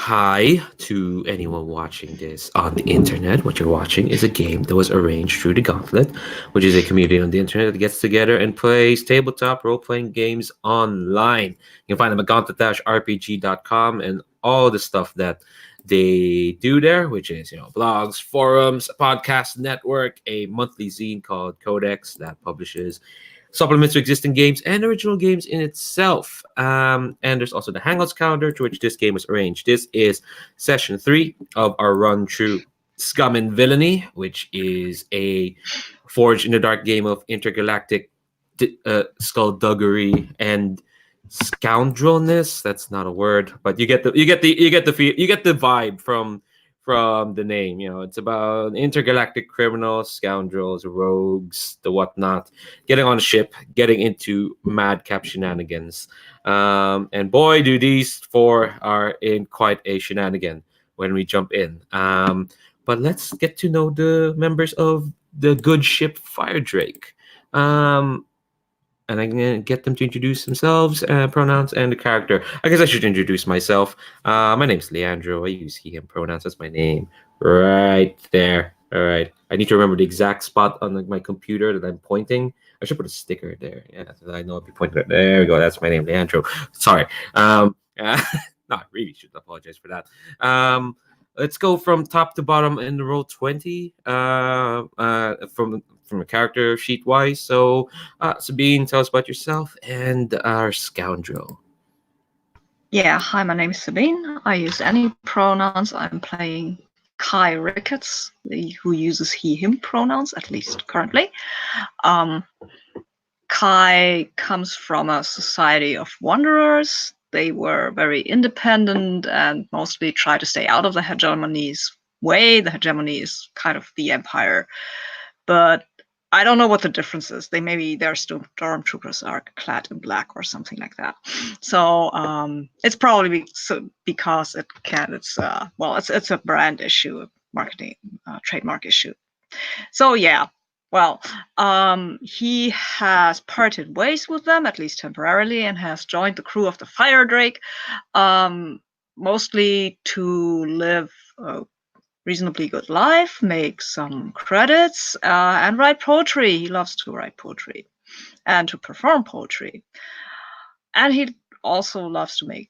Hi to anyone watching this on the internet. What you're watching is a game that was arranged through the Gauntlet, which is a community on the internet that gets together and plays tabletop role playing games online. You can find them at gauntlet-rpg.com and all the stuff that they do there, which is, blogs, forums, a podcast network, a monthly zine called Codex that publishes supplements to existing games and original games in itself. And there's also the Hangouts calendar to which this game was arranged. This is session 3 of our run through Scum and Villainy, which is a Forged in the Dark game of intergalactic skullduggery and scoundrelness. That's not a word, but you get the vibe from the name. It's about intergalactic criminals, scoundrels, rogues, the whatnot, getting on a ship, getting into madcap shenanigans. And boy, do these four are in quite a shenanigan when we jump in. But let's get to know the members of the good ship Firedrake. And I'm going to get them to introduce themselves, pronouns, and the character. I guess I should introduce myself. My name's Leandro. I use he, him pronouns. That's my name right there. All right. I need to remember the exact spot on my computer that I'm pointing. I should put a sticker there. Yeah, so I know I'll be pointing at. There we go. That's my name, Leandro. Sorry. No, I really should apologize for that. Let's go from top to bottom in roll 20 from a character sheet wise. So, Sabine, tell us about yourself and our scoundrel. Yeah, hi, my name is Sabine. I use any pronouns. I'm playing Kai Ricketts, who uses he, him pronouns, at least currently. Kai comes from a society of wanderers. They were very independent and mostly try to stay out of the hegemony's way. The hegemony is kind of the empire. But I don't know what the difference is. Their stormtroopers are clad in black or something like that. So it's probably because it's a brand issue, marketing, trademark issue. So yeah, well, he has parted ways with them, at least temporarily, and has joined the crew of the Firedrake, mostly to live a reasonably good life, make some credits, and write poetry. He loves to write poetry and to perform poetry. And he also loves to make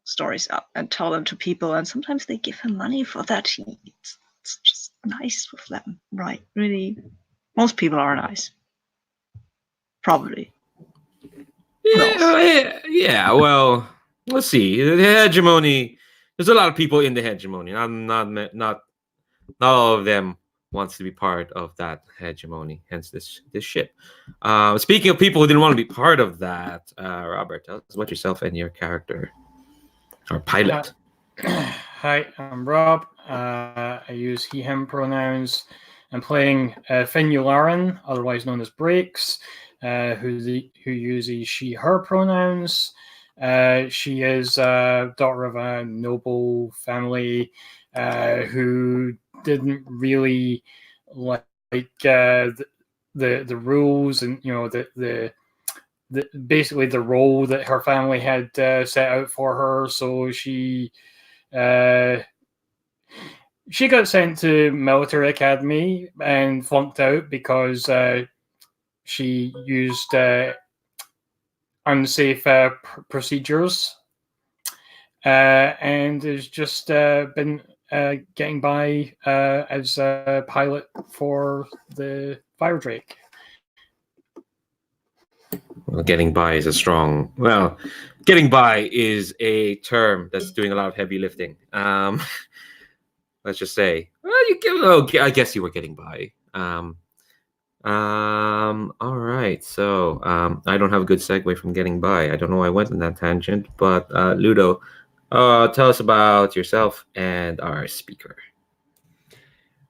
stories up and tell them to people, and sometimes they give him money for that. It's just nice with them, right? Really, most people are nice. Probably. Yeah, well, let's see. The hegemony. There's a lot of people in the hegemony. Not all of them wants to be part of that hegemony. Hence this ship. Speaking of people who didn't want to be part of that, Robert, tell us about yourself and your character, or pilot. Hi, I'm Rob. I use he, him pronouns. I'm playing Finularin, otherwise known as Breaks, who uses she, her pronouns. She is a daughter of a noble family who didn't really like the rules and basically the role that her family had set out for her. So she got sent to military academy and flunked out because she used unsafe procedures, and has just been getting by as a pilot for the Firedrake. Well, getting by is a term that's doing a lot of heavy lifting. Let's just say, I guess you were getting by. All right. So, I don't have a good segue from getting by. I don't know why I went on that tangent, but Ludo, tell us about yourself and our speaker.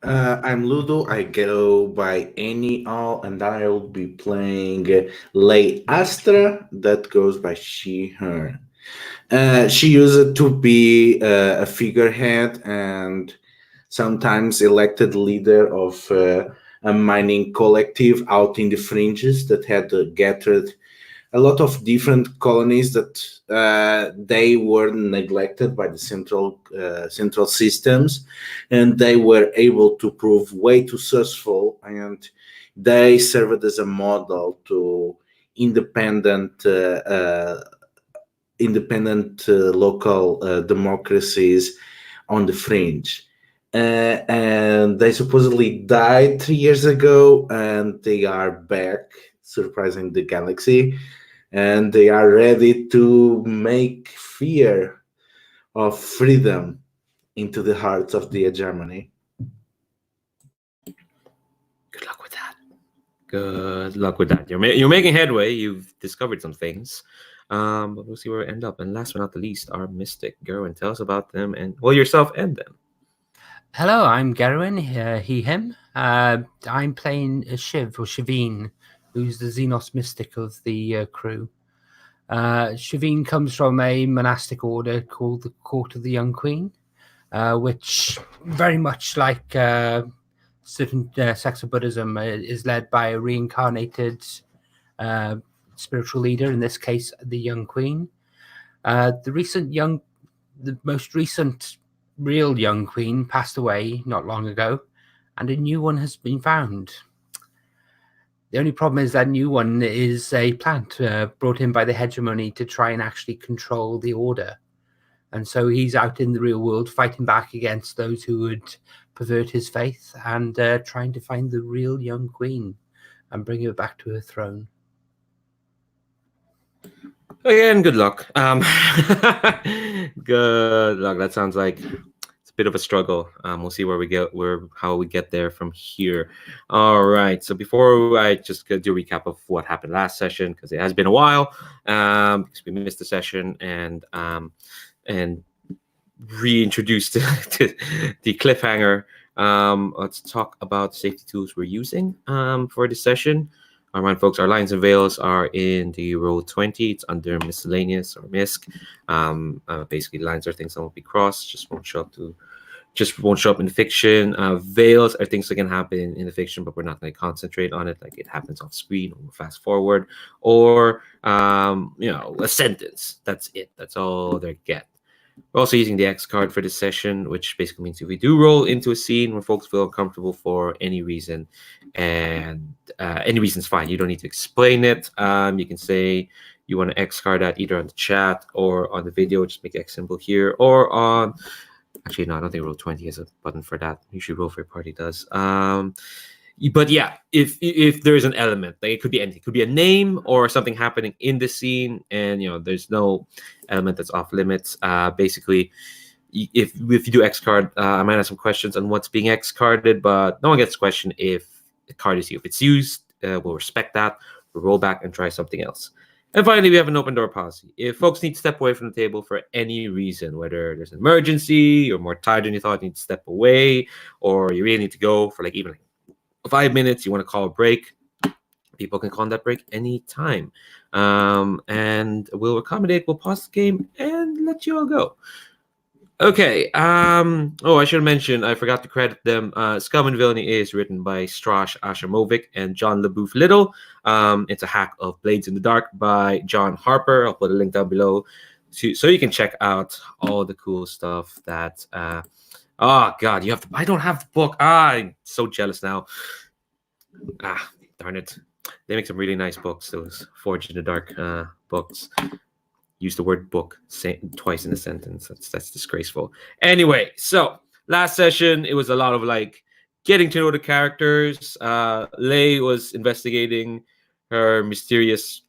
I'm Ludo. I go by any all, and I'll be playing Lay Astra. That goes by she, her. She used to be a figurehead and sometimes elected leader of a mining collective out in the fringes that had gathered a lot of different colonies that they were neglected by the central systems, and they were able to prove way too successful, and they served as a model to independent local democracies on the fringe. And they supposedly died 3 years ago, and they are back, surprising the galaxy, and they are ready to make fear of freedom into the hearts of the hegemony. Good luck with that. Good luck with that. You're making headway. You've discovered some things. But we'll see where we end up. And last but not the least, our mystic Gerwin. Tell us about them and yourself and them. Hello, I'm Gerwin, he, him. I'm playing Shiv, or Shiveen, who's the Xenos mystic of the crew. Shiveen comes from a monastic order called the Court of the Young Queen, which, very much like certain sects of Buddhism, is led by a reincarnated spiritual leader, in this case, the Young Queen. The most recent real Young Queen passed away not long ago, and a new one has been found. The only problem is that new one is a plant brought in by the hegemony to try and actually control the order. And so he's out in the real world fighting back against those who would pervert his faith and trying to find the real Young Queen and bring her back to her throne. Again, good luck. Good luck. That sounds like it's a bit of a struggle. We'll see how we get there from here. All right. So before I just do a recap of what happened last session, because it has been a while, because we missed the session and reintroduced to the cliffhanger. Let's talk about safety tools we're using for this session. All right, folks, our lines and veils are in the roll 20. It's under miscellaneous or misc. Basically, lines are things that won't be crossed, just won't show up in fiction. Veils are things that can happen in the fiction, but we're not going to concentrate on it. Like it happens off screen or fast forward, or a sentence. That's it. That's all they get. We're also using the X card for this session, which basically means if we do roll into a scene where folks feel uncomfortable for any reason, and any reason's fine. You don't need to explain it. You can say you want to X card that either on the chat or on the video. Just make X symbol here, or on. Actually, no, I don't think Roll 20 has a button for that. Usually, Roll for Your Party does. But yeah, if there is an element, like it could be anything, it could be a name or something happening in the scene, and there's no element that's off limits. Basically, if you do X card, I might have some questions on what's being X carded, but no one gets a question if the card is used. If it's used, we'll respect that. We'll roll back and try something else. And finally, we have an open door policy. If folks need to step away from the table for any reason, whether there's an emergency or more tired than you thought, you need to step away, or you really need to go for even 5 minutes, you want to call a break, people can call on that break anytime. And we'll accommodate, we'll pause the game and let you all go. Okay. I should mention, I forgot to credit them. Scum and Villainy is written by Strash Ashamovic and John LaBouffe Little. It's a hack of Blades in the Dark by John Harper. I'll put a link down below so you can check out all the cool stuff that oh god, I don't have the book. I'm so jealous now. Darn it. They make some really nice books, those Forged in the Dark books. Use the word book twice in a sentence. That's disgraceful. Anyway, so last session, it was a lot of getting to know the characters. Lei was investigating her mysterious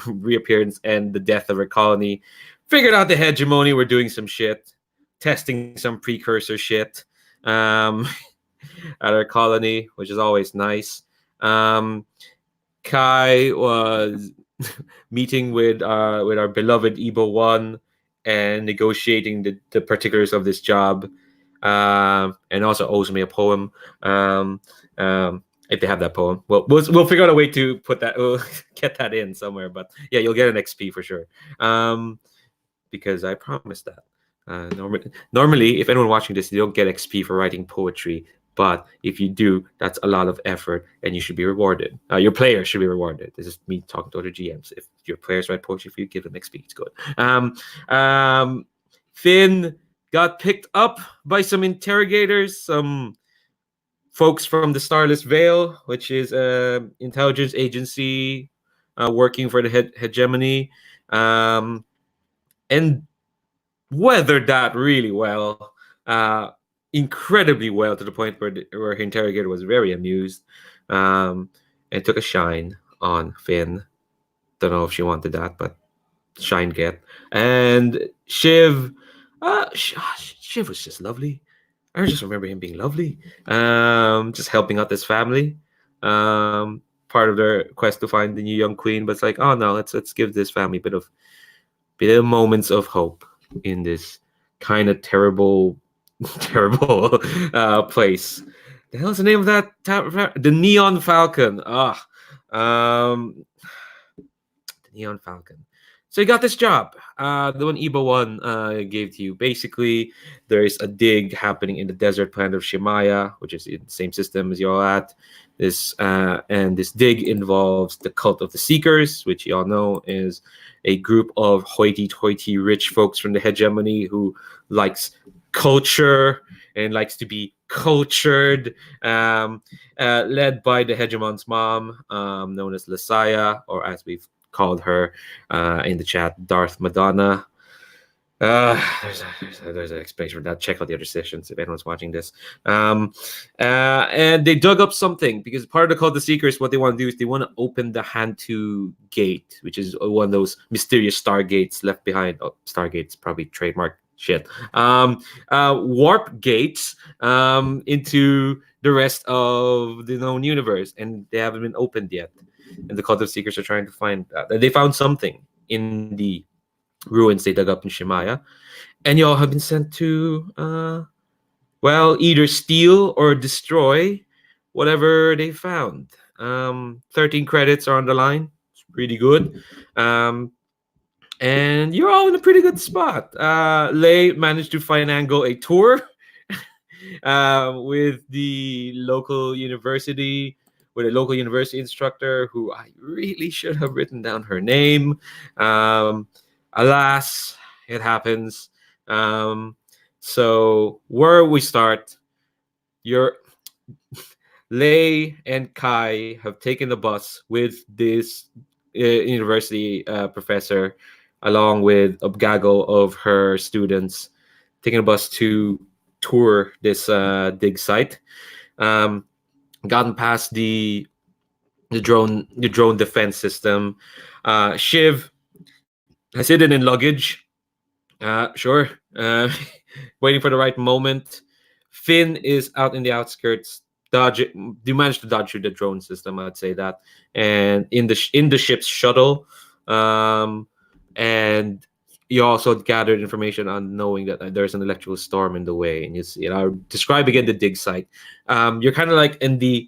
reappearance and the death of her colony. Figured out the hegemony were doing some shit, testing some precursor shit at our colony, which is always nice. Kai was meeting with our beloved Ebo One and negotiating the particulars of this job, and also owes me a poem. If they have that poem, we'll figure out a way to put that. We'll get that in somewhere. But yeah, you'll get an XP for sure, because I promised that. Normally, if anyone watching this, you don't get XP for writing poetry. But if you do, that's a lot of effort, and you should be rewarded. Your players should be rewarded. This is me talking to other GMs. If your players write poetry for you, give them XP. It's good. Finn got picked up by some interrogators, some folks from the Starless Veil, which is an intelligence agency working for the hegemony, and weathered that really well, incredibly well, to the point where where her interrogator was very amused, and took a shine on Finn. Don't know if she wanted that, but shine get. And Shiv, Shiv was just lovely. I just remember him being lovely. Just helping out this family. Part of their quest to find the new young queen, but it's like, oh no, let's give this family a bit of moments of hope in this kind of terrible terrible place. The hell is the name of that? The Neon Falcon. The Neon Falcon. So you got this job, the one Ebo one gave to you. Basically, there's a dig happening in the desert planet of Shimaya, which is in the same system as you're at. And this dig involves the cult of the Seekers, which you all know is a group of hoity-toity rich folks from the hegemony who likes culture and likes to be cultured, led by the hegemon's mom, known as Lasaya, or as we've called her in the chat, Darth Madonna. There's an explanation for that. Check out the other sessions if anyone's watching this. And they dug up something because part of the Cult of the Seekers, what they want to do is they want to open the Hantu Gate, which is one of those mysterious stargates left behind. Oh, stargates, probably trademark shit. Warp gates into the rest of the known universe, and they haven't been opened yet. And the Cult of Seekers are trying to find that. And they found something in the ruins they dug up in Shimaya. And y'all have been sent to, either steal or destroy whatever they found. 13 credits are on the line. It's pretty good. And you're all in a pretty good spot. Lei managed to finagle a tour with the local university, with a local university instructor who I really should have written down her name. Alas, it happens. So where we start, Lei and Kai have taken the bus with this university professor, along with a gaggle of her students, taking a bus to tour this dig site. Gotten past the drone defense system. Shiv has hidden in luggage. Sure. Waiting for the right moment. Finn is out in the outskirts. You managed to dodge through the drone system, I'd say that. And in the ship's shuttle. And you also gathered information on knowing that there's an electrical storm in the way. And I'll describe again the dig site. You're kind of like in the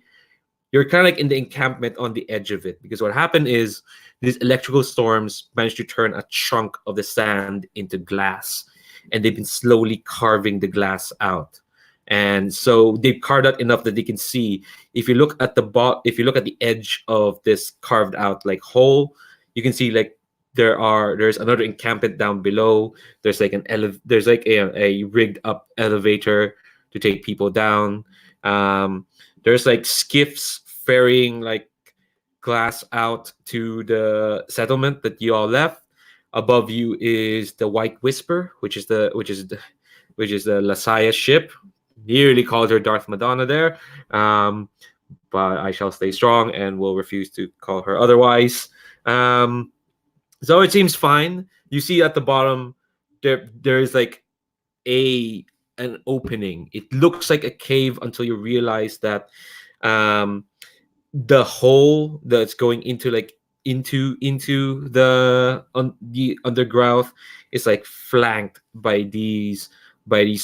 encampment on the edge of it, because what happened is these electrical storms managed to turn a chunk of the sand into glass, and they've been slowly carving the glass out. And so they've carved out enough that they can see. If you look at the edge of this carved out like hole, you can see like there's another encampment down below. There's like a rigged up elevator to take people down. There's like skiffs ferrying like glass out to the settlement that you all left. Above you is the White Whisper, which is the Lasaya ship. Nearly called her Darth Madonna there, but I shall stay strong and will refuse to call her otherwise. So it seems fine. You see at the bottom there is like an opening. It looks like a cave until you realize that the hole that's going into the underground is like flanked by these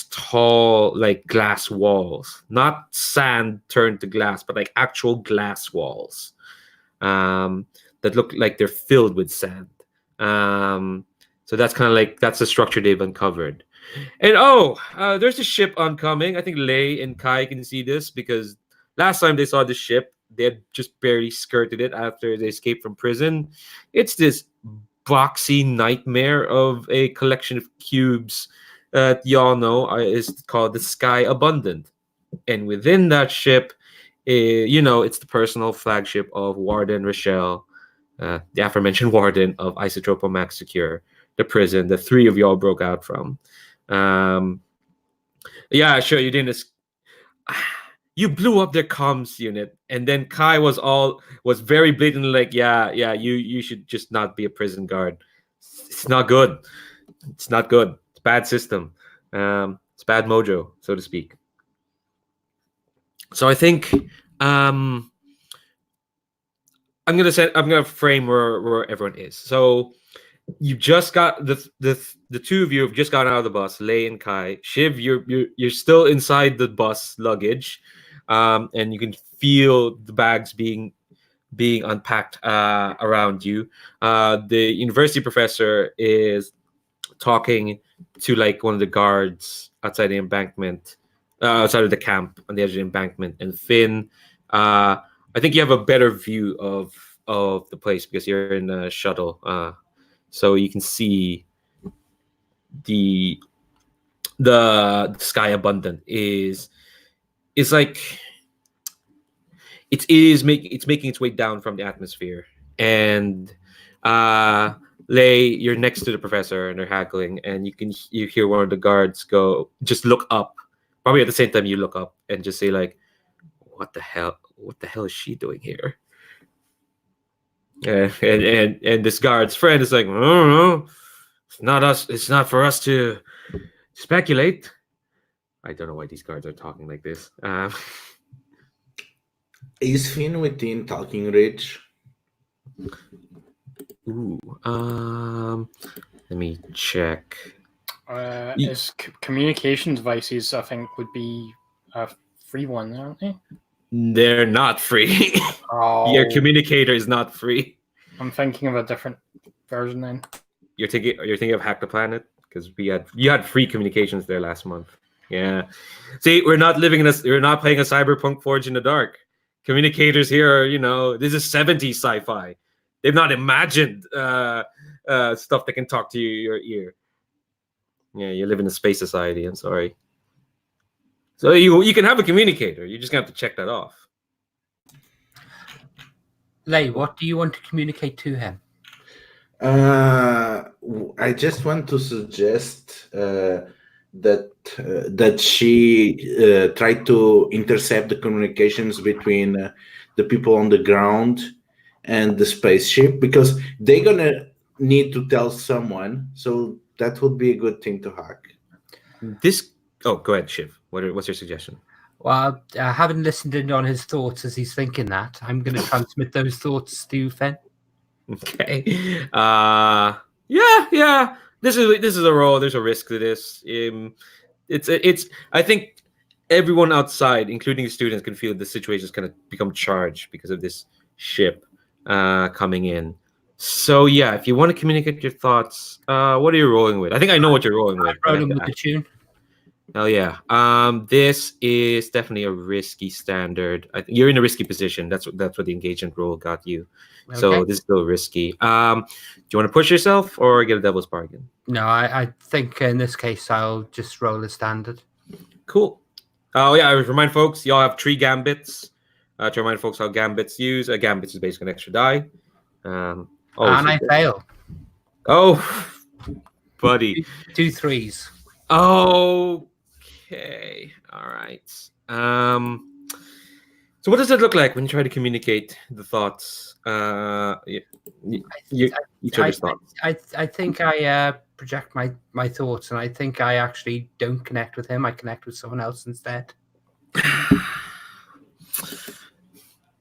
tall like glass walls, not sand turned to glass, but like actual glass walls that look like they're filled with sand. So that's kind of like, that's the structure they've uncovered. And there's a ship oncoming. I think Lei and Kai can see this because last time they saw the ship, they had just barely skirted it after they escaped from prison. It's this boxy nightmare of a collection of cubes that y'all know is called the Sky Abundant. And within that ship, it's the personal flagship of Warden Rochelle, the aforementioned warden of Isotropo Max Secure, the prison the three of y'all broke out from. Yeah, sure, you didn't. You blew up their comms unit, and then Kai was very blatantly like, yeah, you should just not be a prison guard. It's not good. It's not good. It's bad system. It's bad mojo, so to speak. So I think I'm gonna frame where everyone is. So you just got the two of you have just gotten out of the bus, Lei and Kai. Shiv, you're still inside the bus luggage, and you can feel the bags being unpacked around you. The university professor is talking to like one of the guards outside the embankment, outside of the camp on the edge of the embankment, and Finn. I think you have a better view of the place because you're in a shuttle, so you can see the Sky Abundant is like it's making its way down from the atmosphere, and Lei, you're next to the professor and they're haggling, and you hear one of the guards go, just look up, probably at the same time you look up and just say like, what the hell is she doing here? And this guard's friend is like, I don't know, it's not for us to speculate. I don't know why these guards are talking like this. Is Finn within talking reach? Ooh, let me check. His communication devices, I think, would be a free one, aren't they? They're not free. Your communicator is not free. I'm thinking of a different version then. You're thinking of Hack the Planet because you had free communications there last month. Yeah. See, we're not playing a cyberpunk Forge in the Dark. Communicators here are, this is 70s sci-fi. They've not imagined stuff that can talk to your ear. Yeah, you live in a space society. I'm sorry. So you can have a communicator. You just have to check that off. Lei, what do you want to communicate to him? I just want to suggest that she tried to intercept the communications between the people on the ground and the spaceship, because they're gonna need to tell someone. So that would be a good thing to hack. Go ahead, Shiv. What's your suggestion? Well, having listened in on his thoughts as he's thinking that, I'm going to transmit those thoughts to Finn. Okay. Yeah. This is a role. There's a risk to this. It's. I think everyone outside, including the students, can feel the situation is going to become charged because of this ship coming in. So yeah, if you want to communicate your thoughts, what are you rolling with? I think I know what you're rolling with. Rolling with the tune. Hell yeah. This is definitely a risky standard. I think you're in a risky position. That's what the engagement role got you. Okay. So this is still risky. Do you want to push yourself or get a devil's bargain? No, I think in this case I'll just roll a standard. Cool. Oh yeah, I remind folks, y'all have 3 gambits. To remind folks how gambits use. A gambit is basically an extra die. And I fail. Oh, buddy. 2 3s. Okay. All right. So what does it look like when you try to communicate the thoughts? Each other's thoughts. I think I project my thoughts, and I think I actually don't connect with him. I connect with someone else instead.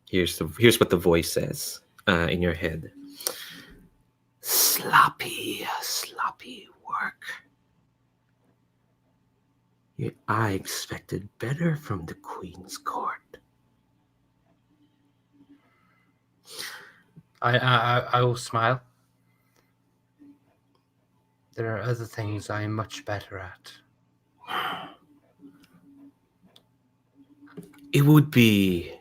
Here's what the voice says in your head. Sloppy work. I expected better from the Queen's Court. I will smile. There are other things I am much better at. It would be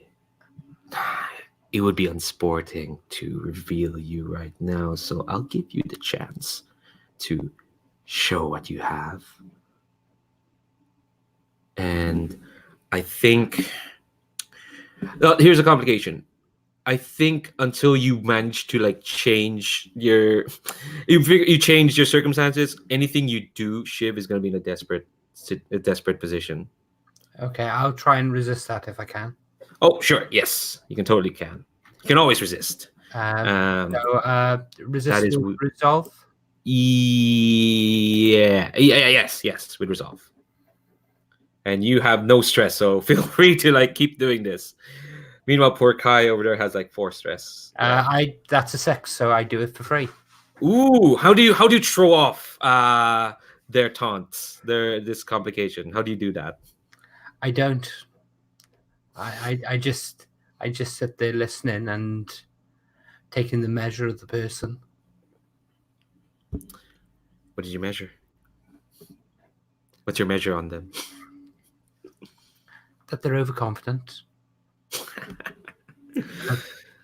unsporting to reveal you right now, so I'll give you the chance to show what you have. And I think here's a complication. I think until you manage to like change your you change your circumstances, anything you do, Shiv is going to be in a desperate position. Okay, I'll try and resist that if I can. Oh, sure. Yes, you can. You can always resist. Resist that is with resolve. Yes, with resolve. And you have no stress, so feel free to like keep doing this. Meanwhile, poor Kai over there has like 4 stress. That's a 6, so I do it for free. Ooh, how do you throw off their taunts, this complication? How do you do that? I don't. I just sit there listening and taking the measure of the person. What did you measure? What's your measure on them? That they're overconfident.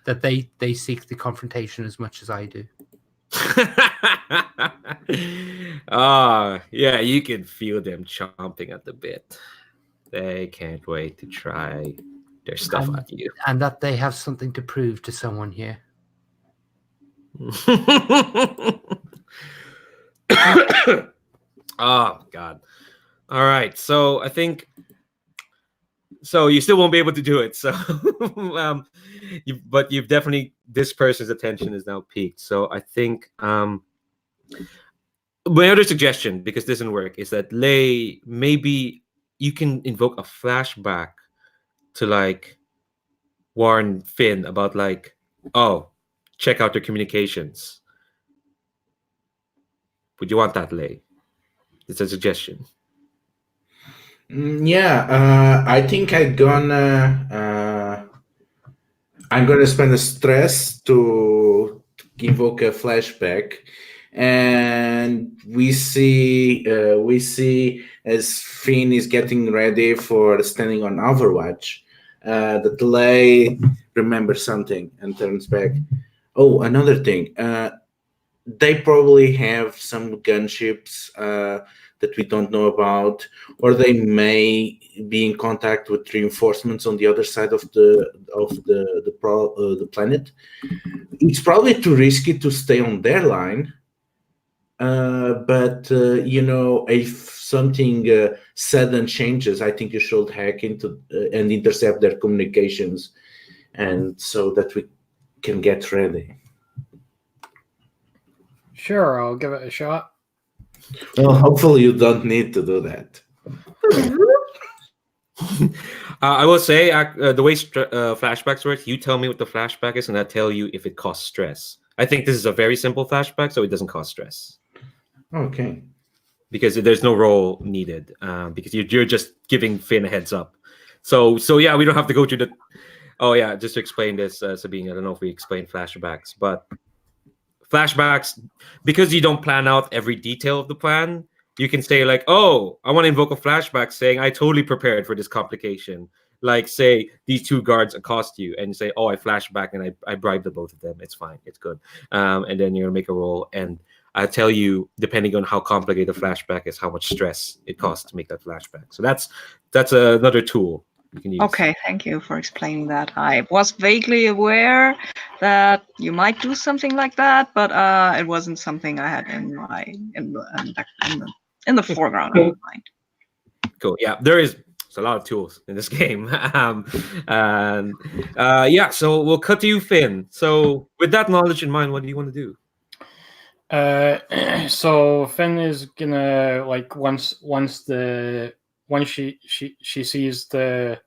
that they seek the confrontation as much as I do. Yeah, you can feel them chomping at the bit. They can't wait to try their stuff at you. And that they have something to prove to someone here. Oh, God. All right. So I think... So you still won't be able to do it. So, but you've definitely... This person's attention is now peaked. So I think... my other suggestion, because this didn't work, is that Lei, maybe you can invoke a flashback to like warn Finn about like, oh, check out their communications. Would you want that, Lei? It's a suggestion. I think I'm gonna spend a stress to invoke a flashback, and we see as Finn is getting ready for standing on Overwatch, that Lei remembers something and turns back. Oh, another thing. They probably have some gunships that we don't know about, or they may be in contact with reinforcements on the other side of the planet. It's probably too risky to stay on their line, but if something sudden changes, I think you should hack into and intercept their communications, and so that we can get ready. Sure, I'll give it a shot. Well, hopefully you don't need to do that. I will say the way flashbacks work, you tell me what the flashback is, and I tell you if it costs stress. I think this is a very simple flashback, so it doesn't cost stress. Okay. Because there's no roll needed, because you're just giving Finn a heads up. So yeah, we don't have to go through the... Oh yeah, just to explain this, Sabine, I don't know if we explained flashbacks, but flashbacks, because you don't plan out every detail of the plan, you can say like, oh, I want to invoke a flashback saying I totally prepared for this complication. Like say these 2 guards accost you and you say, oh, I flashback and I bribed the both of them. It's fine. It's good. And then you're going to make a roll. And I tell you, depending on how complicated the flashback is, how much stress it costs to make that flashback. So that's another tool you can use. Okay, thank you for explaining that. I was vaguely aware that you might do something like that, but it wasn't something I had in the foreground of my mind. Cool. Yeah, there's a lot of tools in this game. So we'll cut to you, Finn. So with that knowledge in mind, what do you want to do? So Finn is gonna like once she sees the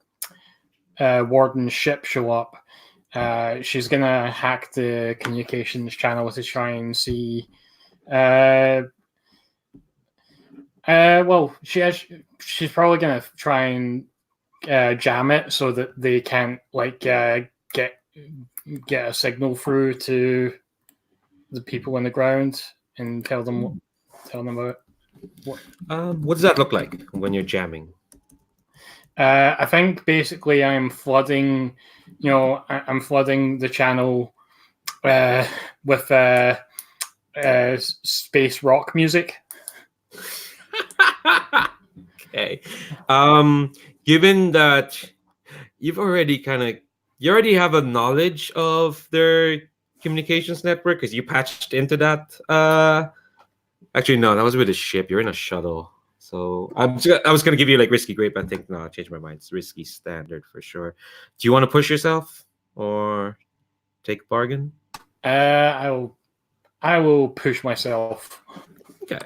warden's ship show up, she's gonna hack the communications channel to try and see. She's probably gonna try and jam it so that they can't like get a signal through to the people on the ground and tell them telling them about it. What does that look like when you're jamming? I think basically I'm flooding, I'm flooding the channel with space rock music. Okay. Given that you already have a knowledge of their communications network because you patched into that. Actually, no, that was with a ship. You're in a shuttle. So I was gonna give you like risky grape. I think no, I changed my mind. It's risky standard for sure. Do you want to push yourself or take bargain? I will push myself. Okay.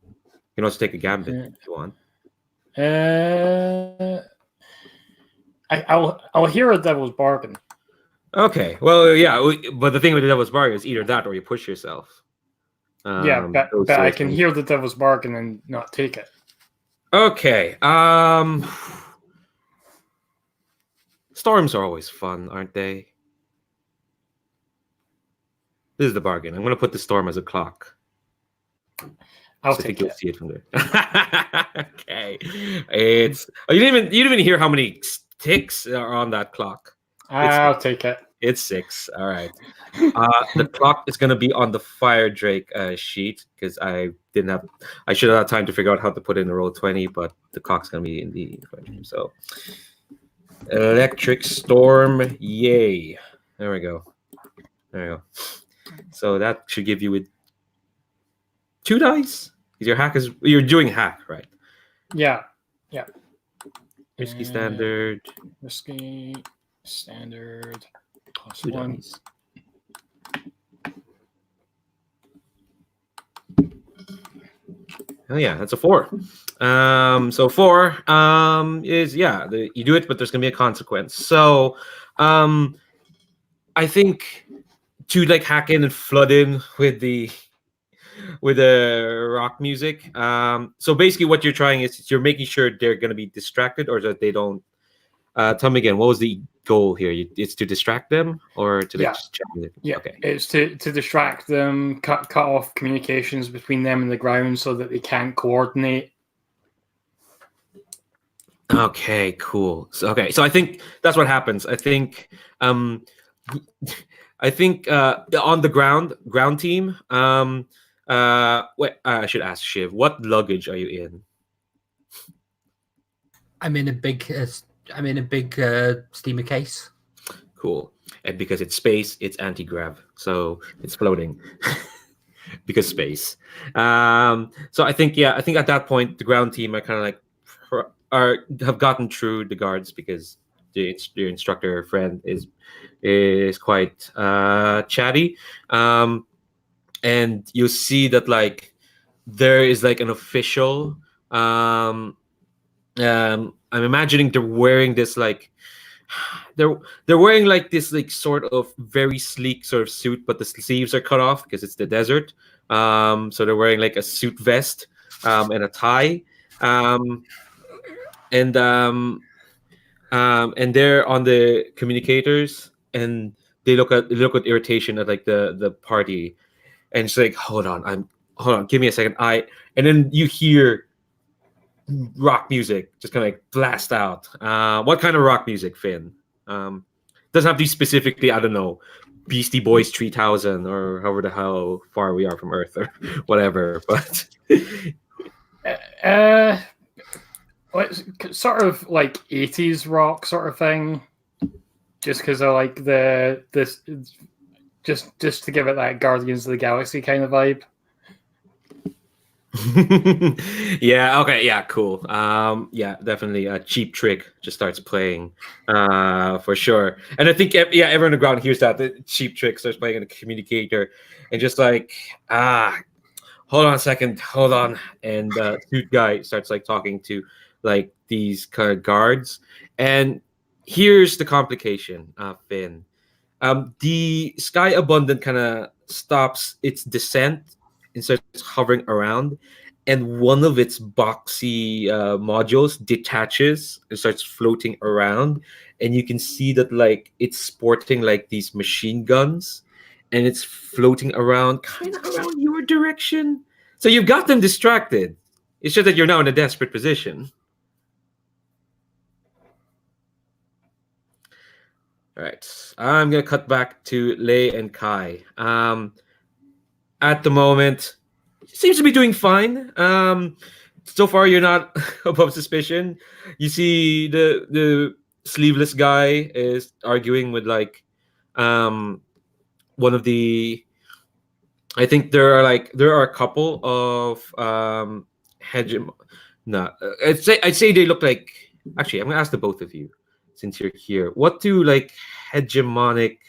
You can also take a gambit if you want. I'll hear a devil's bargain. Okay. Well, yeah, but the thing with the devil's bargain is either that or you push yourself. But I can hear the devil's bargain and not take it. Okay. Storms are always fun, aren't they? This is the bargain. I'm going to put the storm as a clock. I'll So I think take you'll it. see it from there. Okay. It's you didn't even hear how many ticks are on that clock. I'll take it. It's 6. All right. The clock is going to be on the Firedrake sheet because I should have had time to figure out how to put in the roll 20, but the clock's going to be in the so electric storm, yay. There we go. So that should give you with 2 dice. You're doing hack, right? Yeah. Risky standard. Risky standard plus 2 1. dice. Oh yeah, that's a 4. So 4 is you do it, but there's gonna be a consequence. So I think to like hack in and flood in with the rock music. So basically what you're trying is you're making sure they're gonna be distracted or that they don't tell me again, what was the goal here? It's to distract them or to like, just check it? Yeah, Okay. it's to distract them, cut off communications between them and the ground so that they can't coordinate. Okay, cool. So I think that's what happens. I think on the ground team, I should ask Shiv, what luggage are you in? I'm in a big steamer case. Cool. And because it's space, it's anti-grav, so it's floating. Because space. So I think at that point the ground team are kind of like have gotten through the guards because your instructor friend is quite chatty, and you see that like there is like an official. I'm imagining they're wearing this like they're wearing like this like sort of very sleek sort of suit, but the sleeves are cut off because it's the desert. So they're wearing like a suit vest and a tie. And they're on the communicators and they look with irritation at like the party, and it's like hold on, give me a second. And then you hear rock music just kind of like blast out. What kind of rock music, Finn? Doesn't have to be specifically, I don't know, Beastie Boys 3000 or however the hell far we are from Earth or whatever, but It's sort of like 80s rock sort of thing, just because I like this just to give it that Guardians of the Galaxy kind of vibe. Yeah, okay, yeah, cool. Yeah, definitely a Cheap Trick just starts playing for sure. And I think everyone on the ground hears that the Cheap Trick starts playing in the communicator and just like hold on a second, hold on. And suit guy starts like talking to like these kind of guards. And here's the complication, Finn. The Sky Abundant kind of stops its descent and starts hovering around, and one of its boxy modules detaches and starts floating around, and you can see that like it's sporting like these machine guns, and it's floating around kind of around your direction. So you've got them distracted. It's just that you're now in a desperate position. All right. I'm going to cut back to Lei and Kai. At the moment, seems to be doing fine. So far, you're not above suspicion. You see the sleeveless guy is arguing with like one of the. I think there are a couple of hegemon. No, I'd say they look like. Actually, I'm gonna ask the both of you, since you're here. What do like hegemonic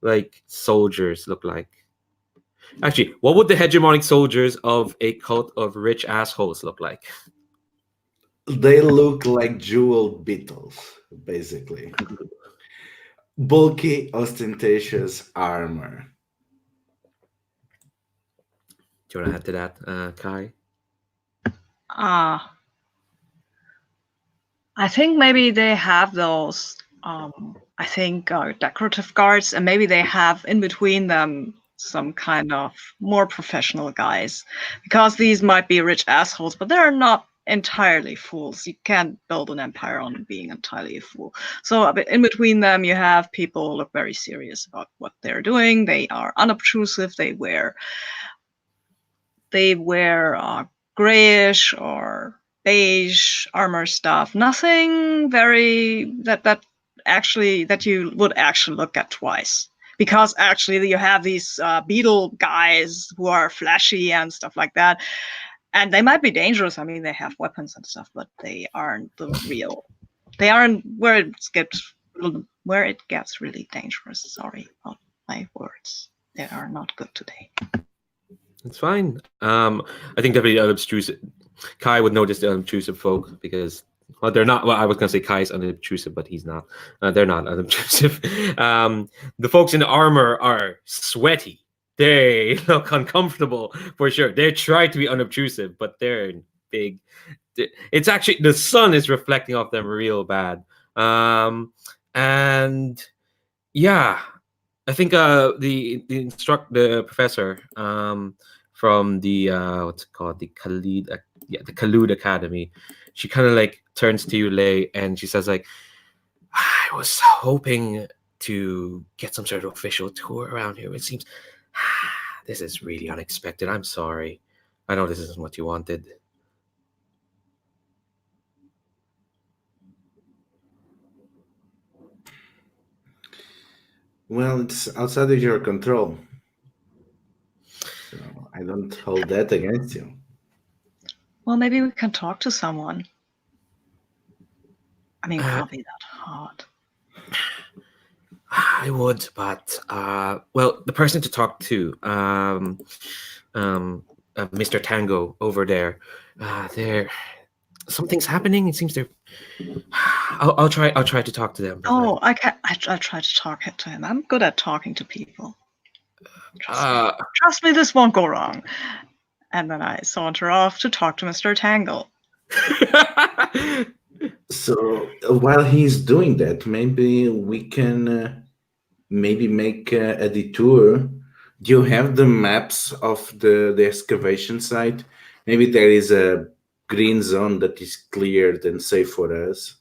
like soldiers look like? Actually, what would the hegemonic soldiers of a cult of rich assholes look like? They look like jewel beetles, basically. Bulky, ostentatious armor. Do you want to add to that, Kai? I think maybe they have those, decorative guards, and maybe they have in between them some kind of more professional guys. Because these might be rich assholes, but they're not entirely fools. You can't build an empire on being entirely a fool. So in between them, you have people who look very serious about what they're doing. They are unobtrusive. They wear grayish or beige armor stuff. Nothing very that you would actually look at twice. Because actually you have these beetle guys who are flashy and stuff like that. And they might be dangerous. I mean, they have weapons and stuff, but they aren't the real. They aren't where it gets really dangerous. Sorry about my words. They are not good today. It's fine. I think definitely unobtrusive. Kai would notice the unobtrusive folk because, well, they're not. Well, I was gonna say Kai's unobtrusive, but he's not. They're not unobtrusive. The folks in the armor are sweaty. They look uncomfortable for sure. They try to be unobtrusive, but they're big. It's actually the sun is reflecting off them real bad. And yeah, I think the professor from the what's it called, the Khalid Academy, she kind of like turns to you, Lei, and she says like, I was hoping to get some sort of official tour around here. It seems this is really unexpected. I'm sorry. I know this isn't what you wanted. Well, it's outside of your control. So I don't hold that against you. Well, maybe we can talk to someone. I mean, can't be that hard. I would, but well, the person to talk to, Mr. Tango over there, something's happening. It seems they're. I'll try to talk to them. Oh, I try to talk to him. I'm good at talking to people. Trust me, this won't go wrong. And then I saunter off to talk to Mr. Tangle. So while he's doing that, maybe we can maybe make a detour. Do you have the maps of the excavation site? Maybe there is a green zone that is cleared and safe for us.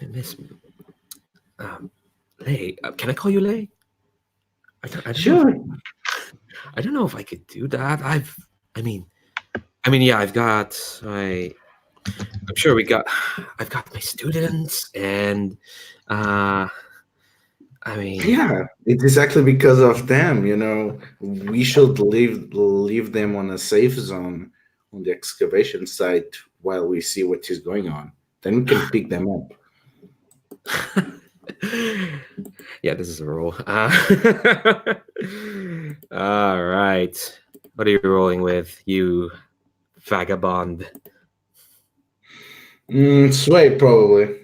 Miss, Lei, can I call you Lei? Sure. I don't know if I could do that. I've got my. I'm sure I've got my students, and yeah, it's exactly because of them. We should leave them on a safe zone on the excavation site while we see what is going on. Then we can pick them up. Yeah, this is a roll. All right. What are you rolling with, you vagabond? Sway, probably.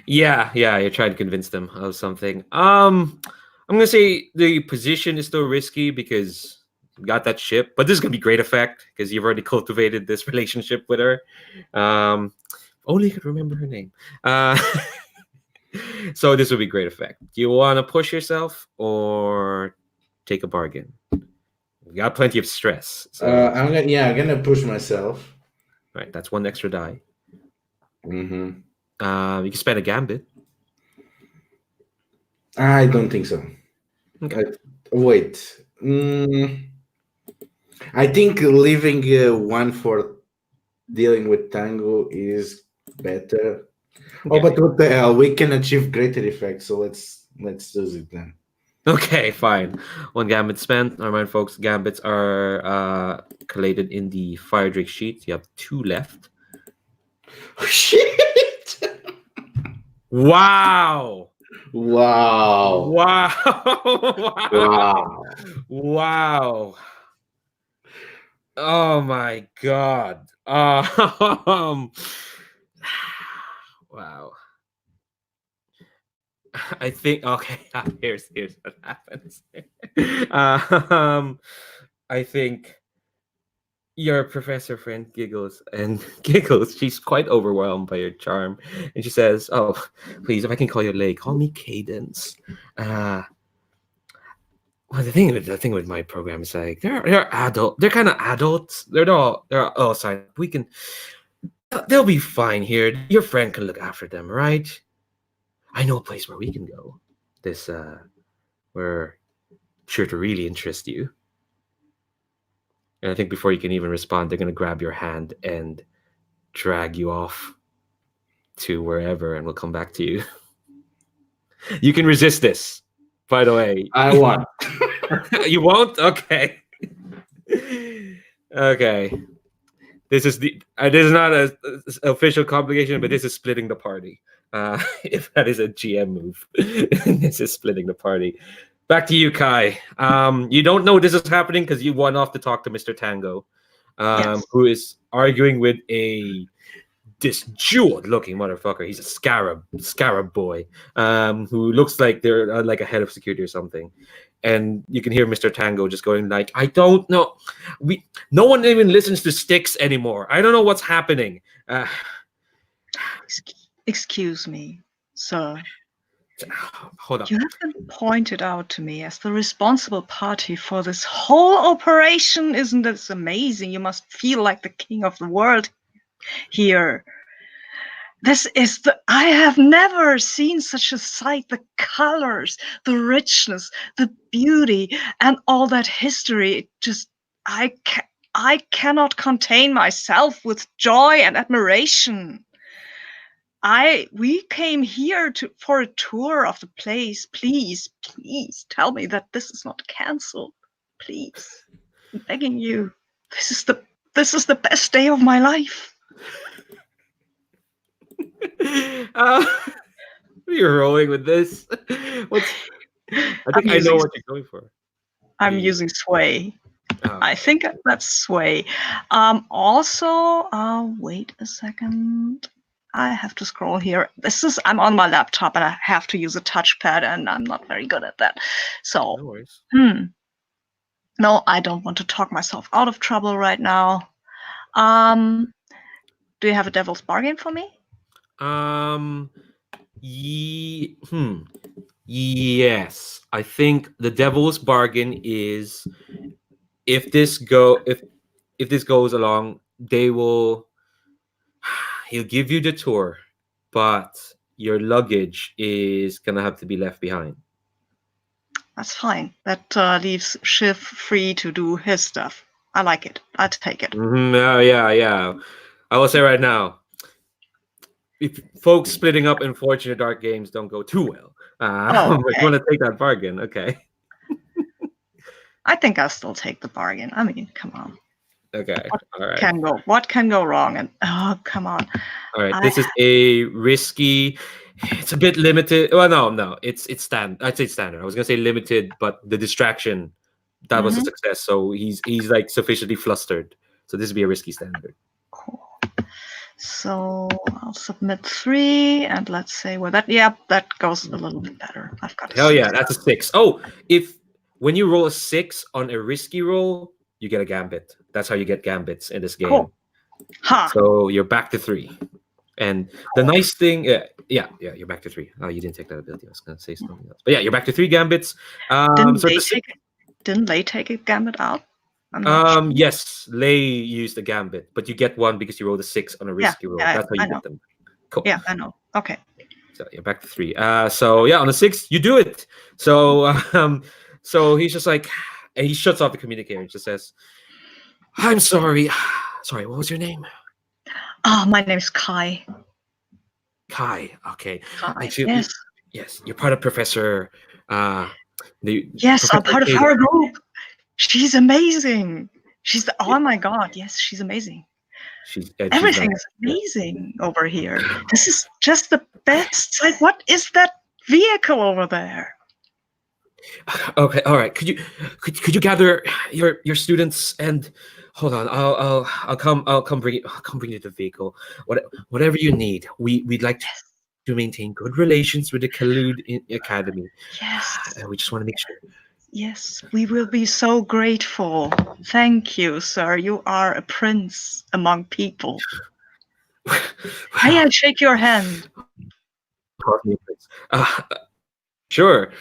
Yeah, you're trying to convince them of something. I'm gonna say the position is still risky because you got that ship, but this is gonna be great effect because you've already cultivated this relationship with her. Only you could remember her name. So this would be great effect. Do you want to push yourself or take a bargain. We got plenty of stress. So I'm gonna push myself. right, that's one extra die. Mm-hmm. You can spend a gambit. I don't think so. Okay. Wait. I think leaving one for dealing with Tango is better. Oh, Okay. but what the hell? We can achieve greater effects, so let's use it then. Okay, fine. One gambit spent. Remind folks, gambits are collated in the Firedrake sheet. You have 2 left. Shit! Wow! Wow! Wow! Wow! Wow! Oh my god! Wow. I think okay. Here's what happens. I think your professor friend giggles and giggles. She's quite overwhelmed by your charm, and she says, "Oh, please, if I can call you Lay, call me Cadence." Well, the thing with my program is like they're adult. They're kind of adults. They're all sorry. We can. They'll be fine here. Your friend can look after them, right? I know a place where we can go. This we're sure to really interest you. And I think before you can even respond, they're gonna grab your hand and drag you off to wherever, and we'll come back to you. You can resist this, by the way. I won. You won't? Okay. Okay. This is not a official complication, but this is splitting the party. If that is a GM move, this is splitting the party. Back to you, Kai. You don't know this is happening because you went off to talk to Mr. Tango, Yes. who is arguing with this jeweled-looking motherfucker. He's a scarab boy, who looks like they're like a head of security or something. And you can hear Mr. Tango just going like, "I don't know. No one even listens to Styx anymore. I don't know what's happening." Excuse me, sir. Hold on. You have been pointed out to me as the responsible party for this whole operation. Isn't this amazing? You must feel like the king of the world here. I have never seen such a sight. The colors, the richness, the beauty, and all that history. I cannot contain myself with joy and admiration. We came here for a tour of the place. Please tell me that this is not cancelled. Please, I'm begging you. This is the best day of my life. You're rolling with this. I think I know what you're going for. I'm using sway. Oh. I think that's sway. Also, wait a second. I have to scroll here. I'm on my laptop and I have to use a touchpad, and I'm not very good at that. So, No worries. No, I don't want to talk myself out of trouble right now. Do you have a devil's bargain for me? Yes. I think the devil's bargain is if this goes along, he'll give you the tour, but your luggage is gonna have to be left behind. That's fine. That leaves Shiv free to do his stuff. I like it. I'd take it. Yeah. I will say right now, if folks splitting up in Fortune of Dark games don't go too well, Okay. you want to take that bargain, okay? I think I'll still take the bargain. I mean, come on. Okay, all right. What can go wrong? And come on. All right, this is a risky. It's a bit limited. Well, no, it's standard. I'd say standard. I was gonna say limited, but the distraction that was a success. So he's like sufficiently flustered. So this would be a risky standard. Cool. So I'll submit 3, and let's say that goes a little bit better. I've got. Hell yeah, that's a 6. Oh, when you roll a 6 on a risky roll, you get a gambit. That's how you get gambits in this game. Cool. Ha. So you're back to 3. And the nice thing, you're back to 3. Oh, you didn't take that ability. I was gonna say something else, but yeah, you're back to 3 gambits. Didn't they take it? Didn't Lei take a gambit out? I'm not sure. Yes, Lei used the gambit, but you get one because you rolled a 6 on a risky roll. yeah, That's how I you know. get them. Cool. Yeah, I know. Okay. So you're back to 3. So yeah, on the 6, you do it. So so he's just like, and he shuts off the communicator and just says, "I'm sorry. Sorry, what was your name?" My name's Kai. Kai. Okay. Kai. I feel Yes. yes, you're part of Professor Yes, I'm Professor part of Caden. her group. She's amazing. Oh my god, yes, she's amazing. She's Everything nice. is amazing over here. This is just the best. Like, what is that vehicle over there? Okay, all right. Could you gather your students and hold on? I'll come bring you the vehicle. Whatever you need. We'd like to maintain good relations with the Kalud Academy. Yes. We just want to make sure. Yes, we will be so grateful. Thank you, sir. You are a prince among people. May I shake your hand? Sure.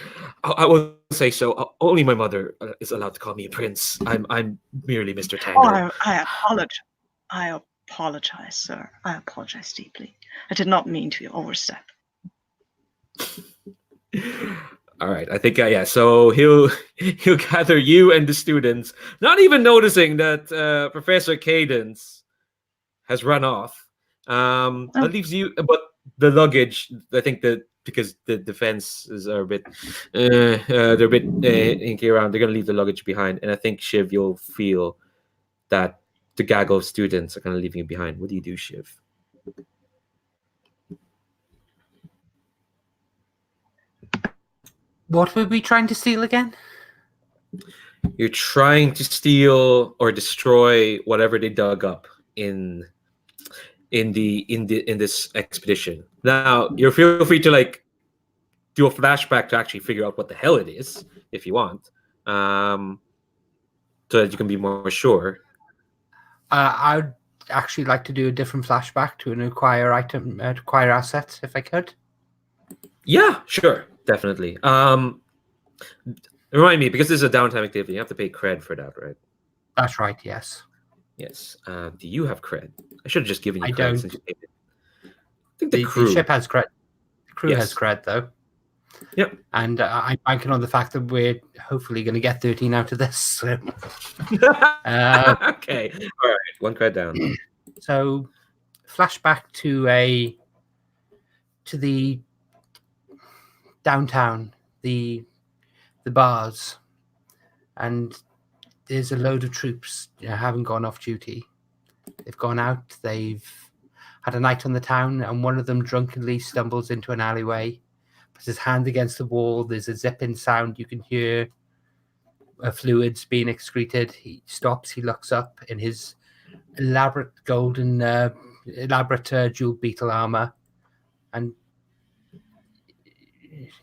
I will say so. Only my mother is allowed to call me a prince. I'm merely Mr. Tango. Oh, I apologize. I apologize, sir. I apologize deeply. I did not mean to overstep. All right, I think yeah. So he'll gather you and the students, not even noticing that Professor Cadence has run off. That leaves you, but the luggage. I think that because the defenses are a bit, they're a bit inky around. They're gonna leave the luggage behind, and I think Shiv, you'll feel that the gaggle of students are kind of leaving you behind. What do you do, Shiv? What were we trying to steal again? You're trying to steal or destroy whatever they dug up in this expedition. Now, you feel free to like do a flashback to actually figure out what the hell it is if you want, so that you can be more sure. I would actually like to do a different flashback to an acquire item, acquire assets, if I could. Yeah, sure, definitely. Remind me, because this is a downtime activity, you have to pay cred for that, right? That's right. Yes. Yes. Do you have cred? I should have just given you I cred. don't. Since you paid it. I think the The crew. ship has cred. The crew Yes. has cred though. Yep. And I'm banking on the fact that we're hopefully going to get 13 out of this. So. Okay. All right. 1 cred down. So, flashback to the downtown, the bars, and there's a load of troops haven't gone off duty. They've gone out. They've had a night on the town, and one of them drunkenly stumbles into an alleyway, puts his hand against the wall. There's a zipping sound. You can hear fluids being excreted. He stops. He looks up in his elaborate golden, jewel beetle armor, and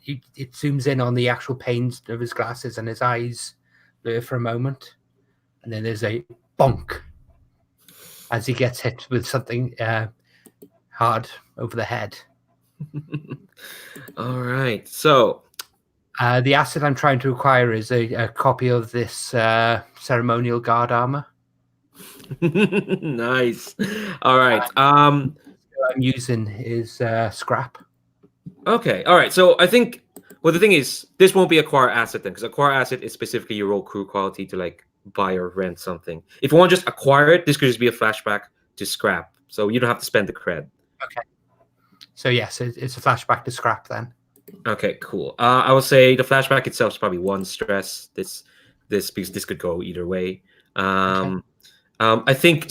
it zooms in on the actual panes of his glasses, and his eyes blur for a moment, and then there's a bonk as he gets hit with something hard over the head. All right. So the asset I'm trying to acquire is a copy of this ceremonial guard armor. Nice. All right. I'm using is scrap. Okay. All right. So I think, well, the thing is, this won't be acquire asset then, because acquire asset is specifically your role crew quality to like buy or rent something. If you want to just acquire it, this could just be a flashback to scrap. So you don't have to spend the cred. Okay. So yes, it's a flashback to scrap then. Okay, cool. I would say the flashback itself is probably 1 stress. This because this could go either way. Okay. I think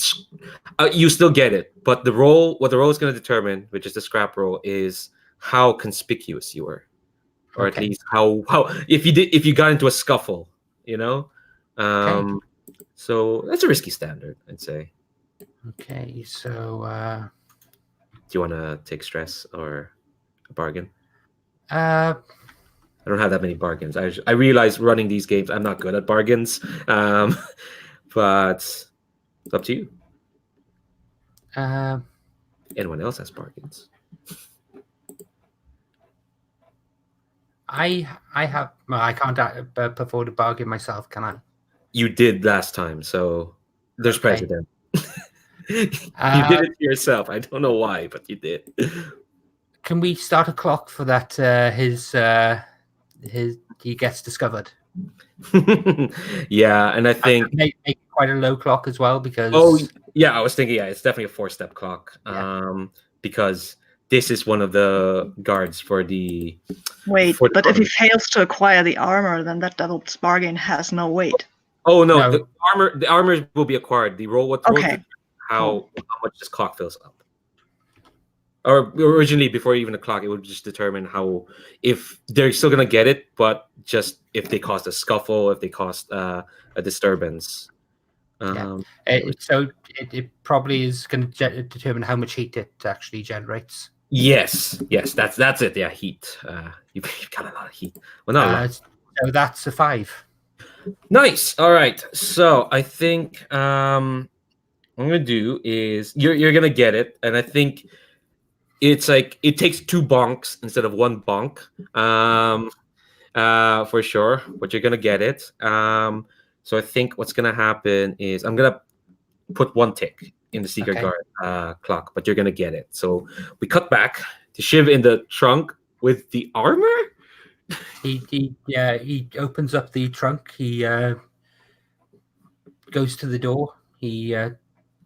you still get it, but what the role is going to determine, which is the scrap roll, is how conspicuous you were, or at least how if you got into a scuffle, you know. So that's a risky standard, I'd say. Okay, so do you want to take stress or a bargain? I don't have that many bargains. I realize running these games, I'm not good at bargains, but it's up to you. Anyone else has bargains? I have. Well, I can't put forward a bargain myself, can I? You did last time, so there's Okay. precedent. You did it to yourself. I don't know why, but you did. Can we start a clock for that? He gets discovered. Yeah, and I think make quite a low clock as well because. Oh yeah, I was thinking it's definitely a 4-step clock. Yeah. Because this is one of the guards for the. Wait, for the but if he army. fails to acquire the armor, then that devil's bargain has no weight. Oh no, No. the armor will be acquired. The roll what roll Okay. to how much this clock fills up. Or originally, before even the clock, it would just determine how if they're still gonna get it, but just if they cause a scuffle, if they cause a disturbance. So it probably is going to determine how much heat it actually generates. Yes, that's it. Yeah, heat. You've got a lot of heat. Well, not a lot. So that's a 5. Nice. All right. So I think what I'm gonna do is you're gonna get it, and I think it's like it takes 2 bonks instead of 1 bonk. For sure, but you're gonna get it. So I think what's gonna happen is I'm gonna put 1 tick in the secret guard clock, but you're gonna get it. So we cut back to Shiv in the trunk with the armor. He opens up the trunk. He goes to the door. He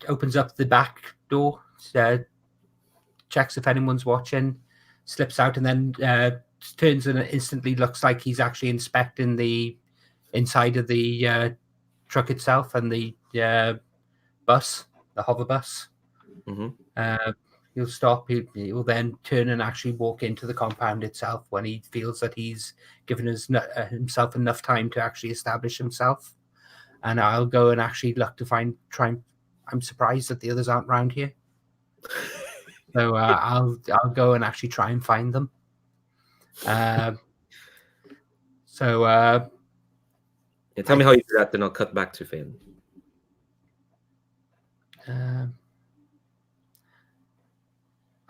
opens up the back door. Checks if anyone's watching. Slips out and then turns and instantly looks like he's actually inspecting the inside of the truck itself and the bus, the hover bus. Mm-hmm. He'll stop. He will then turn and actually walk into the compound itself when he feels that he's given himself enough time to actually establish himself. And I'll go and actually look to I'm surprised that the others aren't around here. So I'll go and actually try and find them. Yeah, tell me how you do that, then I'll cut back to Finn.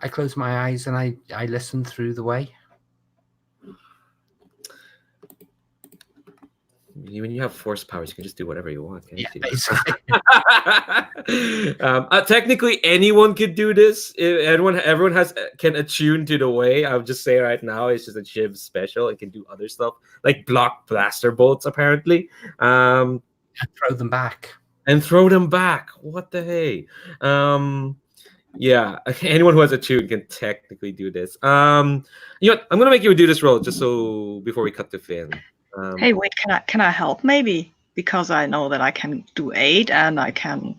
I close my eyes and I listen through the way. When you have force powers, you can just do whatever you want. Yeah, basically. Technically, anyone could do this. Everyone can attune to the way. I'll just say right now, it's just a Shiv special. It can do other stuff like block blaster bolts, apparently. And throw them back. What the hey? Yeah, anyone who has a tune can technically do this. You know what? I'm gonna make you do this roll just so before we cut to Finn. Hey, wait, can I help maybe? Because I know that I can do 8 and I can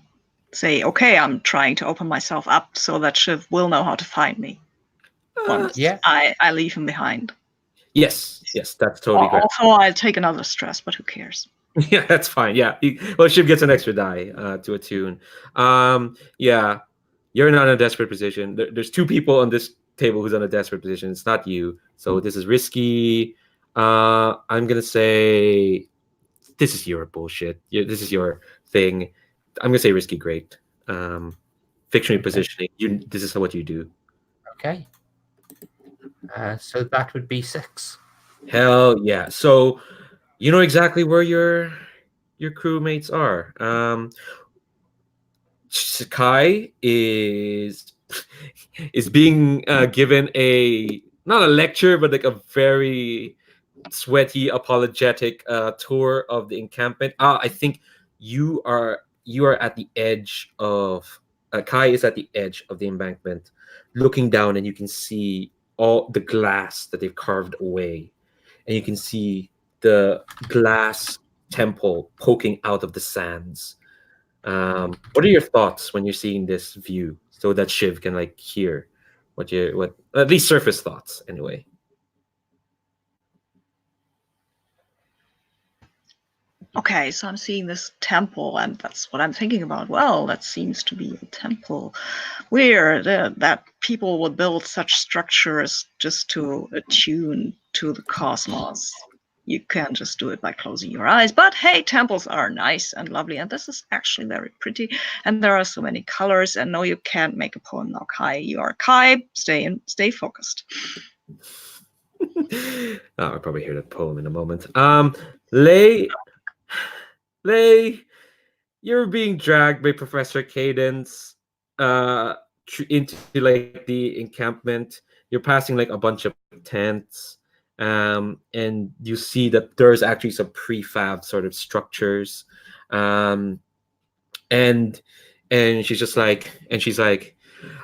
say, okay, I'm trying to open myself up so that Shiv will know how to find me. Once I leave him behind. Yes, that's totally great. Also, I'll take another stress, but who cares? Yeah, that's fine. Yeah, Shiv gets an extra die to attune. Yeah, you're not in a desperate position. There's 2 people on this table who's in a desperate position. It's not you, so this is risky. I'm gonna say this is your bullshit. This is your thing. I'm gonna say risky great. Fictional positioning. This is what you do. Okay. So that would be 6. Hell yeah. So you know exactly where your crewmates are. Sakai is being given not a lecture, but like a very sweaty, apologetic tour of the encampment. I think you are at the edge of Kai is at the edge of the embankment, looking down, and you can see all the glass that they've carved away, and you can see the glass temple poking out of the sands. What are your thoughts when you're seeing this view, so that Shiv can like hear what at least surface thoughts anyway? Okay, so I'm seeing this temple, and that's what I'm thinking about. Well, that seems to be a temple. Weird that people would build such structures just to attune to the cosmos. You can't just do it by closing your eyes. But hey, temples are nice and lovely, and this is actually very pretty. And there are so many colors. And no, you can't make a poem now, Kai. You are Kai. Stay focused. I'll probably hear that poem in a moment. Lay, Lay, you're being dragged by Professor Cadence into like the encampment. You're passing like a bunch of tents, and you see that there's actually some prefab sort of structures, um, and she's like,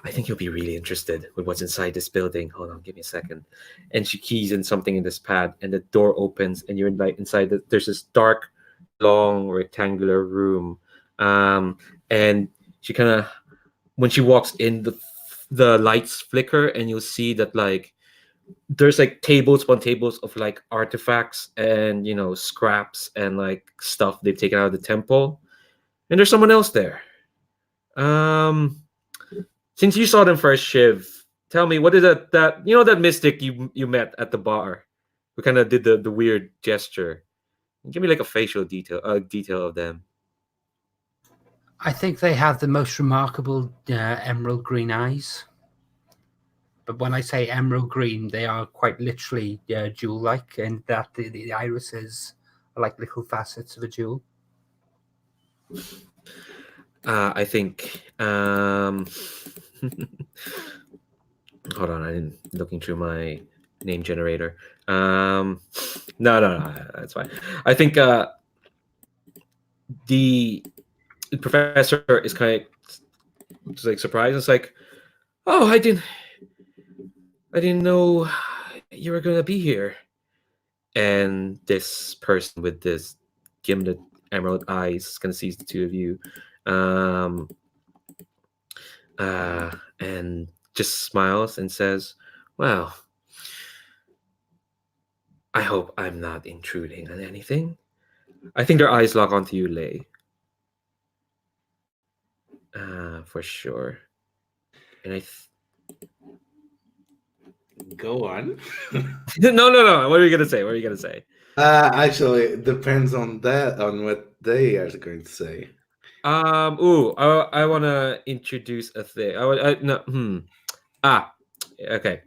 I think you'll be really interested with what's inside this building. Hold on, give me a second. And she keys in something in this pad, and the door opens, and you're like inside. There's this dark, long, rectangular room, and she kind of, when she walks in, the lights flicker, and you'll see that like there's like tables upon tables of like artifacts and scraps and like stuff they've taken out of the temple, and there's someone else there. Um, since you saw them first, Shiv, tell me, what is that mystic you met at the bar who kind of did the weird gesture? Give me like a facial detail of them. I think they have the most remarkable emerald green eyes. But when I say emerald green, they are quite literally jewel-like, and that the irises are like little facets of a jewel. I think. Hold on, I'm looking through my name generator. No, that's fine. I think the professor is kind of just like surprised. It's like, oh, I didn't know you were gonna be here. And this person with this gimlet emerald eyes kind of sees the two of you, and just smiles and says, well, I hope I'm not intruding on anything. I think their eyes lock onto you, Lay. For sure. And Go on. No. What are you gonna say? Actually, it depends on what they are going to say. I want to introduce a thing. Okay.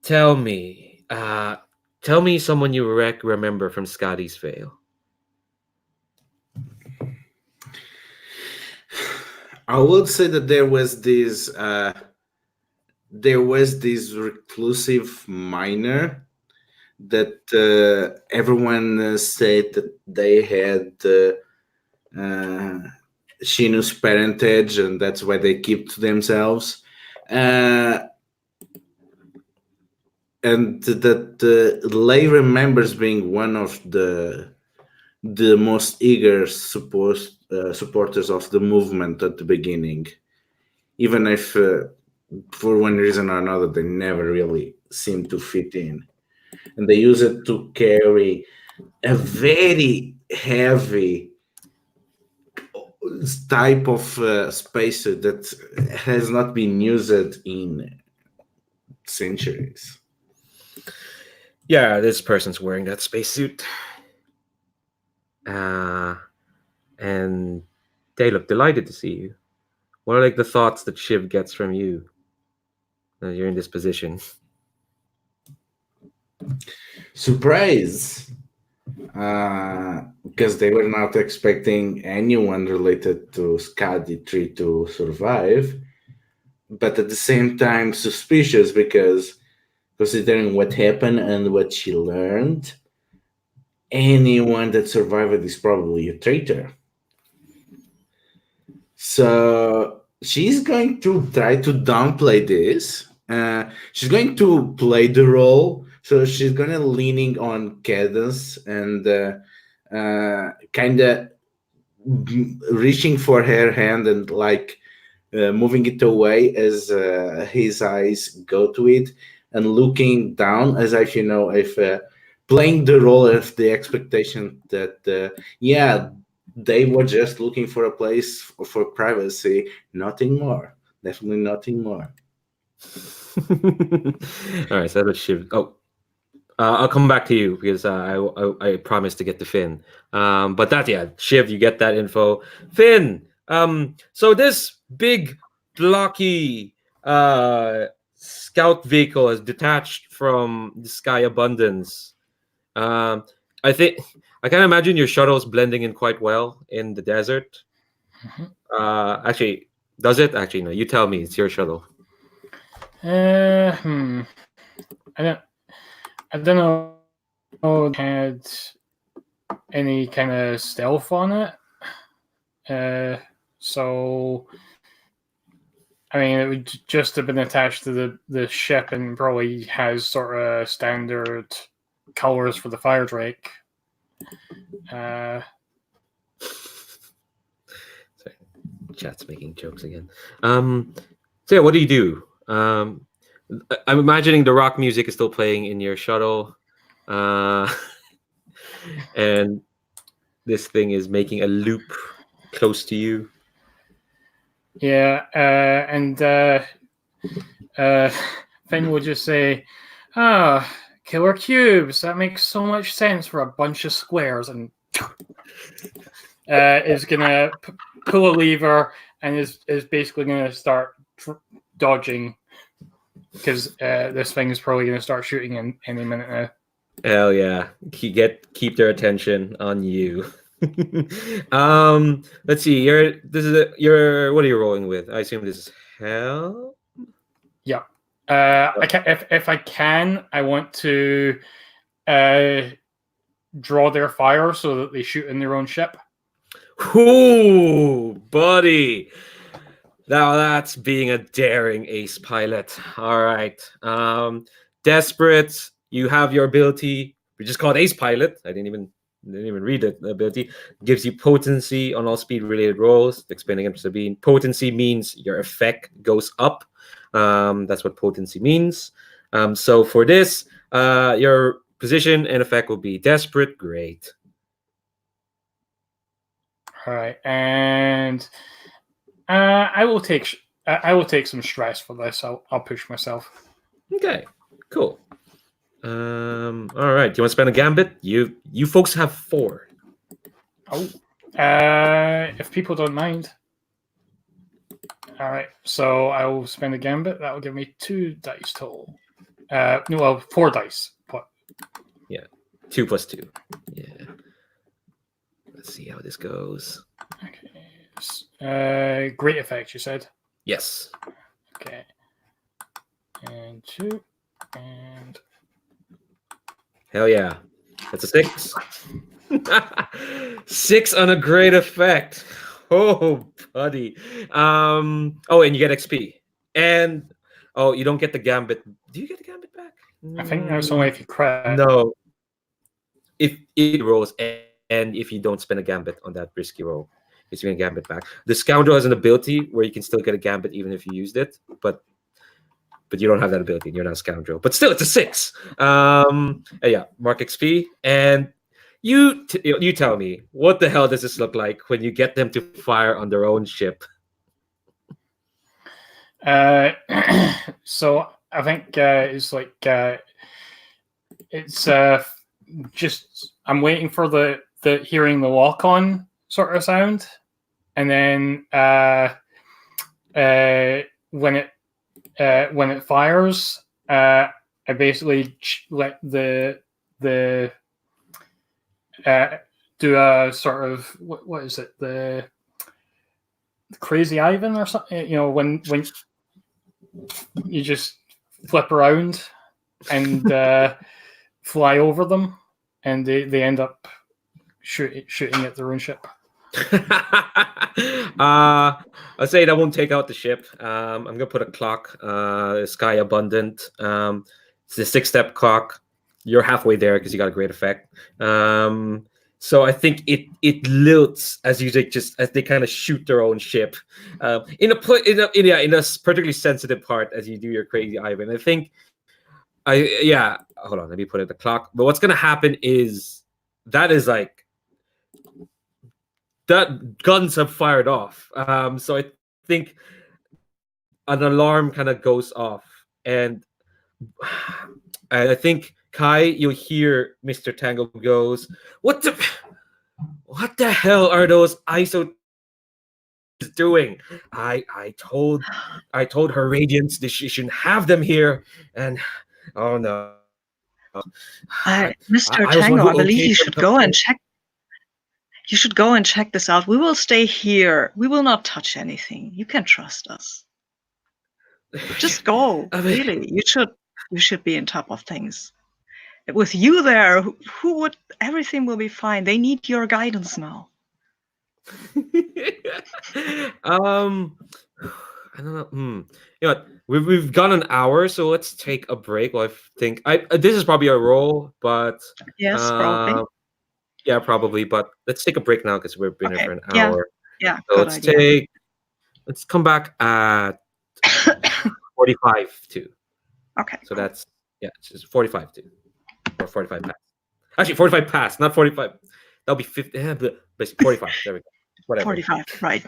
Tell me someone you remember from Scotty's Vale. I would say that there was this reclusive miner that everyone said that they had Shinu's parentage, and that's why they keep to themselves. And that Lay remembers being one of the most eager supporters of the movement at the beginning, even if for one reason or another they never really seemed to fit in, and they use it to carry a very heavy type of spacer that has not been used in centuries. Yeah, this person's wearing that spacesuit. And they look delighted to see you. What are like the thoughts that Shiv gets from you as you're in this position? Surprise! Because they were not expecting anyone related to Skadi Tree to survive, but at the same time suspicious, because considering what happened and what she learned, anyone that survived is probably a traitor. So she's going to try to downplay this. She's going to play the role. So she's gonna leaning on Cadence and kind of reaching for her hand and like moving it away as his eyes go to it, and looking down as if playing the role of the expectation that they were just looking for a place for privacy, nothing more, definitely nothing more. All right, so let's Shiv. I'll come back to you because I promised to get to Finn. But Shiv, you get that info. Finn. So this big blocky scout vehicle is detached from the sky abundance. I think I can imagine your shuttle's blending in quite well in the desert. Actually, does it? Actually, no. You tell me. It's your shuttle. I don't know. If it had any kind of stealth on it. So I mean, it would just have been attached to the ship and probably has sort of standard colors for the Firedrake. Sorry. Chat's making jokes again. So yeah, what do you do? I'm imagining the rock music is still playing in your shuttle, and this thing is making a loop close to you. Yeah, and Finn will just say, killer cubes, that makes so much sense for a bunch of squares, and is going to pull a lever and is basically going to start dodging, because this thing is probably going to start shooting in any minute now. Hell yeah. Keep their attention on you. Let's see. What are you rolling with? I assume this is hell. Yeah. If I can, I want to draw their fire so that they shoot in their own ship. Ooh, buddy. Now that's being a daring ace pilot. All right. Desperate. You have your ability. We just call it ace pilot. I didn't even read it. The ability gives you potency on all speed related rolls. Explaining it to Sabine. Potency means your effect goes up. That's what potency means. So for this, your position and effect will be desperate. Great. All right, and I will take some stress for this. I'll push myself. Okay, cool. All right. Do you want to spend a gambit? You folks have 4. Oh, if people don't mind. All right, so I will spend a gambit. That will give me 2 dice total. 4 dice. But yeah, 2 plus 2. Yeah. Let's see how this goes. Okay. Great effect, you said. Yes. Okay. And 2 and. Hell yeah. That's a 6. 6 on a great effect. Oh, buddy. And you get XP. And you don't get the gambit. Do you get the gambit back? I think that's only if you crit. No. If it rolls and if you don't spend a gambit on that risky roll, it's going to gambit back. The scoundrel has an ability where you can still get a gambit even if you used it, but you don't have that ability and you're not a scoundrel. But still, it's a 6. Yeah, mark XP. And you tell me, what the hell does this look like when you get them to fire on their own ship? So I think it's like it's just I'm waiting for the hearing the lock on sort of sound, and then when it fires, I basically let the do a sort of what is it, the crazy Ivan or something, when you just flip around and fly over them, and they end up shooting at their own ship. I'll say that won't take out the ship. I'm gonna put a clock, sky abundant. It's the 6-step clock. You're halfway there because you got a great effect. So I think it lilts as they kind of shoot their own ship in a particularly sensitive part as you do your crazy Ivan. I think hold on, let me put it the clock. But what's gonna happen is that guns have fired off. So I think an alarm kind of goes off, and I think Kai, you'll hear Mr. Tango goes, What the hell are those isothermal is doing. I told her radiance that she shouldn't have them here, and oh no. I Mr. was one Tango, who I believe okayed you them should to go and check. You should go and check this out. We will stay here. We will not touch anything. You can trust us. Just go. I mean, Really, you should. You should be on top of things. With you there, who would? Everything will be fine. They need your guidance now. I don't know. You know what? We've gone an hour, so let's take a break. Well, I think this is probably a roll, but Yes, probably. yeah, probably. But let's take a break now because we've been here Okay. for an Yeah. hour. Yeah. So Good idea. let's come back at 45 to. Okay. So Cool. that's it's just 45 to, or 45 past. Actually, 45 past, not 45. That'll be 50. Basically 45. There we go. Whatever. 45. Right.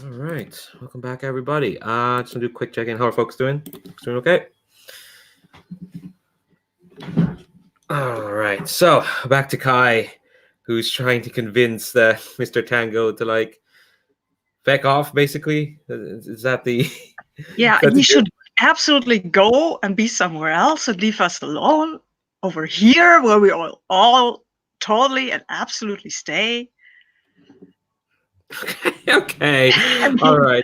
All right, welcome back, everybody. Just gonna do a quick check-in. How are folks doing? Folks doing okay? All right, so back to Kai, who's trying to convince the Mr. Tango to like feck off. Basically, is that the? Yeah, That's he a should absolutely go and be somewhere else and leave us alone over here where we all totally and absolutely stay. okay. I mean, All right.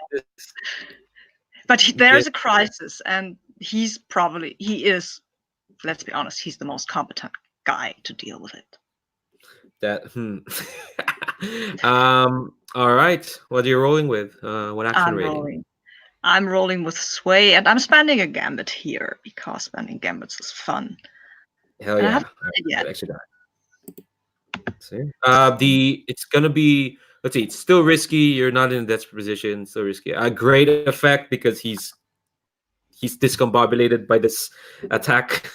but there's a crisis, and he is, let's be honest, he's the most competent guy to deal with it. All right. What are you rolling with? What action rating? I'm rolling with Sway, and I'm spending a gambit here because spending gambits is fun. Hell And I yeah! haven't done it yet. Extra die. See, it's gonna be. Let's see. It's still risky. You're not in a desperate position. Still risky. A great effect because he's discombobulated by this attack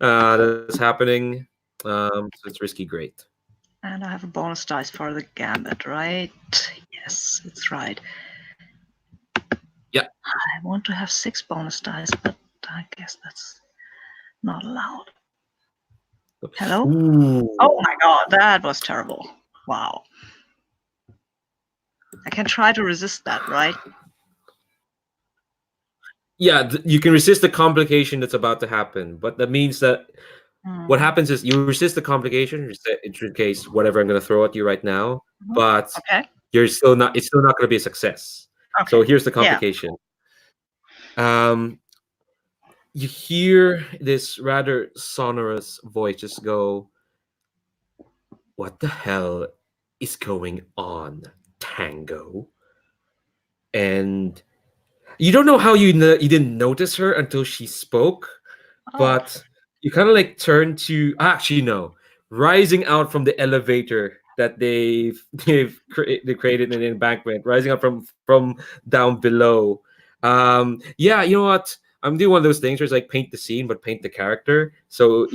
that's happening. So it's risky. Great. And I have a bonus dice for the gambit, right? Yes, it's right. Yeah. I want to have 6 bonus dice, but I guess that's not allowed. Hello? Ooh. Oh my god, that was terrible. Wow. I can try to resist that, right? Yeah, you can resist the complication that's about to happen, but that means that what happens is you resist the complication, in your case, whatever I'm going to throw at you right now, but you're still not. It's still not going to be a success. Okay. So here's the complication. You hear this rather sonorous voice just go, "What the hell is going on, Tango?" And you don't know how you didn't notice her until she spoke, but you kind of like turn to actually no, rising out from the elevator that they created an embankment, rising up from down below. Yeah, you know what? I'm doing one of those things where it's like paint the scene, but paint the character. So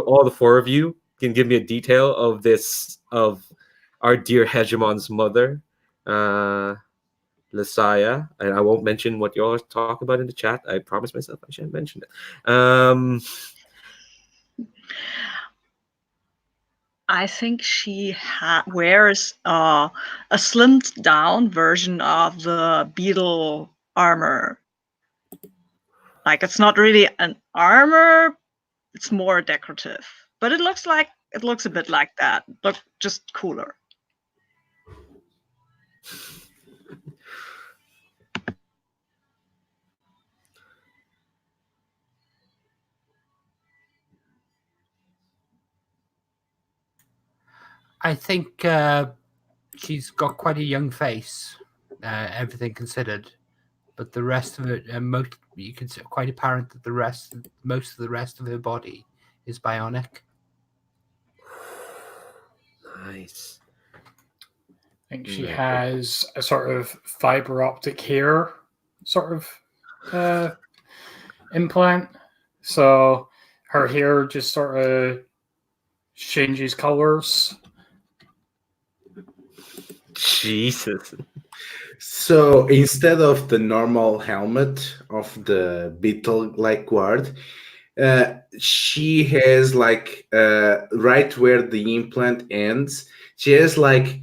all the 4 of you can give me a detail of of our dear Hegemon's mother. Lasaya, and I won't mention what you all talk about in the chat. I promised myself I shouldn't mention it. I think she wears a slimmed down version of the beetle armor. Like, it's not really an armor, it's more decorative. But it looks a bit like that. Look, just cooler. I think she's got quite a young face, everything considered. But the rest of it, you can see quite apparent that most of the rest of her body is bionic. Nice. I think she has a sort of fiber optic hair sort of implant. So her hair just sort of changes colors. Jesus. So instead of the normal helmet of the beetle-like guard, she has like right where the implant ends, she has like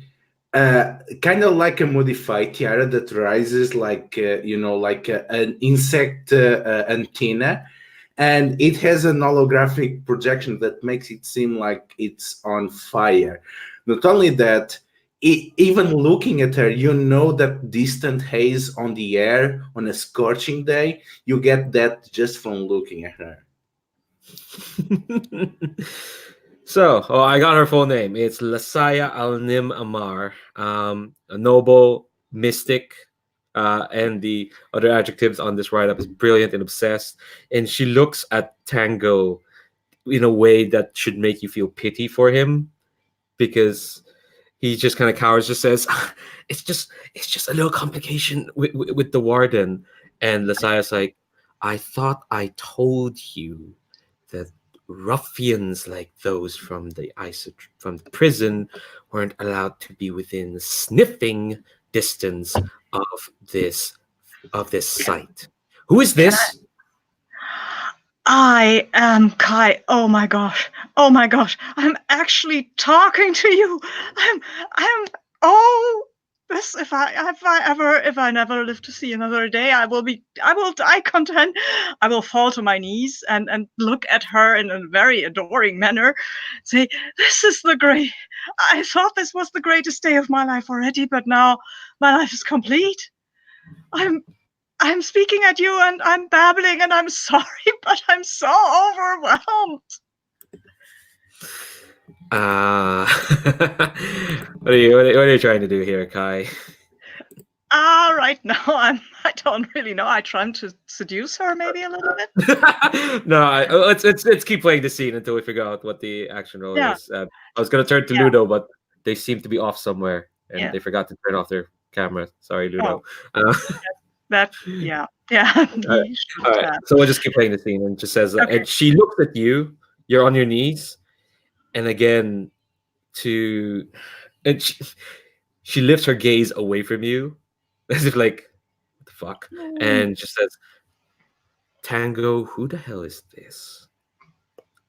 kind of like a modified tiara that rises like like an insect antenna, and it has an holographic projection that makes it seem like it's on fire. Not only that, even looking at her, you know that distant haze on the air on a scorching day. You get that just from looking at her. So, I got her full name. It's Lasaya Al-Nim Amar, a noble mystic, and the other adjectives on this write-up is brilliant and obsessed. And she looks at Tango in a way that should make you feel pity for him, because he just kind of cowers, just says, it's just a little complication with the warden. And Lasaya's like, I thought I told you that ruffians like those from the prison weren't allowed to be within sniffing distance of this site. Who is this? I am Kai. Oh my gosh. Oh my gosh. I'm actually talking to you. I'm oh this if I never live to see another day, I will die content. I will fall to my knees and look at her in a very adoring manner. Say, this is I thought this was the greatest day of my life already, but now my life is complete. I'm speaking at you and I'm babbling and I'm sorry, but I'm so overwhelmed. What are you trying to do here, Kai? Right now I don't really know. I trying to seduce her maybe a little bit. No, let's keep playing the scene until we figure out what the action role is. I was gonna turn to Ludo, but they seem to be off somewhere and they forgot to turn off their camera. Sorry, Ludo. All right. So we'll just keep playing the scene and just says, and she looks at you. You're on your knees, and again, and she lifts her gaze away from you, as if like, what the fuck, and just says, Tango, who the hell is this?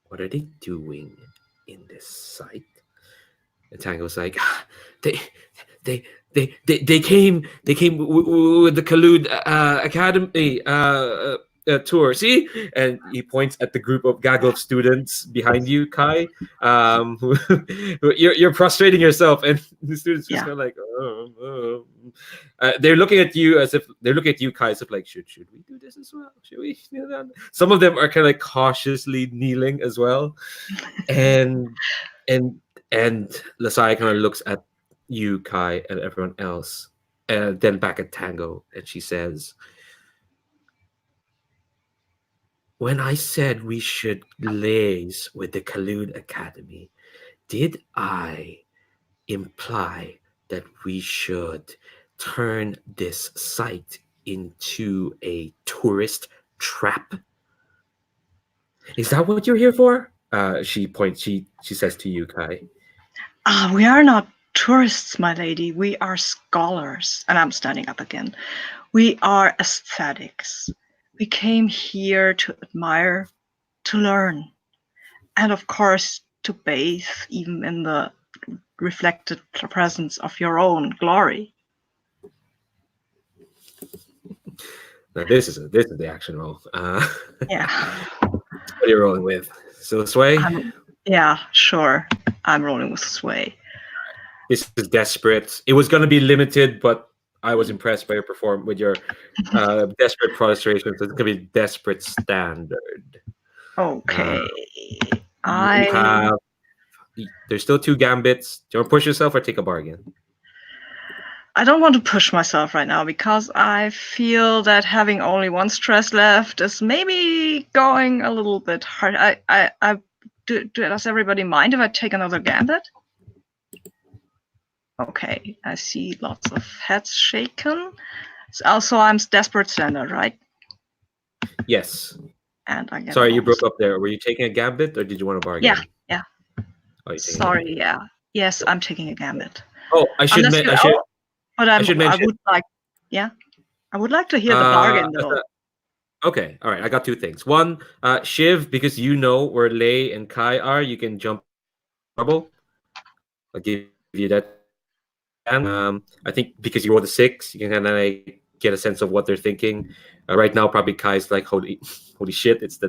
What are they doing in this site? And Tango's like, they came with the Kalud Academy tour. See, and he points at the group of gaggle of students behind you, Kai. You're prostrating yourself, and the students just kind of like, they're looking at you as if they're looking at you, Kai, as if like, should we do this as well? Should we kneel down? Some of them are kind of like cautiously kneeling as well, and Lasai kind of looks at you, Kai, and everyone else, and then back at Tango, and she says, when I said we should liaise with the Kalud Academy, did I imply that we should turn this site into a tourist trap? Is that what you're here for? She says to you, Kai. We are not tourists, my lady. We are scholars. And I'm standing up again. We are aesthetics. We came here to admire, to learn, and of course to bathe even in the reflected presence of your own glory. Now this is the action roll. Yeah. What are you rolling with? Still sway? Yeah, sure. I'm rolling with sway. This is desperate. It was going to be limited, but I was impressed by your with your desperate prostration. So it's going to be desperate standard. Okay. There's still 2 gambits. Do you want to push yourself or take a bargain? I don't want to push myself right now because I feel that having only 1 stress left is maybe going a little bit hard. Does everybody mind if I take another gambit? Okay, I see lots of heads shaken. Also, I'm desperate standard, right? Yes. And I get. Sorry, you broke up there. Were you taking a gambit or did you want to bargain? Yeah. Oh, sorry, yeah. Yes, I'm taking a gambit. Oh, I should mention. I would like to hear the bargain though. Okay, all right. I got 2 things. One, Shiv, because you know where Lei and Kai are, you can jump trouble. I'll give you that. I think because you rolled a 6, you can kind of like get a sense of what they're thinking. Right now, probably Kai's like, holy shit, it's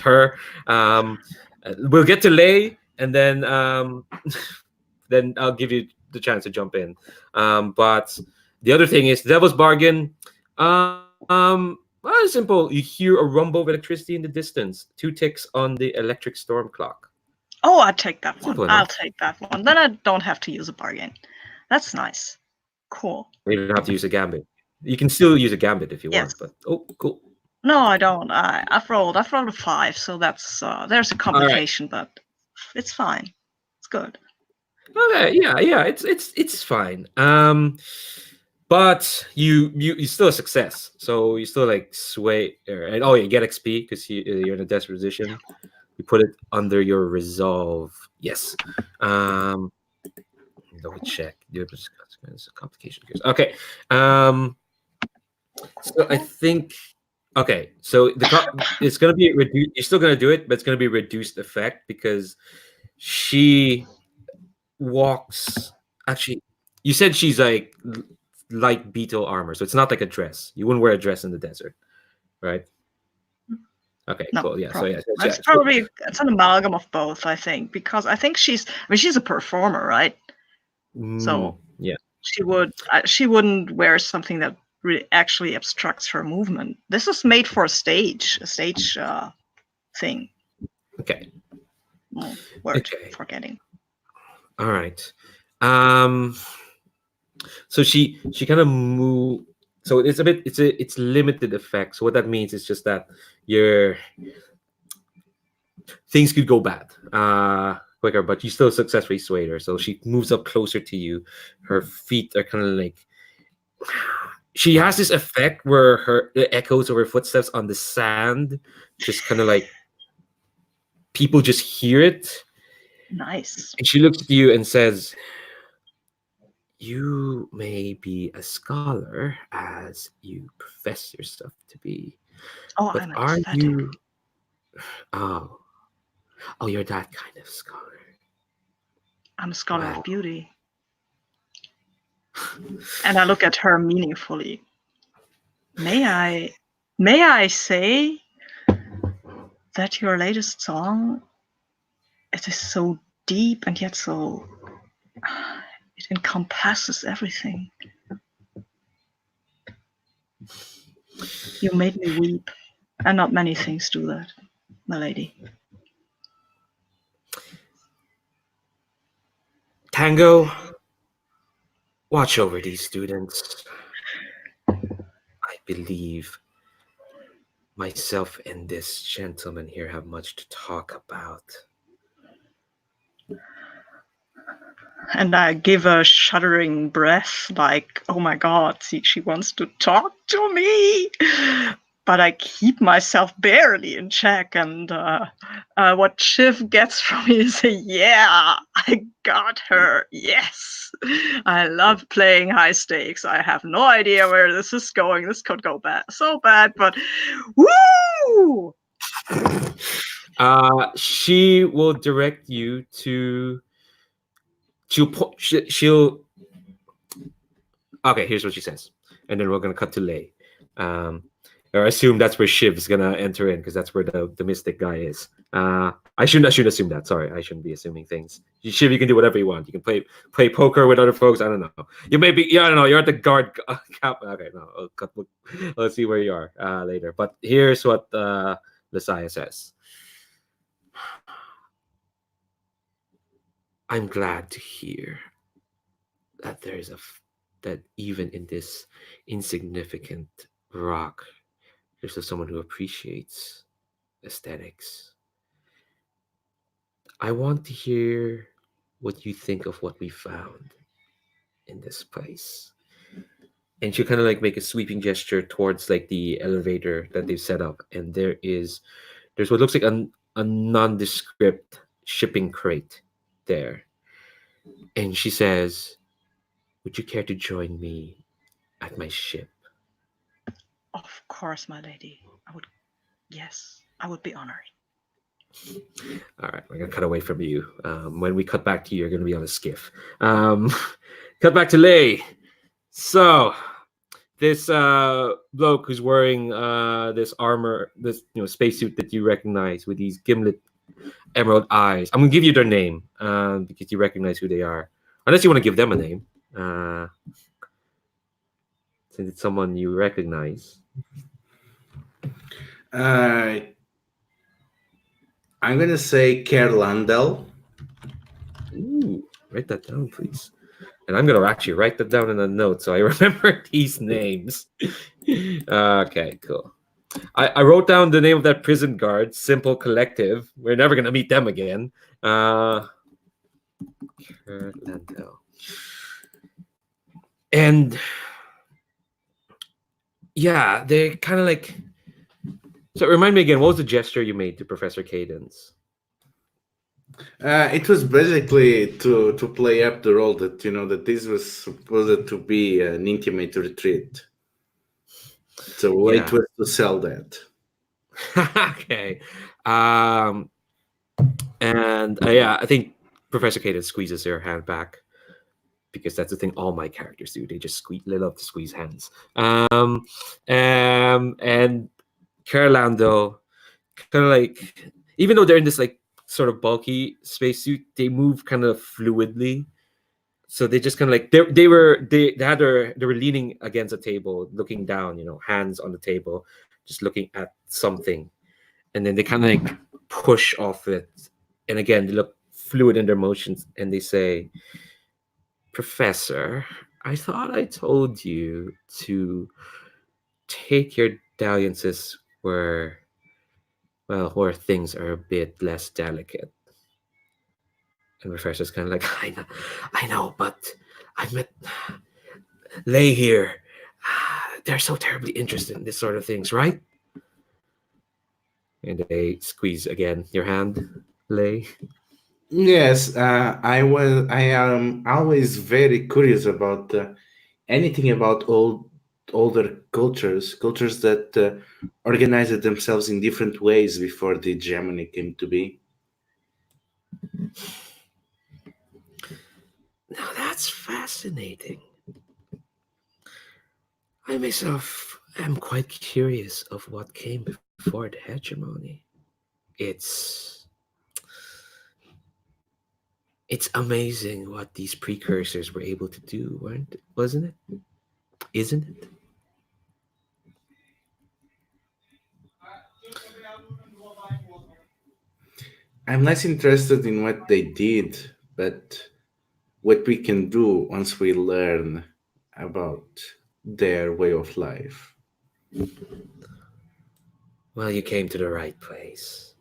her. We'll get to Lei, and then I'll give you the chance to jump in. But the other thing is Devil's Bargain. Well, simple. You hear a rumble of electricity in the distance. 2 ticks on the electric storm clock. Oh, I'll take that one. Simple I'll enough. take that one. Then I don't have to use a bargain. That's nice. Cool. You don't have to use a gambit. You can still use a gambit if you want, but cool. No, I don't. I've rolled a 5, so that's there's a complication, but it's fine. It's good. Okay, yeah, it's fine. But you still a success, so you still like sway, and you get XP because you're in a desperate position. You put it under your resolve. Yes. Let me check. It's a complication. Okay. So I think. Okay, so it's gonna be reduced. You're still gonna do it, but it's gonna be reduced effect because she walks. Actually, you said she's like light beetle armor, so it's not like a dress. You wouldn't wear a dress in the desert, right? Okay, No, cool. Yeah. So probably. yeah, It's probably it's an amalgam of both, I think, because I think she's a performer, right? So yeah. she wouldn't wear something that really actually obstructs her movement. This is made for a stage thing. Okay. Word Okay. forgetting. All right. So she kind of move. So it's limited effect. So what that means is just that your things could go bad quicker, but you still successfully swayed her. So she moves up closer to you. Her feet are kind of like she has this effect where the echoes of her footsteps on the sand just kind of like people just hear it. Nice. And she looks at you and says, "You may be a scholar as you profess yourself to be, Oh, but I'm are ecstatic. you? Oh, you're that kind of scholar. I'm a scholar Wow. of beauty." And I look at her meaningfully. May I say that your latest song, it is so deep and yet so it encompasses everything. You made me weep, and not many things do that, my lady. Tango, watch over these students. I believe myself and this gentleman here have much to talk about." And I give a shuddering breath, like, oh my god, she wants to talk to me. But I keep myself barely in check, and what Shiv gets from me is a yeah, I got her, yes. I love playing high stakes. I have no idea where this is going. This could go bad, so bad, but woo! She will direct you to. She'll. Okay, here's what she says, and then we're gonna cut to Lay. Or I assume that's where Shiv is gonna enter in because that's where the mystic guy is. I shouldn't assume that. Sorry, I shouldn't be assuming things. Shiv, you can do whatever you want. You can play poker with other folks. I don't know. You may be. Yeah, I don't know. You're at the guard cap. Okay, no. Let's see where you are later. But here's what Messiah says. I'm glad to hear that that even in this insignificant rock, there's still someone who appreciates aesthetics. I want to hear what you think of what we found in this place. And she'll kind of like make a sweeping gesture towards like the elevator that they've set up, and there's what looks like a nondescript shipping crate there. And she says, "Would you care to join me at my ship?" Of course, my lady. Yes, I would be honored. All right, we're gonna cut away from you. When we cut back to you, you're gonna be on a skiff. Cut back to Lay. So this bloke who's wearing this armor, this spacesuit that you recognize with these gimlet emerald eyes. I'm gonna give you their name because you recognize who they are, unless you want to give them a name. Since it's someone you recognize. I'm gonna say Kerlandel. Ooh, write that down, please. And I'm gonna actually write that down in a note so I remember these names. Okay, cool. I wrote down the name of that prison guard, Simple Collective. We're never gonna meet them again. And yeah, they're kind of like. So remind me again, what was the gesture you made to Professor Cadence? It was basically to play up the role that that this was supposed to be an intimate retreat. So it Yeah. was to sell that. Okay. Um, and yeah, I think Professor Cadence squeezes her hand back because that's the thing all my characters do. They just squeeze. They love to squeeze hands. And Carolando kind of like, even though they're in this like sort of bulky spacesuit, they move kind of fluidly. So they just kind of like they were leaning against a table, looking down, hands on the table, just looking at something, and then they kind of like push off it, and again they look fluid in their motions, and they say, "Professor, I thought I told you to take your dalliances where things are a bit less delicate." And Professor's kind of like, I know, but I met Lay here. They're so terribly interested in this sort of things, right? And they squeeze again your hand, Lay. Yes, I am always very curious about anything about older cultures that organized themselves in different ways before the hegemony came to be. Now that's fascinating. I myself am quite curious of what came before the hegemony. It's it's amazing what these precursors were able to do, wasn't it? Isn't it? I'm less interested in what they did, but what we can do once we learn about their way of life. Well, you came to the right place.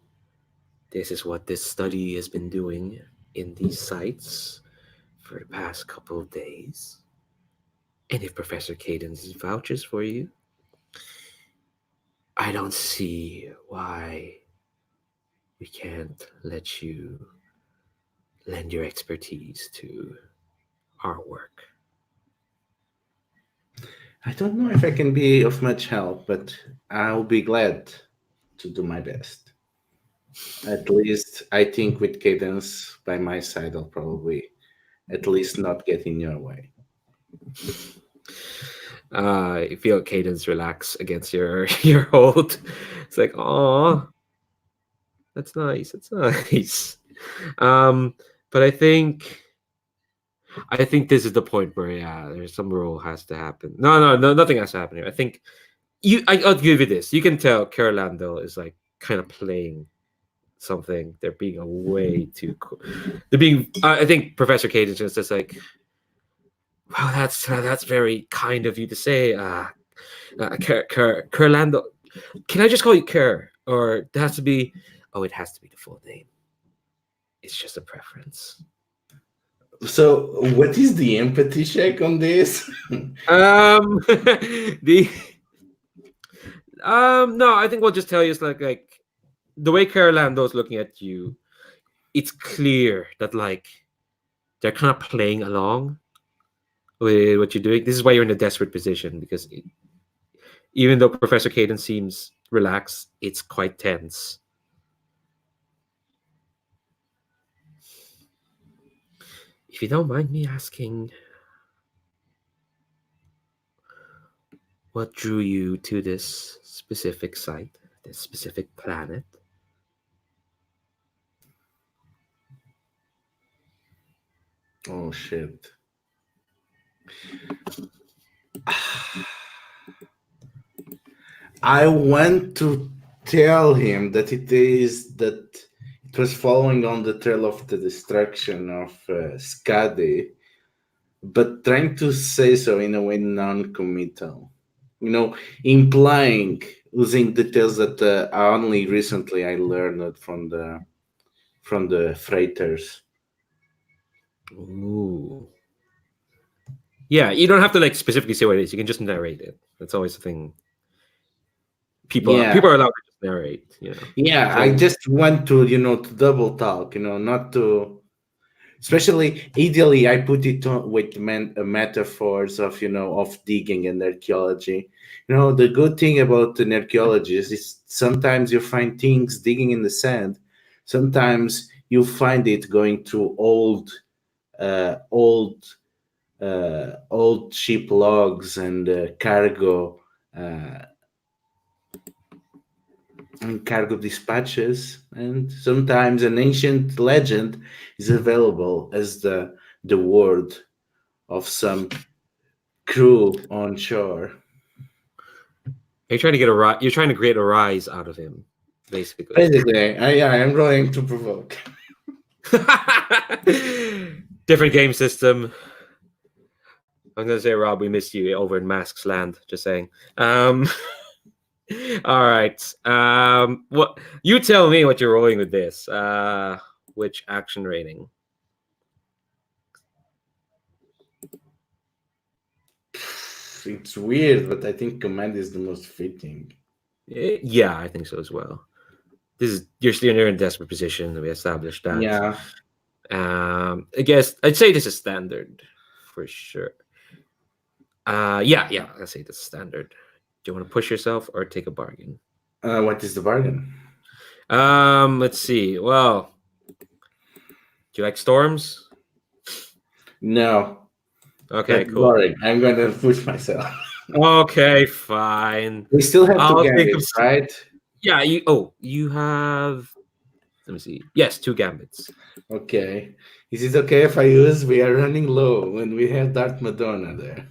This is what this study has been doing in these sites for the past couple of days. And if Professor Cadence vouches for you, I don't see why we can't let you lend your expertise to our work. I don't know if I can be of much help, but I'll be glad to do my best. At least I think with Cadence by my side, I'll probably at least not get in your way. You feel Cadence relax against your your hold. It's like, oh, that's nice. That's nice. Um, but I think this is the point where there's some rule has to happen. No, nothing has to happen here. I think I'll give you this. You can tell Carolando is like kind of playing something. They're being a way too. They're being. I think Professor Cadence is just like, wow, that's very kind of you to say, Carolando. Can I just call you Ker, or it has to be? Oh, it has to be the full name. It's just a preference. So, what is the empathy check on this? The no, I think we'll just tell you it's like the way Carolando's looking at you, it's clear that like they're kind of playing along with what you're doing. This is why you're in a desperate position because even though Professor Cadence seems relaxed, it's quite tense. If you don't mind me asking, what drew you to this specific site, this specific planet? Oh shit. I want to tell him that it was following on the trail of the destruction of Skadi, but trying to say so in a way non-committal. Implying using details that only recently I learned from the freighters. Ooh. Yeah, you don't have to like specifically say what it is. You can just narrate it. That's always the thing. People Yeah. are allowed to just narrate. Yeah, So- I just want to, to double talk, not to. Especially, ideally, I put it on with metaphors of, of digging and archaeology. The good thing about an archaeologist is sometimes you find things digging in the sand. Sometimes you find it going through old ship logs and cargo dispatches, and sometimes an ancient legend is available as the word of some crew on shore. you're trying to you're trying to create a rise out of him, basically. Basically, I'm going to provoke. Different game system. I'm gonna say, Rob, we missed you over in Masks Land. Just saying. All right. What you tell me what you're rolling with this? Which action rating? It's weird, but I think command is the most fitting. Yeah, I think so as well. You're in a desperate position. We established that. Yeah. I guess I'd say this is standard for sure. Yeah. I'll say this is standard. Do you want to push yourself or take a bargain? What is the bargain? Let's see. Well, do you like storms? No. Okay, That's cool. boring. I'm going to push myself. Okay, fine. We still have I'll to get think it, of right? Yeah, you have. Let me see. Yes, 2 gambits. Okay. Is it okay if I use? We are running low when we have Darth Madonna there.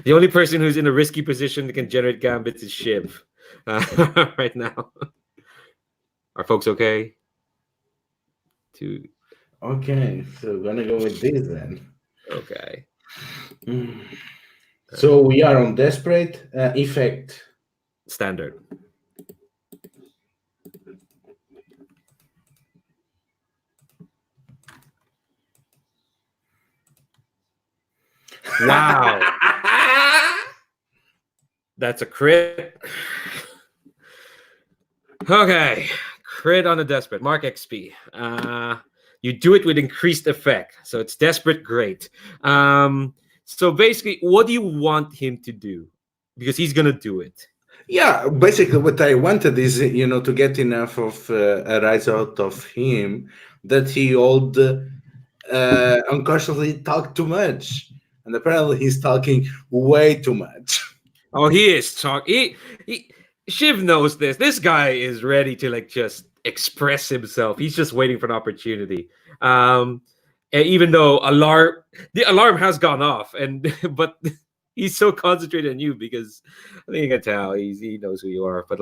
The only person who's in a risky position that can generate gambits is Shiv right now. Are folks okay? Okay, so we're gonna go with this then. Okay. So we are on desperate effect. Standard. Wow. That's a crit. Okay. Crit on a desperate. Mark XP. You do it with increased effect. So it's desperate, great. So basically, what do you want him to do? Because he's gonna do it. Yeah, basically what I wanted is, to get enough of a rise out of him that he would unconsciously talk too much. And apparently he's talking way too much. Oh, he is talking. Shiv knows this. This guy is ready to just express himself. He's just waiting for an opportunity. And even though the alarm has gone off, but he's so concentrated on you because I think you can tell he knows who you are. But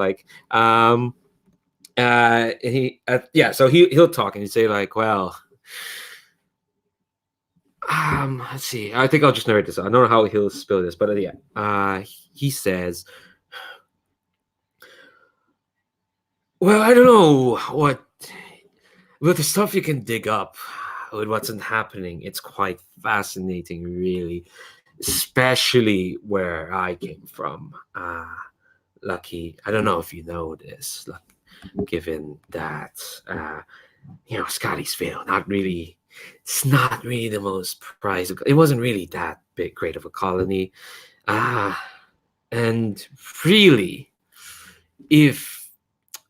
so he'll talk and he'd say well. Let's see. I think I'll just narrate this. I don't know how he'll spill this, but he says, "Well, I don't know what, but the stuff you can dig up with what's happening. It's quite fascinating, really, especially where I came from. Lucky, I don't know if you know this, given that Scotty's not really." It's not really the most prized. It wasn't really that great of a colony. And really, if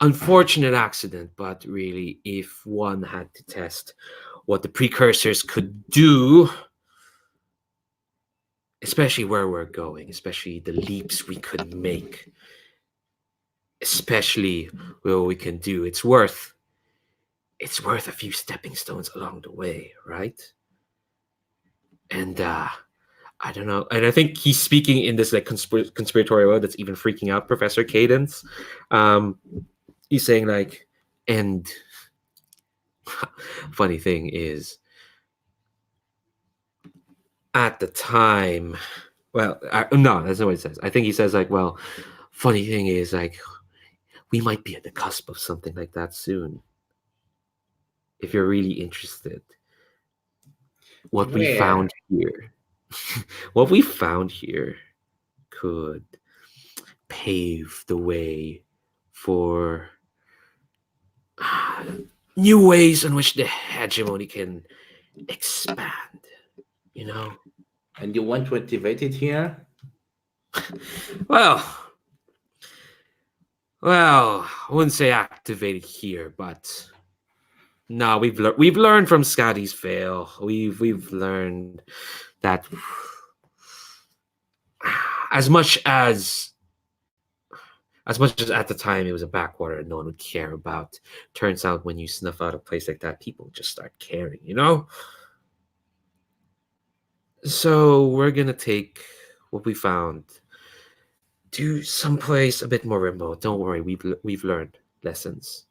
unfortunate accident, but really, if one had to test what the precursors could do, especially where we're going, especially the leaps we could make, especially what we can do, it's worth a few stepping stones along the way, right? And I don't know. And I think he's speaking in this conspiratorial way that's even freaking out Professor Cadence. He's saying and funny thing is, at the time, no, that's not what he says. I think he says funny thing is we might be at the cusp of something like that soon. If you're really interested, what we found here could pave the way for new ways in which the hegemony can expand, you know? And you want to activate it here? Well, I wouldn't say activate it here, but no, we've learned from Scotty's fail. We've learned that as much as at the time it was a backwater and no one would care about, turns out when you snuff out a place like that, people just start caring, you know? So we're gonna take what we found to someplace a bit more remote. Don't worry, we've learned lessons.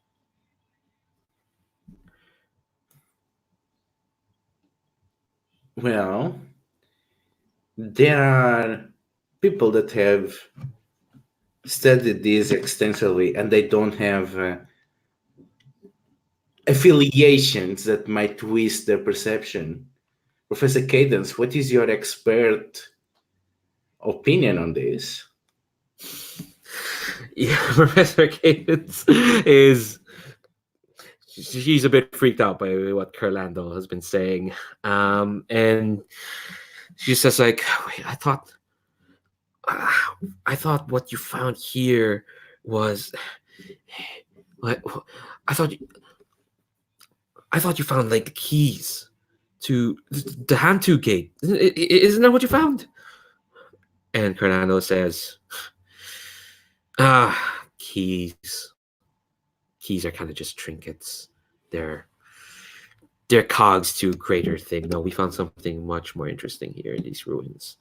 Well, there are people that have studied this extensively and they don't have affiliations that might twist their perception. Professor Cadence, what is your expert opinion on this? Yeah, Professor Cadence is she's a bit freaked out by what Curlando has been saying, and she says like, "Wait, I thought what you found here was, what I thought you found like the keys to the Hantu gate. Isn't that what you found?" And Curlando says, keys. Keys are kind of just trinkets. They're cogs to a greater thing. No, we found something much more interesting here in these ruins.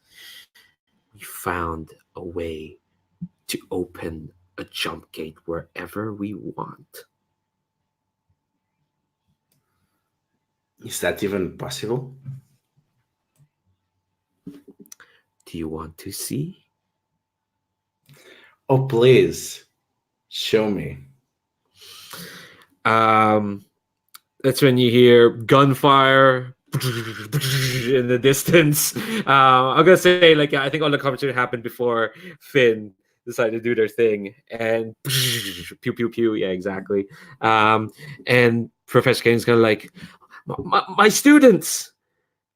We found a way to open a jump gate wherever we want. Is that even possible? Do you want to see? Oh, please, show me. That's when you hear gunfire in the distance. I'm gonna say, like, I think all the conversation happened before Finn decided to do their thing, and pew pew pew. Yeah, exactly. And Professor Kane's kind of like, my students,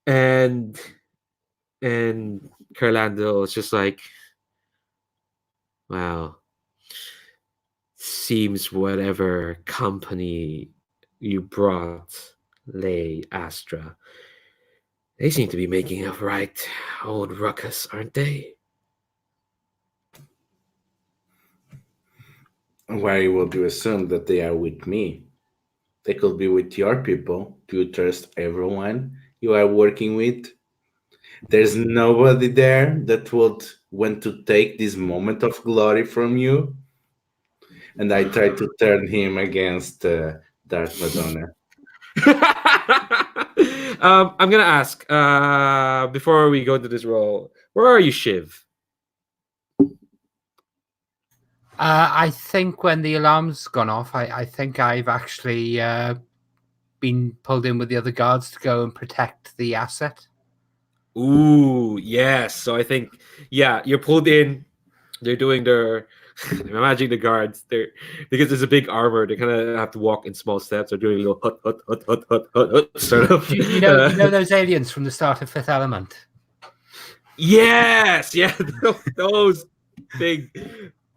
and Curlando is just like, wow. Seems whatever company you brought, Lay Astra, they seem to be making a right old ruckus, aren't they? Why would you assume that they are with me? They could be with your people. Do you trust everyone you are working with? There's nobody there that would want to take this moment of glory from you. And I try to turn him against Darth Madonna. I'm gonna ask before we go into this role. Where are you, Shiv? I think when the alarm's gone off, I think I've actually been pulled in with the other guards to go and protect the asset. Ooh, yes. So I think, yeah, you're pulled in. They're doing their. I'm imagining the guards. They're because there's a big armor. They kind of have to walk in small steps. They're doing a little hut sort of. You know those aliens from the start of Fifth Element. Yes, yeah, those big.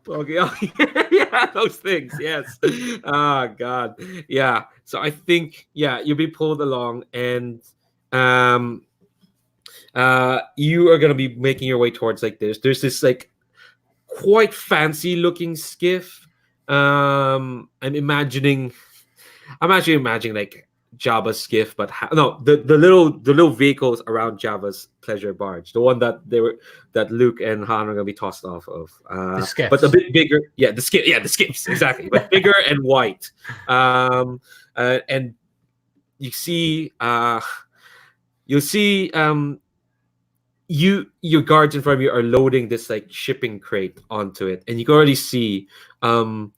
Okay, oh, yeah, those things. Yes. Oh God. Yeah. So I think you'll be pulled along, and you are gonna be making your way towards like this. There's this like quite fancy looking skiff. I'm actually imagining like Jabba's skiff, but the little vehicles around Jabba's pleasure barge, the one that Luke and Han are gonna be tossed off of. The skiffs. But a bit bigger, the skiffs exactly, but bigger and white. And you see, you'll see, your guards in front of you are loading this like shipping crate onto it, and you can already see, at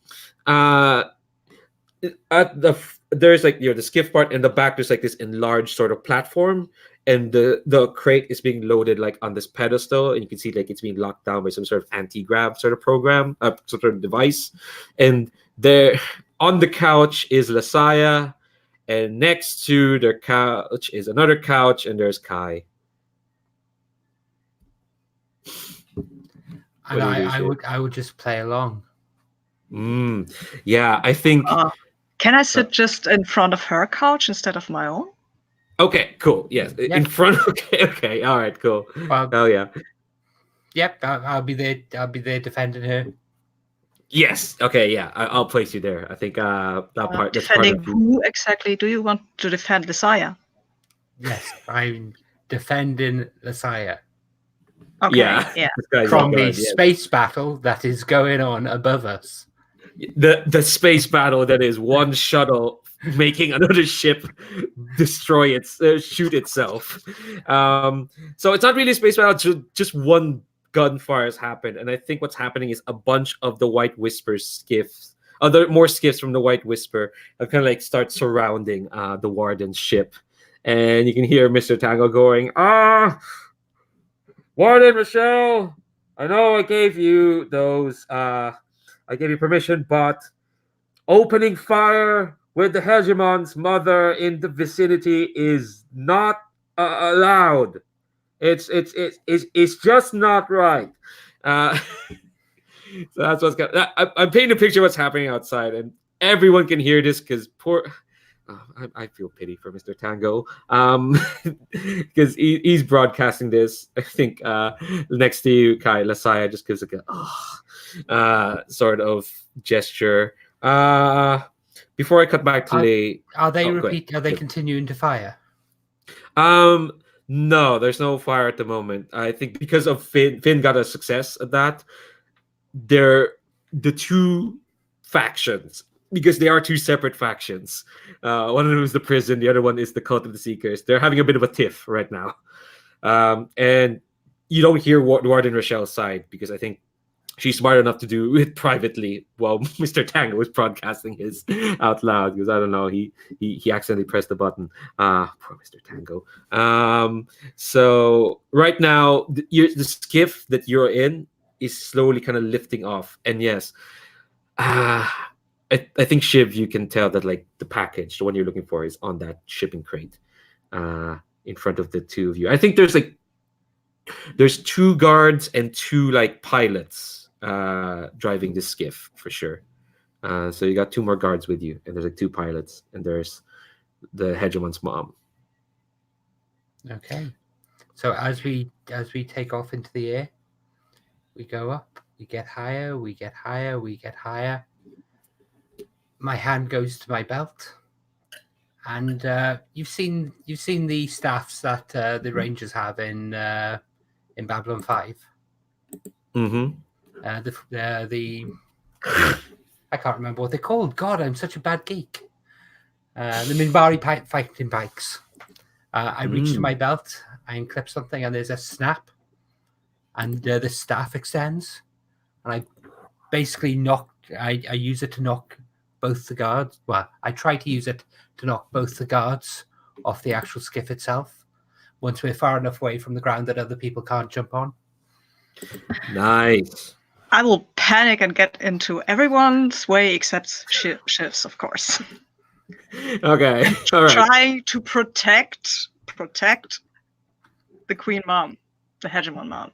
there's like the skiff part in the back. There's like this enlarged sort of platform, and the crate is being loaded like on this pedestal, and you can see like it's being locked down by some sort of anti-grav sort of program, sort of device. And there on the couch is Lasaya, and next to the couch is another couch, and there's Kai. And I would just play along. Yeah, I think. Can I sit just in front of her couch instead of my own? Okay, cool. Yes, in front. Okay, all right, cool. Hell yeah. Yep, I'll be there. I'll be there defending her. Yes. Okay. Yeah, I'll place you there. I think that part. That's part Defending of who exactly? Do you want to defend Lisaya? Yes, I'm defending Lasaya. Okay. Yeah. From the space battle that is going on above us. The space battle that is one shuttle making another ship destroy shoot itself. So it's not really a space battle. Just one gunfire has happened, and I think what's happening is a bunch of the White Whisper skiffs, more skiffs from the White Whisper, kind of like start surrounding the Warden's ship, and you can hear Mr. Tango going, Warden Michelle, I know I gave you those. I gave you permission, but opening fire with the Hegemon's mother in the vicinity is not allowed. It's just not right. So that's what's going. I'm painting a picture of what's happening outside, and everyone can hear this because poor. I feel pity for Mr. Tango, because he's broadcasting this. I think next to you, Kai Lasaya just gives like a sort of gesture. Before I cut back to Lee, are they Are they continuing to fire? No, there's no fire at the moment. I think because of Finn got a success at that. They're the two factions, because they are two separate factions. One of them is the prison, the other one is the cult of the Seekers. They're having a bit of a tiff right now. And you don't hear Warden Rochelle's side, because I think she's smart enough to do it privately while Mr. Tango was broadcasting his out loud, because I don't know, he accidentally pressed the button. Poor Mr. Tango. So right now, the skiff that you're in is slowly kind of lifting off. And yes, I think, Shiv, you can tell that like the package, the one you're looking for, is on that shipping crate in front of the two of you. I think there's two guards and two like pilots driving this skiff for sure. So you got two more guards with you, and there's like two pilots, and there's the Hegemon's mom. Okay. So as we take off into the air, we go up, we get higher, we get higher, we get higher. My hand goes to my belt, and you've seen the staffs that the Rangers have in Babylon 5. Mm-hmm. The I can't remember what they're called. God, I'm such a bad geek. The Minbari fighting bikes. I reach to my belt, I unclip something, and there's a snap, and the staff extends, and I basically I use it to knock both the guards. Well, I try to use it to knock both the guards off the actual skiff itself, once we're far enough away from the ground that other people can't jump on. Nice. I will panic and get into everyone's way except Shiv's, of course. Okay. All right. Trying to protect the Queen Mom, the Hegemon Mom.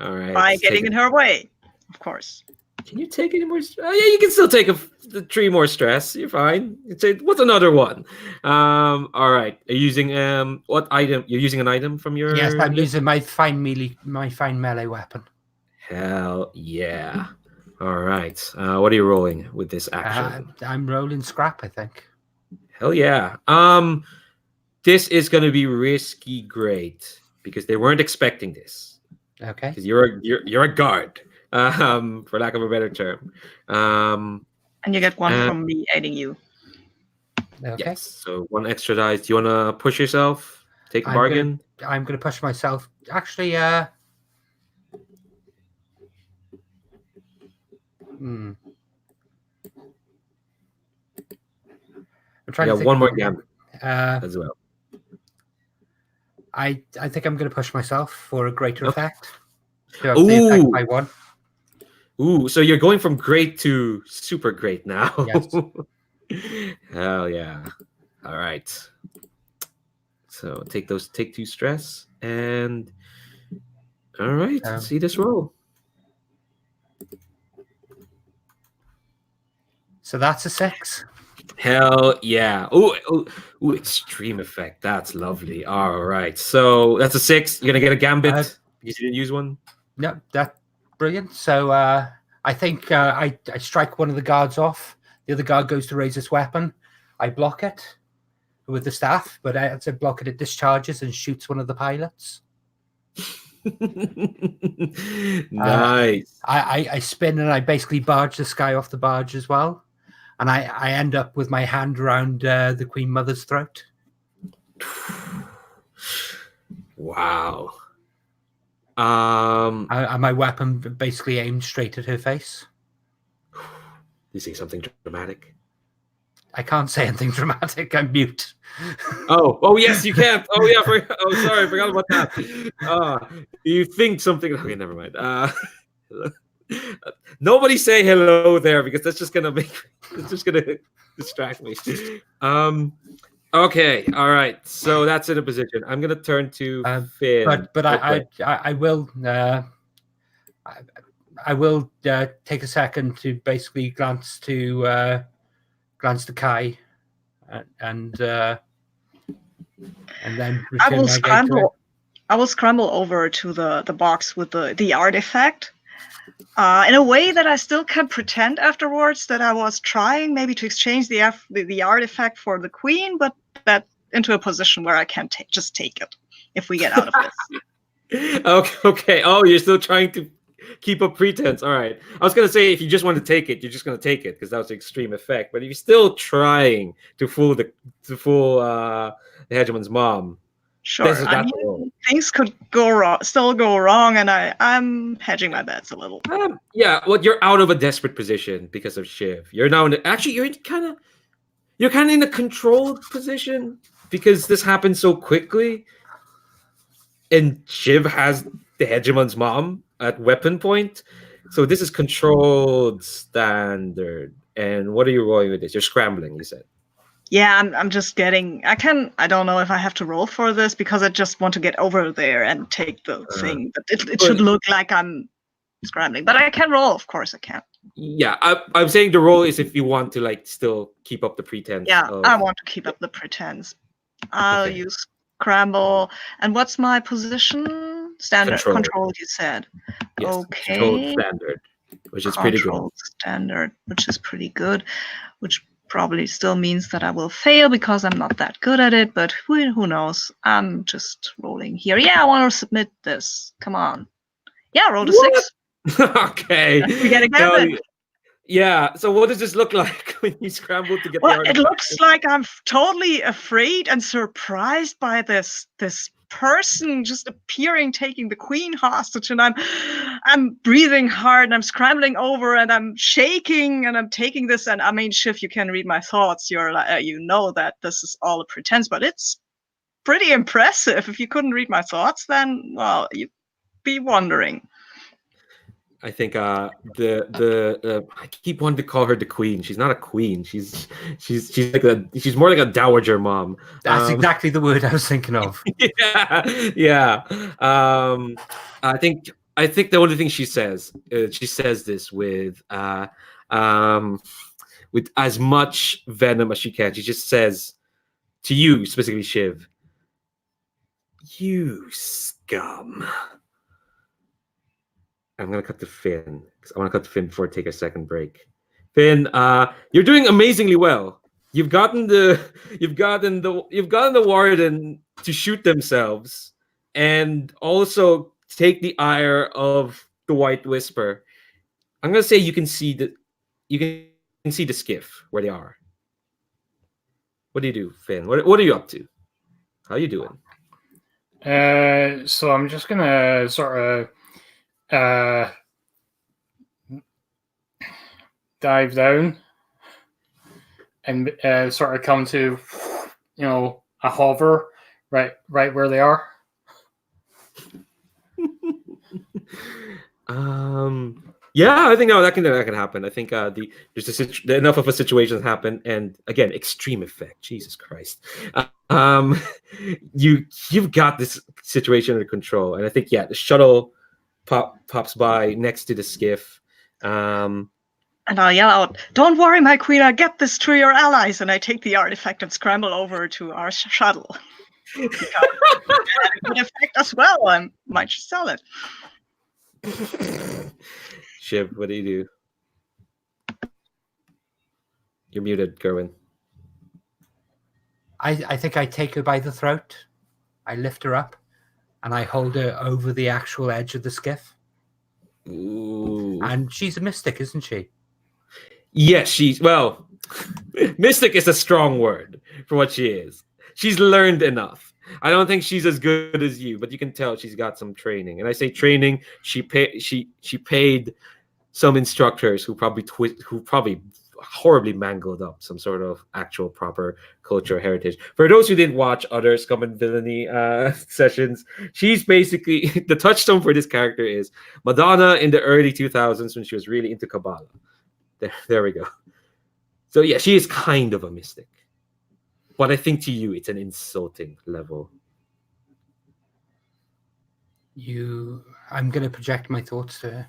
All right. By getting in her way, of course. Can you take any more? Yeah, you can still take the 3 more stress. You're fine. What's another one? All right. Are you using what item? You're using an item from your? Yes, I'm using my fine melee weapon. Hell yeah! All right. What are you rolling with this action? I'm rolling scrap, I think. Hell yeah. This is going to be risky great, because they weren't expecting this. Okay. Because you're a guard, for lack of a better term. And you get one from me aiding you. Okay. Yes. So 1 extra dice. Do you want to push yourself? Take a bargain? I'm going to push myself. Actually, I'm trying to think one more gambit as well. I think I'm going to push myself for a greater Okay. effect. To up the effect Ooh. by 1. Ooh, so you're going from great to super great now. Yes. Hell yeah. All right. So take 2 stress and all right, let's see this roll. So that's a 6. Hell yeah. Ooh, extreme effect. That's lovely. All right. So that's a 6. You're gonna get a gambit. You didn't use one? No, that's brilliant. So I think I strike one of the guards off. The other guard goes to raise his weapon. I block it with the staff, but as I block it, it discharges and shoots one of the pilots. Nice. I spin and I basically barge this guy off the barge as well. And I end up with my hand around the Queen Mother's throat. Wow. My weapon basically aimed straight at her face. You say something dramatic? I can't say anything dramatic. I'm mute. Oh yes, you can't. Oh yeah, sorry, I forgot about that. You think something? Okay, never mind. Nobody say hello there because that's just gonna distract me. Okay, all right. So that's in a position. I'm gonna turn to Finn. But I will I will take a second to basically glance to Kai, and then I will return my gaze to her. scramble. I will scramble over to the box with the artifact. In a way that I still can pretend afterwards that I was trying maybe to exchange the artifact for the queen, but that into a position where I can just take it if we get out of this. Okay. Oh, you're still trying to keep up pretense. All right. I was gonna say if you just want to take it, you're just gonna take it because that was the extreme effect. But if you're still trying to fool the Hegemon's mom, sure. Things could still go wrong, and I'm hedging my bets a little. Yeah. Well, you're out of a desperate position because of Shiv. You're now you're kind of in a controlled position because this happened so quickly, and Shiv has the Hegemon's mom at weapon point. So this is controlled standard. And what are you rolling with this? You're scrambling, you said. Yeah, I'm just getting. I don't know if I have to roll for this because I just want to get over there and take the thing. But it should look like I'm scrambling. But I can roll, of course I can. Yeah, I'm saying the roll is if you want to still keep up the pretense. Yeah, I want to keep up the pretense. I'll use scramble. And what's my position? Standard. Controlled, you said. Yes, okay. Controlled standard, which is pretty good. Standard, which is pretty good, which probably still means that I will fail because I'm not that good at it, but who knows? I'm just rolling here. Yeah, I want to submit this. Come on. Yeah, roll a 6. Okay. We get a gambit. Yeah, so what does this look like when you scramble to get the artifact? It looks like I'm totally afraid and surprised by this person just appearing, taking the queen hostage, and I'm breathing hard and I'm scrambling over and I'm shaking and I'm taking this. And I mean, Shiv, you can read my thoughts. You're like, you know that this is all a pretense, but it's pretty impressive. If you couldn't read my thoughts, then well, you'd be wondering. I think I keep wanting to call her the queen. She's not a queen. She's more like a dowager mom. That's exactly the word I was thinking of. Yeah. I think the only thing she says this with as much venom as she can. She just says to you specifically, Shiv, "You scum." I'm gonna cut to Finn because I want to cut to Finn before I take a second break. Finn, you're doing amazingly well. You've gotten the warden to shoot themselves, and also take the ire of the White Whisper. I'm gonna say you can see the skiff where they are. What do you do, Finn? What are you up to? How are you doing? So I'm just gonna sort of dive down and sort of come to a hover right where they are. Yeah, I think no, that can happen. I think enough of a situation has happened, and again, extreme effect. Jesus Christ, um, you've got this situation under control, and I think the shuttle pops by next to the skiff. And I'll yell out, "Don't worry, my queen, I'll get this to your allies." And I take the artifact and scramble over to our shuttle. Because it had a good effect as well. I might just sell it. Shiv, what do you do? You're muted, Gerwin. I think I take her by the throat, I lift her up, and I hold her over the actual edge of the skiff. Ooh. And she's a mystic, isn't she? Yes, mystic is a strong word for what she is. She's learned enough. I don't think she's as good as you, but you can tell she's got some training. And I say training. She paid some instructors who probably horribly mangled up some sort of actual proper culture heritage. For those who didn't watch other Scum and Villainy sessions, she's basically the touchstone for this character is Madonna in the early 2000s when she was really into Kabbalah. There we go. So yeah, she is kind of a mystic. But I think to you, it's an insulting level. I'm going to project my thoughts to her.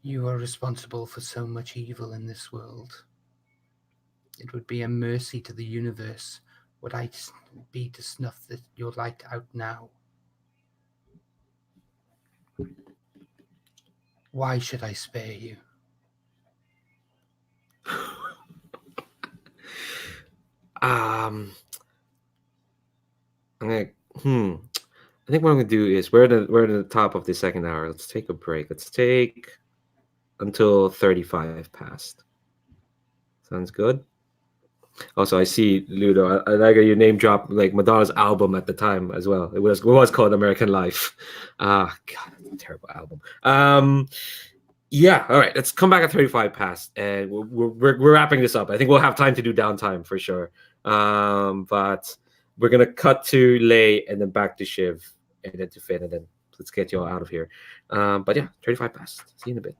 You are responsible for so much evil in this world. It would be a mercy to the universe would I be to snuff your light out now. Why should I spare you? I'm gonna I think what I'm gonna do is we're at the top of the second hour. Let's take a break. Let's take until 35 past. Sounds good. Also, I see Ludo. I like how you name drop like Madonna's album at the time as well. It was called American Life. God, terrible album. Yeah. All right. Let's come back at 35 past, and we're wrapping this up. I think we'll have time to do downtime for sure. But we're gonna cut to Lay and then back to Shiv and then to Finn, and then let's get you all out of here. But yeah, 35 past. See you in a bit.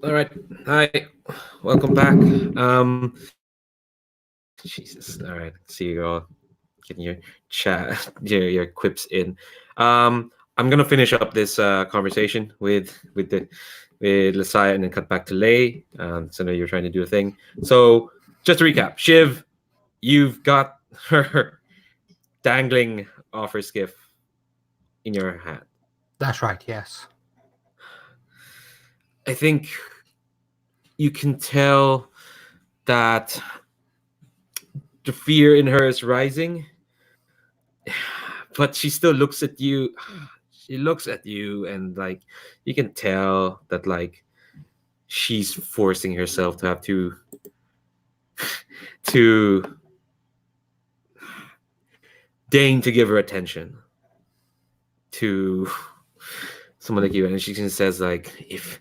All right. Hi. Welcome back. Jesus. All right. See you all getting your chat, your quips in. I'm gonna finish up this conversation with Lasaya and then cut back to Lay. So I know you're trying to do a thing. So just to recap, Shiv, you've got her dangling off her skiff in your hand. That's right, yes. I think you can tell that the fear in her is rising, but she still looks at you. She looks at you, and like you can tell that like she's forcing herself to have to deign to give her attention to someone like you, and she just says like if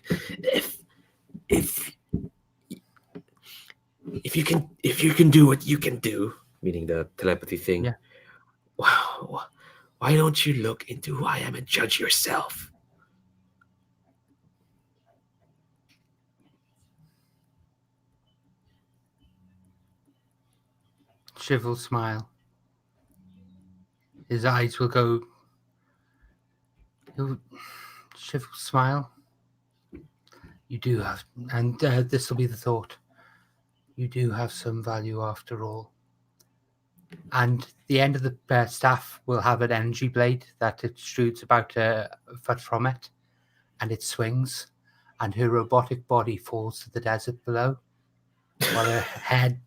if you can do what you can do, meaning the telepathy thing. Yeah. Wow, why don't you look into who I am and judge yourself? Shiv will smile. His eyes will go. Shiv will smile. You do have, and this will be the thought. You do have some value after all. And the end of the staff will have an energy blade that extrudes about a foot from it, and it swings, and her robotic body falls to the desert below, while her head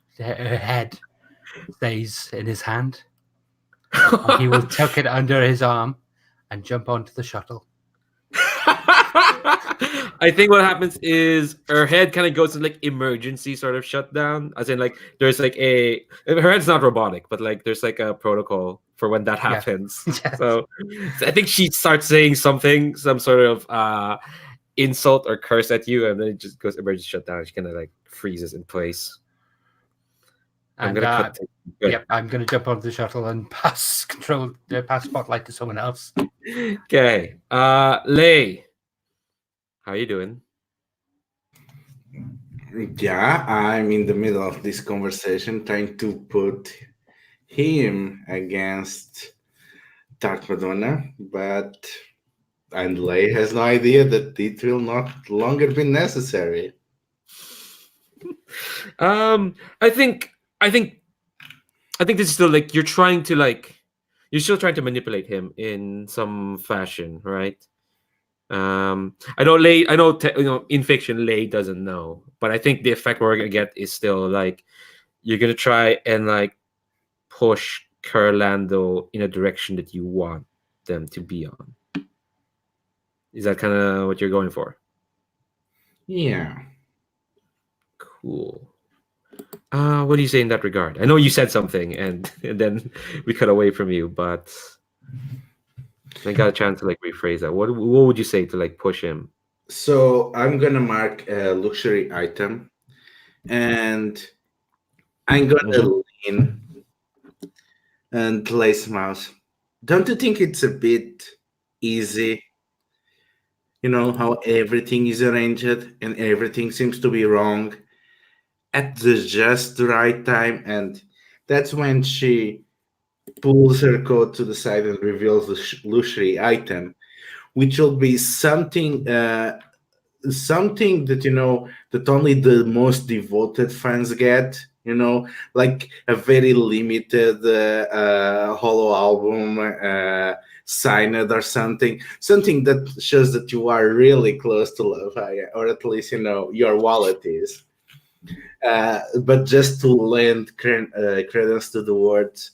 stays in his hand. And he will tuck it under his arm and jump onto the shuttle. I think what happens is her head kind of goes to like emergency sort of shutdown, as in like there's like her head's not robotic, but like there's like a protocol for when that happens. Yes. So I think she starts saying something, some sort of insult or curse at you, and then it just goes emergency shutdown. She kind of like freezes in place. I'm gonna cut. Yep, I'm gonna jump onto the shuttle and pass spotlight to someone else. Okay, Lay, how are you doing? Yeah, I'm in the middle of this conversation trying to put him against Dark Madonna, but and Lay has no idea that it will not longer be necessary. I think this is still like you're trying to like you're still trying to manipulate him in some fashion, right? I know Lay. I know in fiction Lay doesn't know, but I think the effect we're gonna get is still like you're gonna try and like push Curlando in a direction that you want them to be on. Is that kind of what you're going for? Yeah. Cool. What do you say in that regard? I know you said something, and then we cut away from you, but I got a chance to like rephrase that. What would you say to like push him? So I'm gonna mark a luxury item, and I'm gonna lean and place mouse. Don't you think it's a bit easy? You know how everything is arranged and everything seems to be wrong at the just right time, and that's when she pulls her coat to the side and reveals the luxury item, which will be something something that that only the most devoted fans get, like a very limited holo album signed or something that shows that you are really close to love, or at least your wallet is, but just to lend credence to the words.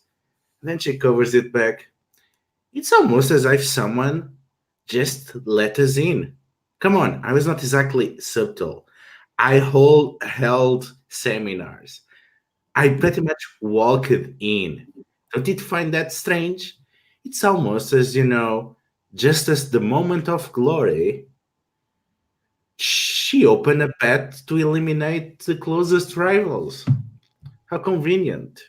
Then she covers it back. It's almost as if someone just let us in. Come on, I was not exactly subtle. I held seminars. I pretty much walked in. Don't you find that strange? It's almost as, just as the moment of glory, she opened a path to eliminate the closest rivals. How convenient.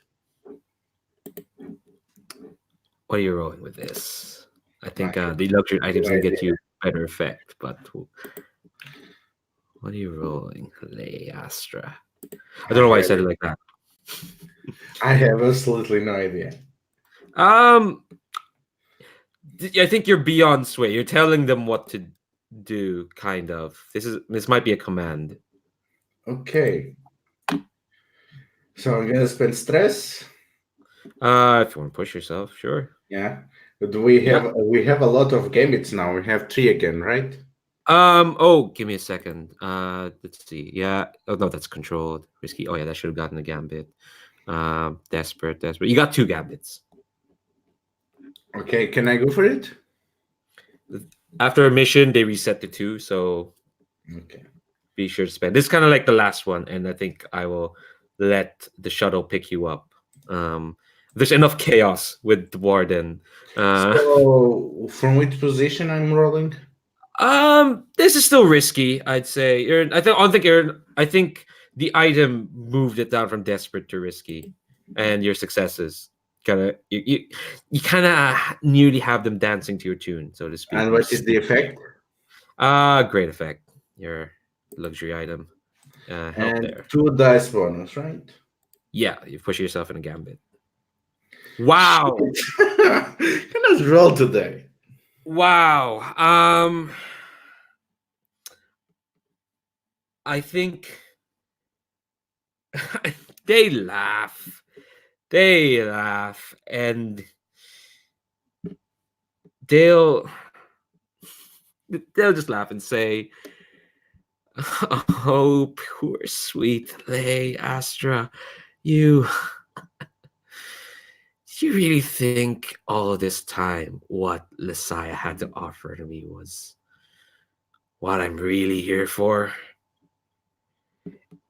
What are you rolling with this? I think the luxury items can get you better effect, but What are you rolling, Lay Astra? I don't know why I said it like that. I have absolutely no idea. I think you're beyond sway. You're telling them what to do, kind of. This might be a command. Okay. So I'm gonna spend stress. If you want to push yourself, sure. Yeah. But we have a lot of gambits now. We have 3 again, right? Oh, give me a second. Let's see. Yeah. Oh no, that's controlled. Risky. Oh yeah, that should have gotten a gambit. Desperate. You got 2 gambits. Okay, can I go for it? After a mission, they reset to 2, so Okay. be sure to spend. This is kind of like the last one, and I think I will let the shuttle pick you up. There's enough chaos with the warden. So from which position I'm rolling? This is still risky, I'd say. I think the item moved it down from desperate to risky, and your successes you kind of nearly have them dancing to your tune, so to speak. And what is the effect? Great effect. Your luxury item. Help And there. 2 dice bonus, right? Yeah, you push yourself in a gambit. Wow. Can I roll today? Wow. I think they laugh. They laugh, and they'll just laugh and say, "Oh, poor sweet Lay Astra, you really think all this time what Messiah had to offer to me was what I'm really here for?"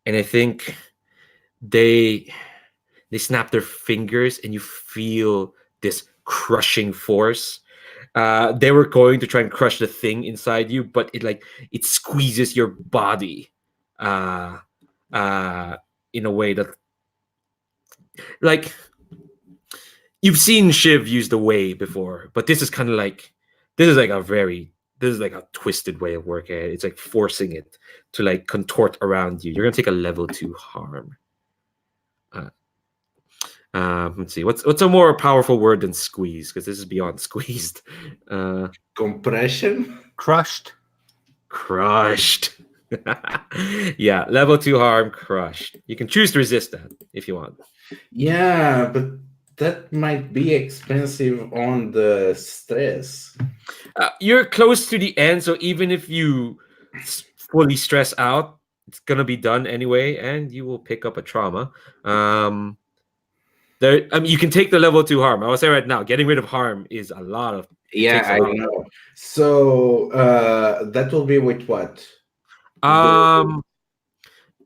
And I think they snap their fingers, and you feel this crushing force. They were going to try and crush the thing inside you, but it squeezes your body in a way that, like, you've seen Shiv use the way before, but this is a twisted way of working. It's like forcing it to like contort around you. You're gonna take a level 2 harm. Let's see. What's a more powerful word than squeeze? Because this is beyond squeezed. Compression? Crushed. Crushed. Yeah, level 2 harm, crushed. You can choose to resist that if you want. Yeah, but that might be expensive on the stress. You're close to the end, so even if you fully stress out, it's gonna be done anyway, and you will pick up a trauma. You can take the level 2 harm. I will say right now, getting rid of harm is a lot of. Yeah, I know. So that will be with what?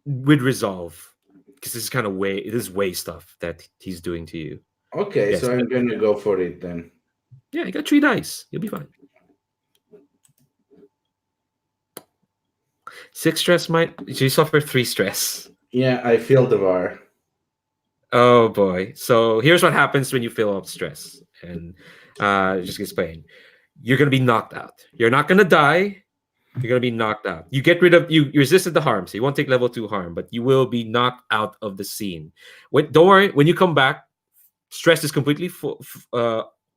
With resolve, because this is kind of way stuff that he's doing to you. Okay, yes, so I'm gonna go for it then. Yeah, you got 3 dice. You'll be fine. 6 stress you suffer 3 stress. Yeah, I feel the bar. Oh boy. So here's what happens when you fill up stress. And just explain. You're gonna be knocked out. You're not gonna die. You're gonna be knocked out. You resisted the harm, so you won't take level 2 harm, but you will be knocked out of the scene. Don't worry, when you come back, stress is completely full.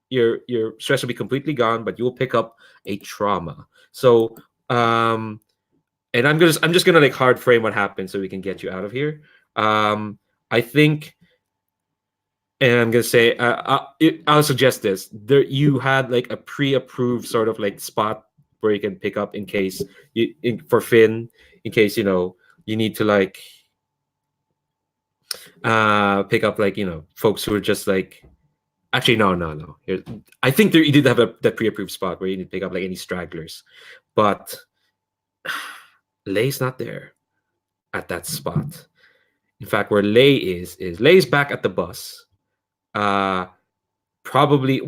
Your stress will be completely gone, but you will pick up a trauma. So and I'm just gonna like hard frame what happened so we can get you out of here. I think, and I'm gonna say I'll suggest this. You had like a pre-approved sort of like spot where you can pick up in case for Finn, in case you need to like pick up like folks who are just like. Actually, no. I think you did have that pre-approved spot where you need to pick up like any stragglers, but Lay's not there at that spot. In fact, where Lay's back at the bus. Probably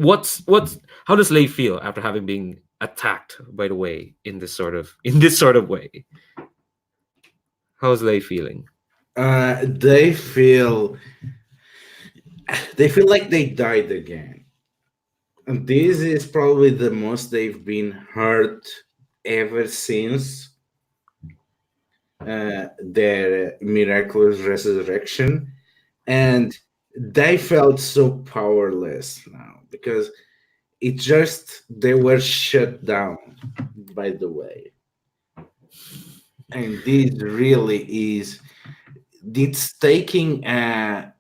how does Lay feel after having been attacked by the way in this sort of way? How's Lay feeling? They feel like they died again. And this is probably the most they've been hurt ever since. their miraculous resurrection, and they felt so powerless now because they were shut down by the way. And this really is it's taking a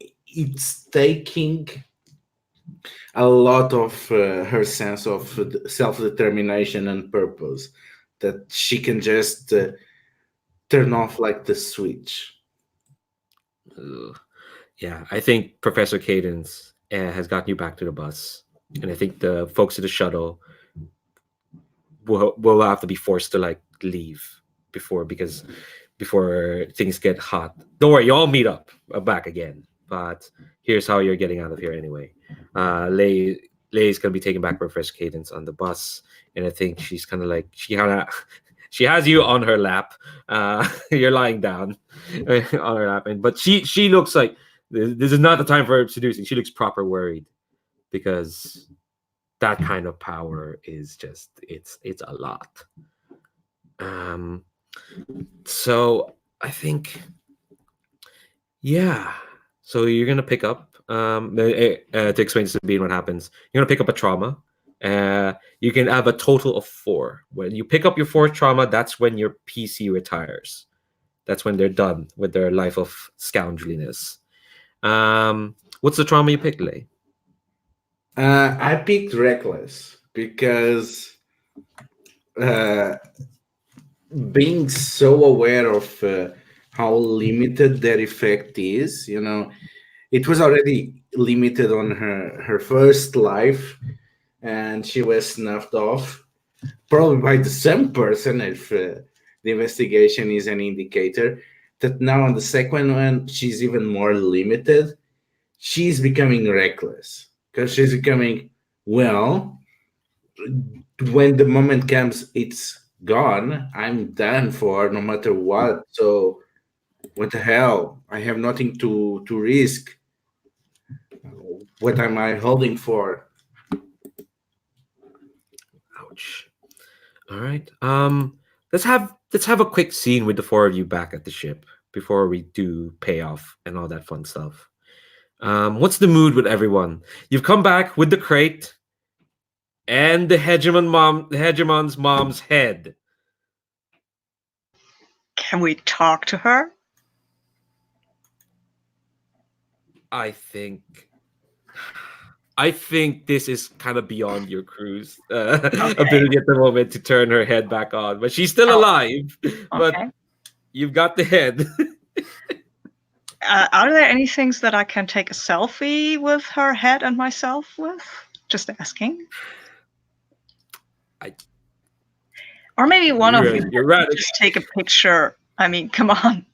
lot of her sense of self-determination and purpose that she can just turn off like the switch. Ugh. Yeah, I think Professor Cadence has gotten you back to the bus, and I think the folks at the shuttle will have to be forced to like leave before things get hot. Don't worry, you all meet up back again. But here's how you're getting out of here anyway. Lay's gonna be taking back Professor Cadence on the bus, and I think she's kind of like she has you on her lap. You're lying down on her lap, but she looks like this is not the time for her seducing. She looks proper worried because that kind of power is just it's a lot. So I think, yeah. So you're gonna pick up to explain to Sabine what happens. You're gonna pick up a trauma. You can have a total of 4. When you pick up your 4th trauma, that's when your PC retires. That's when they're done with their life of scoundreliness. What's the trauma you picked, Lay? I picked reckless because being so aware of how limited their effect is, it was already limited on her first life, and she was snuffed off probably by the same person if the investigation is an indicator. That now on the second one, she's even more limited. She's becoming reckless because she's becoming, well, when the moment comes, it's gone. I'm done for no matter what. So what the hell? I have nothing to risk. What am I holding for? Ouch. All right. Let's have a quick scene with the 4 of you back at the ship before we do payoff and all that fun stuff. What's the mood with everyone? You've come back with the crate and the Hegemon's mom's head. Can we talk to her? I think this is kind of beyond your crew's ability at the moment to turn her head back on, but she's still alive. But Okay. you've got the head. Are there any things that I can take a selfie with her head and myself with? Just asking. Or maybe one of you You're right. just take a picture. I mean, come on.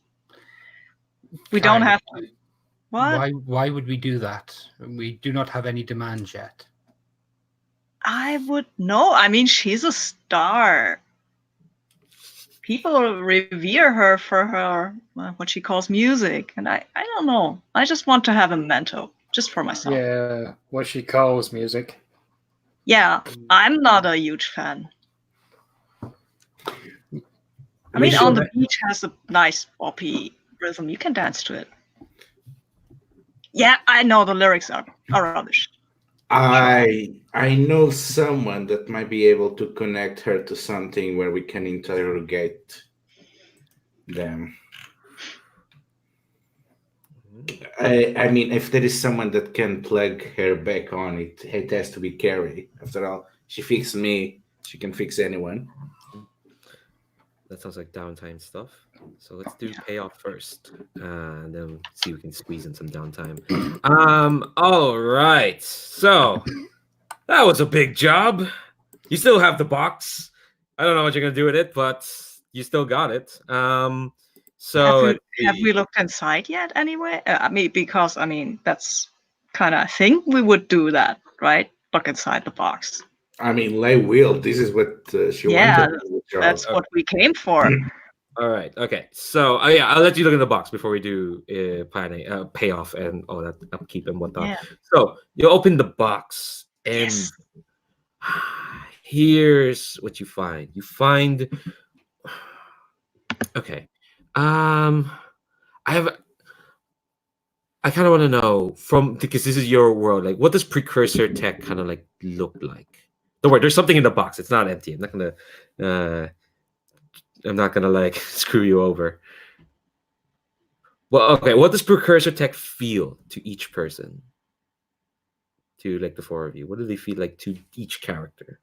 We don't have to. What? Why would we do that? We do not have any demands yet. I would know. I mean, she's a star. People revere her for her what she calls music, and I don't know. I just want to have a memento just for myself. Yeah, what she calls music. Yeah, I'm not a huge fan. I mean, On the Beach has a nice poppy rhythm. You can dance to it. Yeah, I know the lyrics are rubbish. I know someone that might be able to connect her to something where we can interrogate them. I mean, if there is someone that can plug her back on, it has to be Carrie. After all, she fixed me. She can fix anyone. That sounds like downtime stuff. So let's do payoff first, and then see if we can squeeze in some downtime. All right. So that was a big job. You still have the box. I don't know what you're gonna do with it, but you still got it. So have we looked inside yet? Anyway, because that's kind of thing we would do that, right? Look inside the box. I mean, Lay will. This is what she wanted. That's what we came for. All right. Okay. So I'll let you look in the box before we do planning, payoff, and all that upkeep and whatnot. Yeah. So you open the box, and here's what you find. You find, okay, I have. I kind of want to know from because this is your world. Like, what does precursor tech kind of like look like? Don't worry, there's something in the box. It's not empty. Uh, I'm not gonna like screw you over. Well, okay. What does precursor tech feel to each person? To like the four of you, what do they feel like to each character?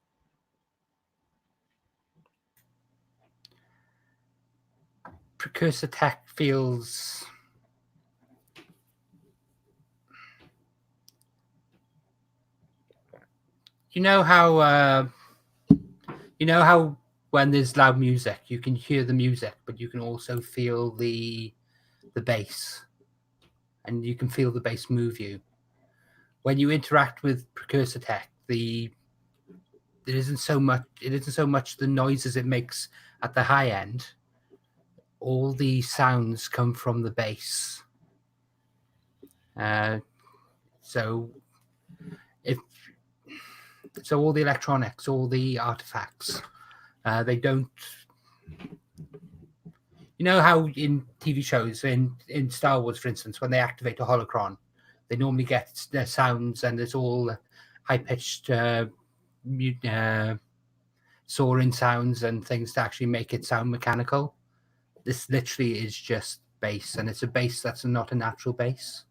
Precursor tech feels. You know how when there's loud music, you can hear the music, but you can also feel the bass, and you can feel the bass move you. When you interact with precursor tech, it isn't so much the noises it makes at the high end. All the sounds come from the bass. So all the electronics, all the artifacts, they don't. You know how in TV shows, in Star Wars, for instance, when they activate a holocron, they normally get their sounds, and it's all high-pitched soaring sounds and things to actually make it sound mechanical. This literally is just bass, and it's a bass that's not a natural bass,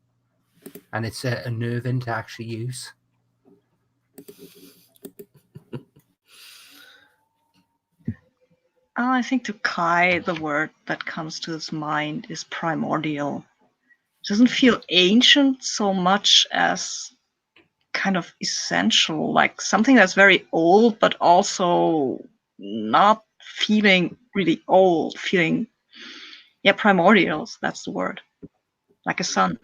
and it's a nerve-in to actually use. I think to Kai, the word that comes to his mind is primordial. It doesn't feel ancient so much as kind of essential, like something that's very old, but also not feeling really old, feeling, yeah, primordials, that's the word, like a sun.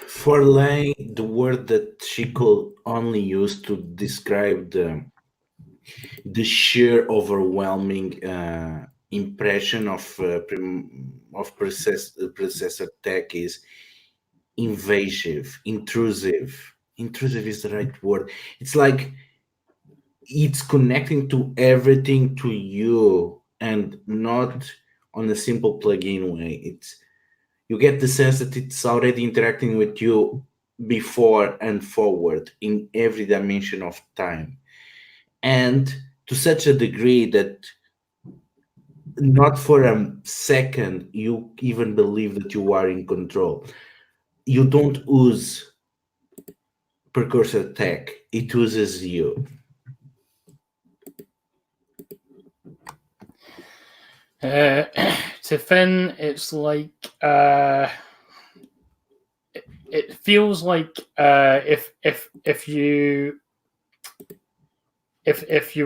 For Lei, the word that she could only use to describe the sheer overwhelming impression of processor tech is invasive, intrusive. Intrusive is the right word. It's like it's connecting to everything to you and not on a simple plugin way. It's you get the sense that it's already interacting with you before and forward in every dimension of time, and to such a degree that not for a second you even believe that you are in control. You don't use precursor tech, it uses you. To Finn, it's like it feels like if you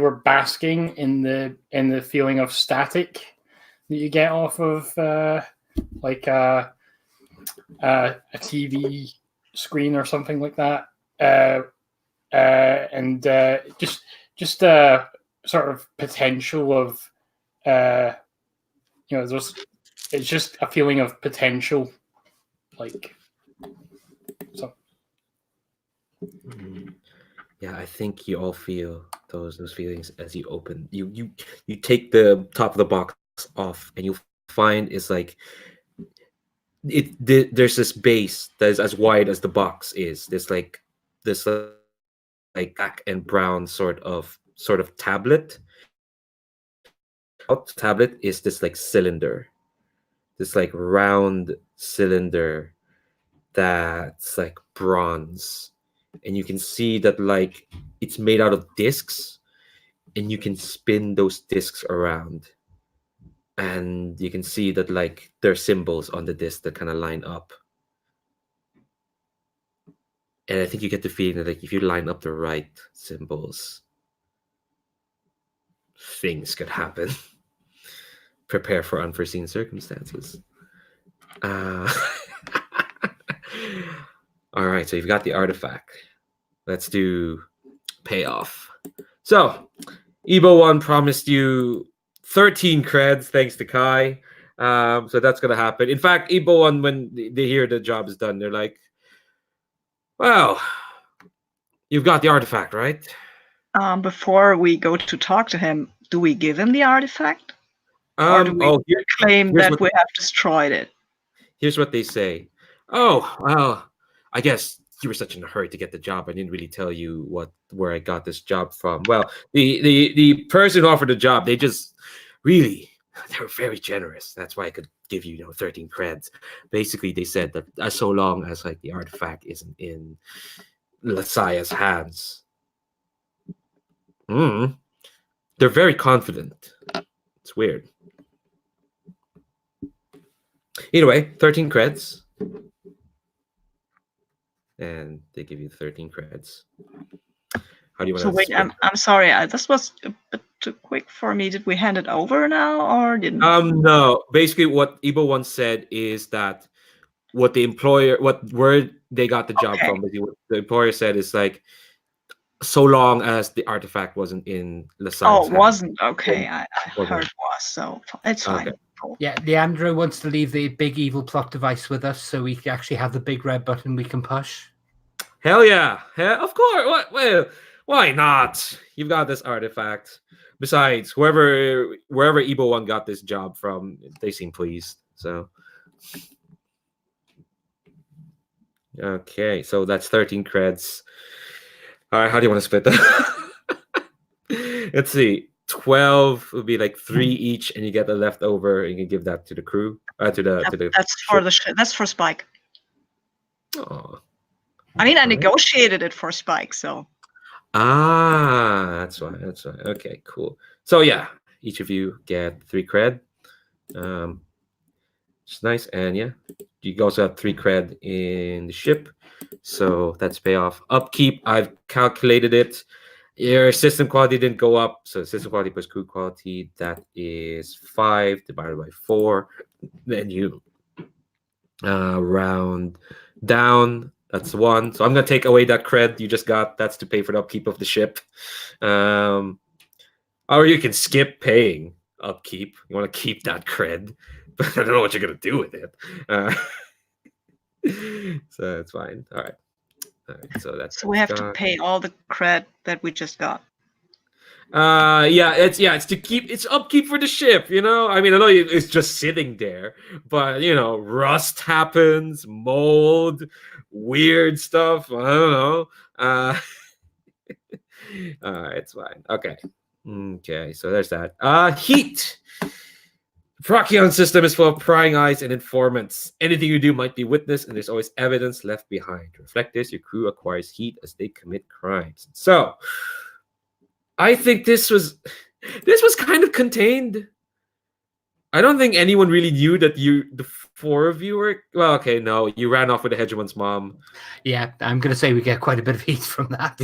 were basking in the feeling of static that you get off of like a TV screen or something like that, and just sort of potential of there's it's just a feeling of potential, like so. Yeah, I think you all feel those feelings as you open. You take the top of the box off, and you find it's like there's this base that is as wide as the box is. There's like this like black and brown sort of tablet. Tablet is this like cylinder, this like round cylinder that's like bronze, and you can see that like it's made out of discs, and you can spin those discs around, and you can see that like there are symbols on the disc that kind of line up. And I think you get the feeling that like if you line up the right symbols, things could happen. Prepare for unforeseen circumstances. All right, so you've got the artifact. Let's do payoff. So, Ebo 1 promised you 13 creds thanks to Kai. So that's going to happen. In fact, Ebo 1, when they hear the job is done, they're like, Well, you've got the artifact, right? Before we go to talk to him, do we give him the artifact? Or do we claim that we have destroyed it? Here's what they say. Oh, well, I guess you were such in a hurry to get the job. I didn't really tell you where I got this job from. Well, the person who offered the job, they just really, they were very generous. That's why I could give you, 13 creds. Basically, they said that so long as like the artifact isn't in Lasaya's hands. They're very confident. It's weird. Either way, 13 creds. And they give you 13 creds. How do you want to? So wait, I'm sorry. This was a bit too quick for me. Did we hand it over now, or didn't? No. Basically, what Ibo once said is that where they got the job from. What the employer said is like, so long as the artifact wasn't in Lasaya's Oh, it hand. wasn't. Okay, I heard it was, so it's fine. Okay. Cool. Yeah, Leandro wants to leave the big evil plot device with us so we can actually have the big red button we can push. Hell yeah. Of course. Well, why not? You've got this artifact. Besides, wherever Ibo one got this job from, they seem pleased. So okay, so that's 13 creds. All right, how do you want to split that? Let's see. 12 would be like 3 each, and you get the leftover, and you can give that to the crew. That's for Spike. Oh. I mean, I negotiated it for Spike, so. That's right. Okay, cool. So yeah, each of you get 3 cred. It's nice, and yeah, you also have 3 cred in the ship, so that's payoff. Upkeep, I've calculated it. Your system quality didn't go up, so system quality plus crew quality, that is 5 divided by 4. Then you round down, that's 1. So I'm gonna take away that cred you just got. That's to pay for the upkeep of the ship. Or you can skip paying upkeep. You want to keep that cred, but I don't know what you're gonna do with it. So that's fine. All right. So we have to pay all the cred that we just got. It's to keep it's upkeep for the ship, I mean, I know it's just sitting there, but rust happens, mold, weird stuff. I don't know. It's fine. Okay, so there's that. Heat. Procyon system is full of prying eyes and informants. Anything you do might be witnessed, and there's always evidence left behind. To reflect this, your crew acquires heat as they commit crimes. So, I think this was kind of contained. I don't think anyone really knew that the 4 of you were. Well, okay, no, you ran off with the Hegemon's mom. Yeah, I'm gonna say we get quite a bit of heat from that.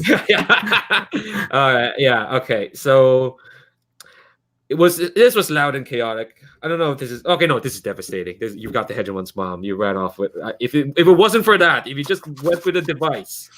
Okay, so. This was loud and chaotic. I don't know if this is okay. No, this is devastating. You've got the Hegemon's mom. You ran off with. If it wasn't for that, if you just went with a device.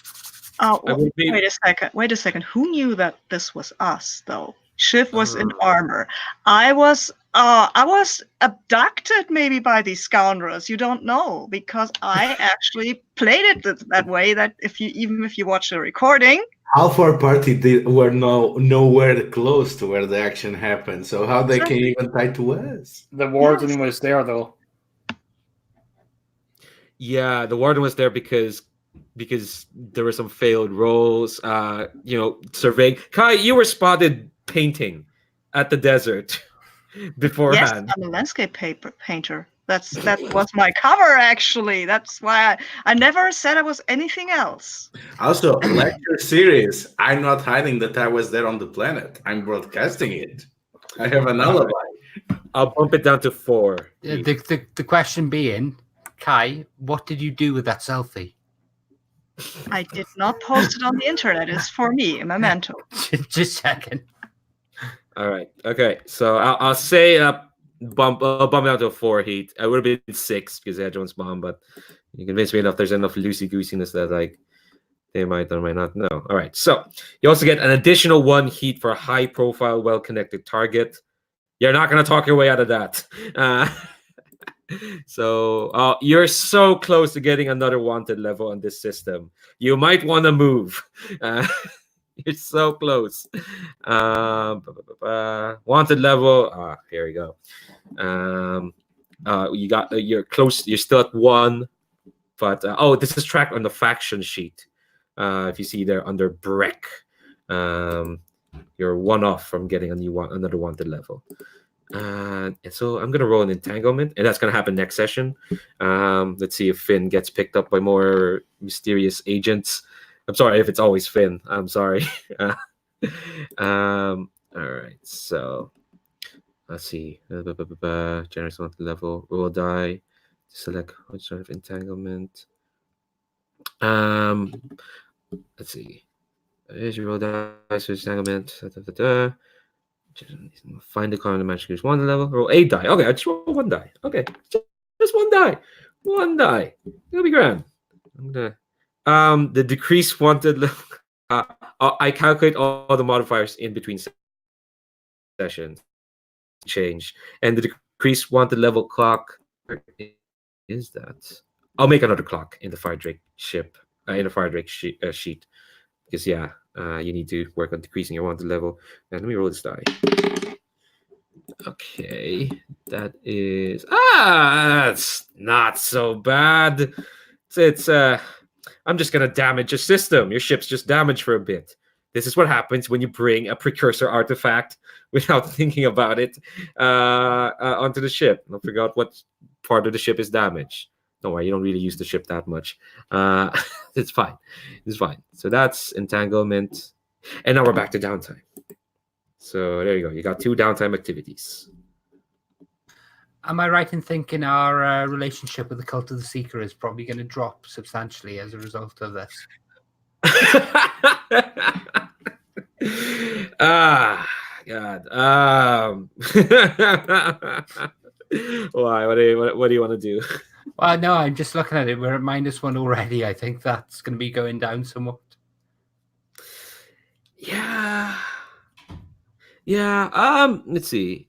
Oh, wait a second. Who knew that this was us though? Shiv was in armor. I was abducted maybe by these scoundrels. You don't know, because I actually played it that way. That if you watch the recording. Alpha party were nowhere close to where the action happened, so how they can even tie to us? The warden was there, though. Yeah, the warden was there because there were some failed rolls. Surveying. Kai, you were spotted painting at the desert beforehand. Yes, I'm a landscape painter. That was my cover, actually. That's why I never said I was anything else. Also, lecture series. I'm not hiding that I was there on the planet. I'm broadcasting it. I have an alibi. I'll bump it down to 4. The question being, Kai, what did you do with that selfie? I did not post it on the internet. It's for me, a memento. Just checking. All right. Okay. So I'll say bump it down to 4 heat. I would have been 6 because I had Jones' mom, but you convinced me enough. There's enough loosey goosiness that like they might or might not know. All right. So you also get an additional 1 heat for a high profile, well connected target. You're not gonna talk your way out of that. So you're so close to getting another wanted level on this system. You might want to move. Uh, you're so close. Wanted level. Here we go. You got you're close. You're still at 1, but this is tracked on the faction sheet. If you see there under Breck, you're 1 off from getting another wanted level. And so I'm gonna roll an entanglement, and that's gonna happen next session. Let's see if Finn gets picked up by more mysterious agents. I'm sorry if it's always Finn. I'm sorry. All right, so let's see. Generous wanted level. Roll a die. Select which sort of entanglement. Let's see. Here's your roll dice for entanglement. Find the common magic use 1 level. Roll 8 die. Okay, I just roll 1 die. Okay, just 1 die. 1 die. It'll be grand. I'm gonna the decrease wanted level. I calculate all the modifiers in between sessions. Change and the decrease wanted level clock. Where is that? I'll make another clock in the Firedrake ship. In the Firedrake sheet. Because you need to work on decreasing your wanted level. And let me roll this die. Okay, that is that's not so bad. It's I'm just gonna damage a system. Your ship's just damaged for a bit. This is what happens when you bring a precursor artifact without thinking about it onto the ship. Don't figure out what part of the ship is damaged. Don't worry, you don't really use the ship that much. It's fine. It's fine. So that's entanglement. And now we're back to downtime. So there you go. You got 2 downtime activities. Am I right in thinking our relationship with the Cult of the Seeker is probably going to drop substantially as a result of this? God. Why? What do you want to do? Well, no, I'm just looking at it. We're at -1 already. I think that's going to be going down somewhat. Yeah. Let's see.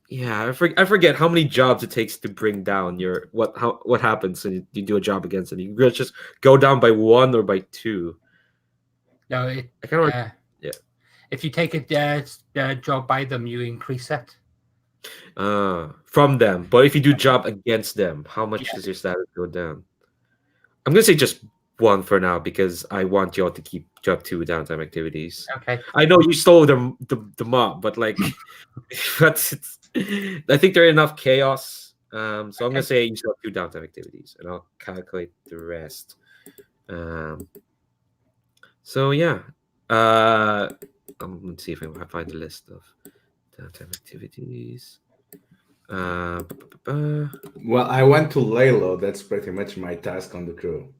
Yeah, I forget how many jobs it takes to bring down your what happens when you do a job against it. You just go down by 1 or by 2. No, I kind of yeah. If you take a job by them, you increase it. From them, but if you do job against them, how much does your status go down? I'm gonna say just 1 for now because I want y'all to keep job 2 downtime activities. Okay. I know you stole the mob, but like, I think there are enough chaos. So I'm gonna say you still have 2 downtime activities, and I'll calculate the rest. So yeah, let's see if I can find the list of downtime activities. Well, I went to lay low. That's pretty much my task on the crew.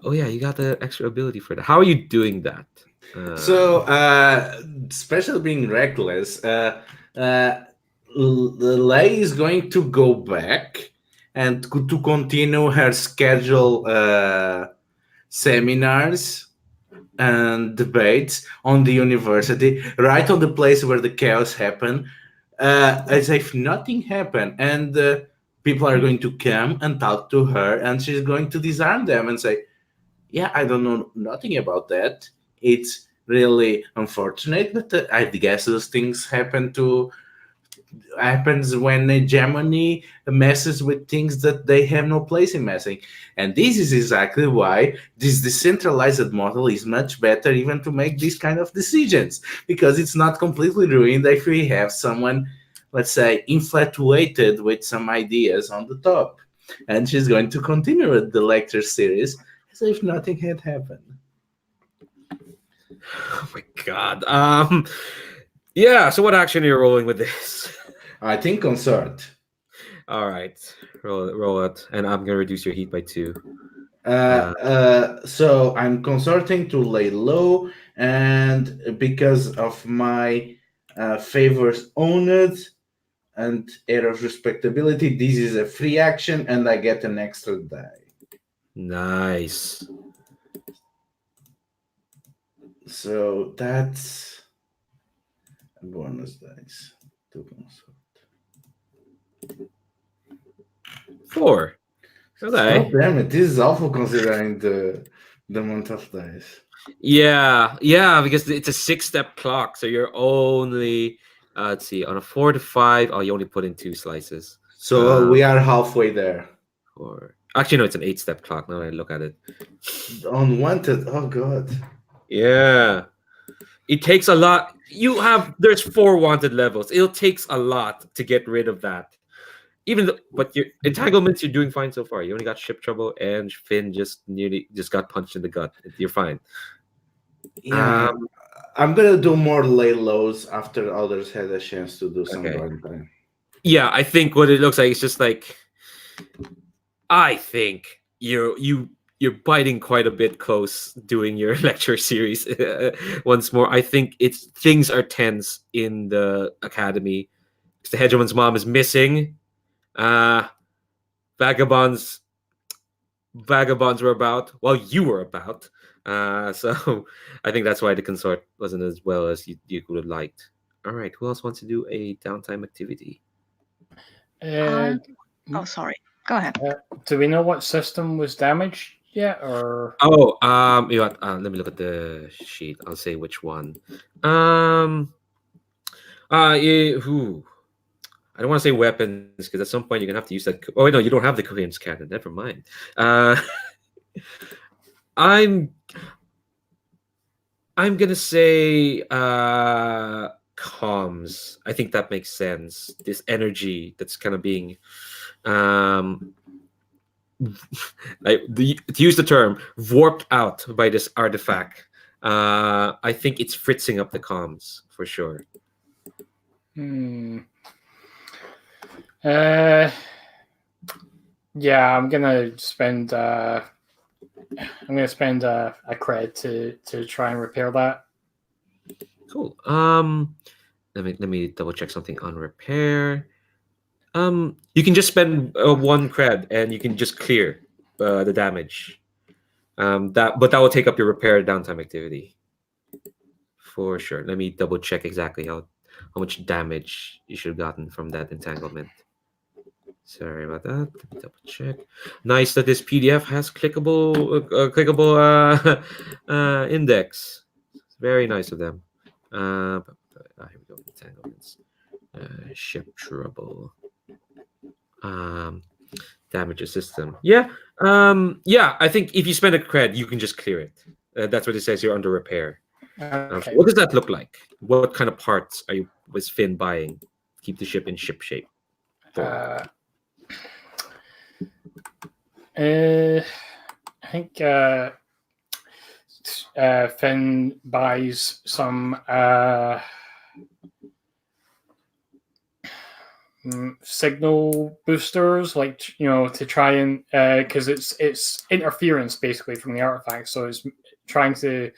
Oh yeah, you got the extra ability for that. How are you doing that? Especially being reckless, Lei is going to go back and to continue her schedule seminars and debates on the university, right on the place where the chaos happened, as if nothing happened. And people are going to come and talk to her, and she's going to disarm them and say, yeah, I don't know nothing about that. It's really unfortunate, but I guess those things happens when hegemony messes with things that they have no place in messing. And this is exactly why this decentralized model is much better even to make these kind of decisions, because it's not completely ruined if we have someone, let's say, infatuated with some ideas on the top. And she's going to continue with the lecture series as if nothing had happened. Oh my god. Yeah, so what action are you rolling with this? I think consort. All right. Roll it. And I'm gonna reduce your heat by 2. So I'm consorting to lay low, and because of my favors owned and air of respectability, this is a free action, and I get an extra die. Nice. So that's a bonus dice to consort. 4. Okay. Oh, damn it. This is awful considering the amount of dice. Yeah, because it's a 6-step clock, so you're only let's see, on a 4 to 5. Oh, you only put in 2 slices. So we are halfway there. Or actually, no, it's an 8-step clock. Now that I look at it. Unwanted. Oh god. Yeah, it takes a lot. There's 4 wanted levels. It takes a lot to get rid of that. But your entanglements, you're doing fine so far. You only got ship trouble, and Finn just got punched in the gut. You're fine. Yeah. I'm gonna do more lay lows after others had a chance to do some Okay. downtime. Yeah, I think what it looks like is just like, I think you're biting quite a bit close doing your lecture series once more. I think things are tense in the academy. The Hegemon's mom is missing. Vagabonds were about while you were about. So I think that's why the consort wasn't as well as you would have liked. All right, who else wants to do a downtime activity? Oh, sorry. Go ahead. Do we know what system was damaged yet, or? Oh, you know what? Let me look at the sheet. I'll say which one. I don't want to say weapons because at some point you're gonna have to use that. Oh wait, no, you don't have the careens cannon. Never mind. I'm gonna say comms. I think that makes sense. This energy that's kind of being to use the term, warped out by this artifact. I think it's fritzing up the comms for sure. Yeah, I'm gonna spend a cred to try and repair that. Cool. Let me double check something on repair. You can just spend 1 cred and you can just clear the damage. That will take up your repair downtime activity for sure. Let me double check exactly how much damage you should have gotten from that entanglement. Sorry about that. Let me double check. Nice that this PDF has clickable index. It's very nice of them. Here we go. Entanglements. Ship trouble. Damage a system. Yeah. I think if you spend a cred, you can just clear it. That's what it says. You're under repair. Okay. What does that look like? What kind of parts was Finn buying to keep the ship in ship shape? I think Finn buys some signal boosters, like, to try and because it's interference basically from the artifact, so it's trying to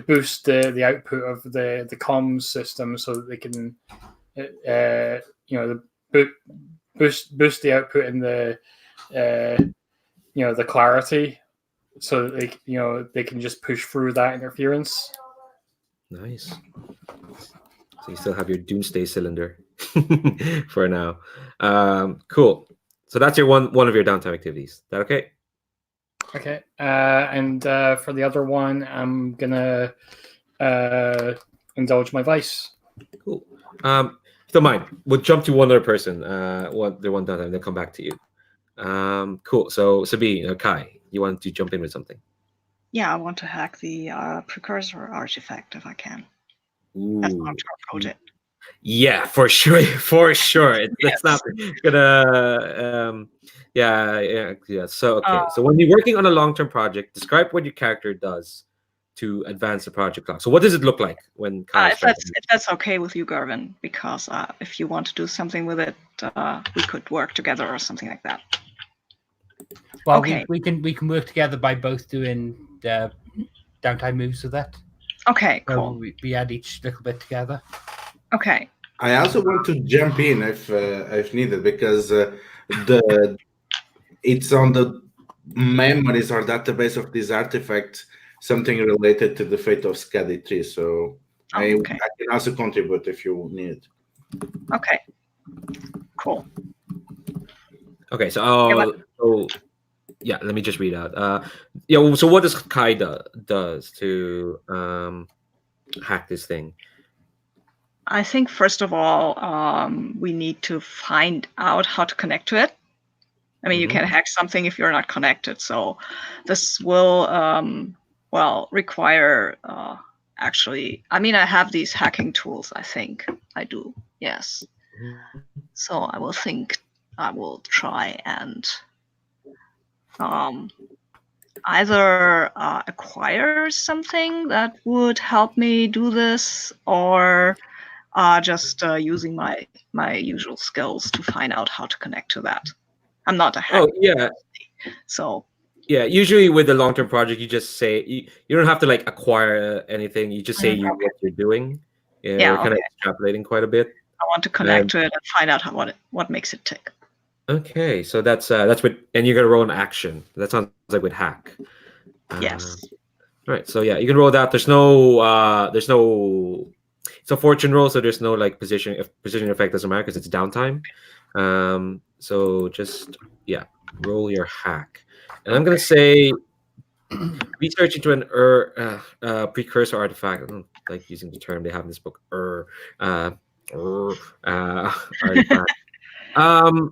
boost the output of the comms system so that they can boost the output in the the clarity, so that they can just push through that interference. Nice. So you still have your doomsday cylinder for now. Cool. So that's your one of your downtime activities. Is that okay? Okay. And for the other one, I'm gonna indulge my vice. Cool. If you don't mind, we'll jump to one other person. One downtime, then come back to you. Cool. So Sabine, Kai, you want to jump in with something? Yeah, I want to hack the precursor artifact if I can. Ooh. That's long-term project. Yeah, for sure. It's not gonna. Yeah. So okay. So when you're working on a long-term project, describe what your character does to advance the project clock. So what does it look like when Kai? If that's okay with you, Garvin, because if you want to do something with it, we could work together or something like that. Well, okay. we can work together by both doing the downtime moves with that. Okay, cool. So we add each little bit together. Okay. I also want to jump in if needed, because it's on the memories or database of this artifact, something related to the fate of Scadi 3. So I can also contribute if you need. Okay. Cool. Okay, Yeah, but- let me just read out. Yeah, so what does Kaida does to hack this thing? I think first of all, we need to find out how to connect to it. I mean, you Mhm. can hack something if you're not connected. So this will, require actually. I mean, I have these hacking tools. I think I do. Yes. Mhm. So I will try and um, either acquire something that would help me do this, or just using my usual skills to find out how to connect to that. I'm not a hacker, Oh yeah, so yeah. Usually with the long-term project, you just say you don't have to like acquire anything. You just say okay. what you're doing. Yeah, we're Yeah, kind of okay. extrapolating quite a bit. I want to connect to it and find out what makes it tick. Okay, so that's what, and you're gonna roll an action. That sounds like with hack. Yes. All right, so yeah, you can roll that. There's no, it's a fortune roll, so there's no like position effect doesn't matter because it's downtime. So just roll your hack, and I'm gonna say research into an precursor artifact. I don't like using the term they have in this book. Artifact. Um,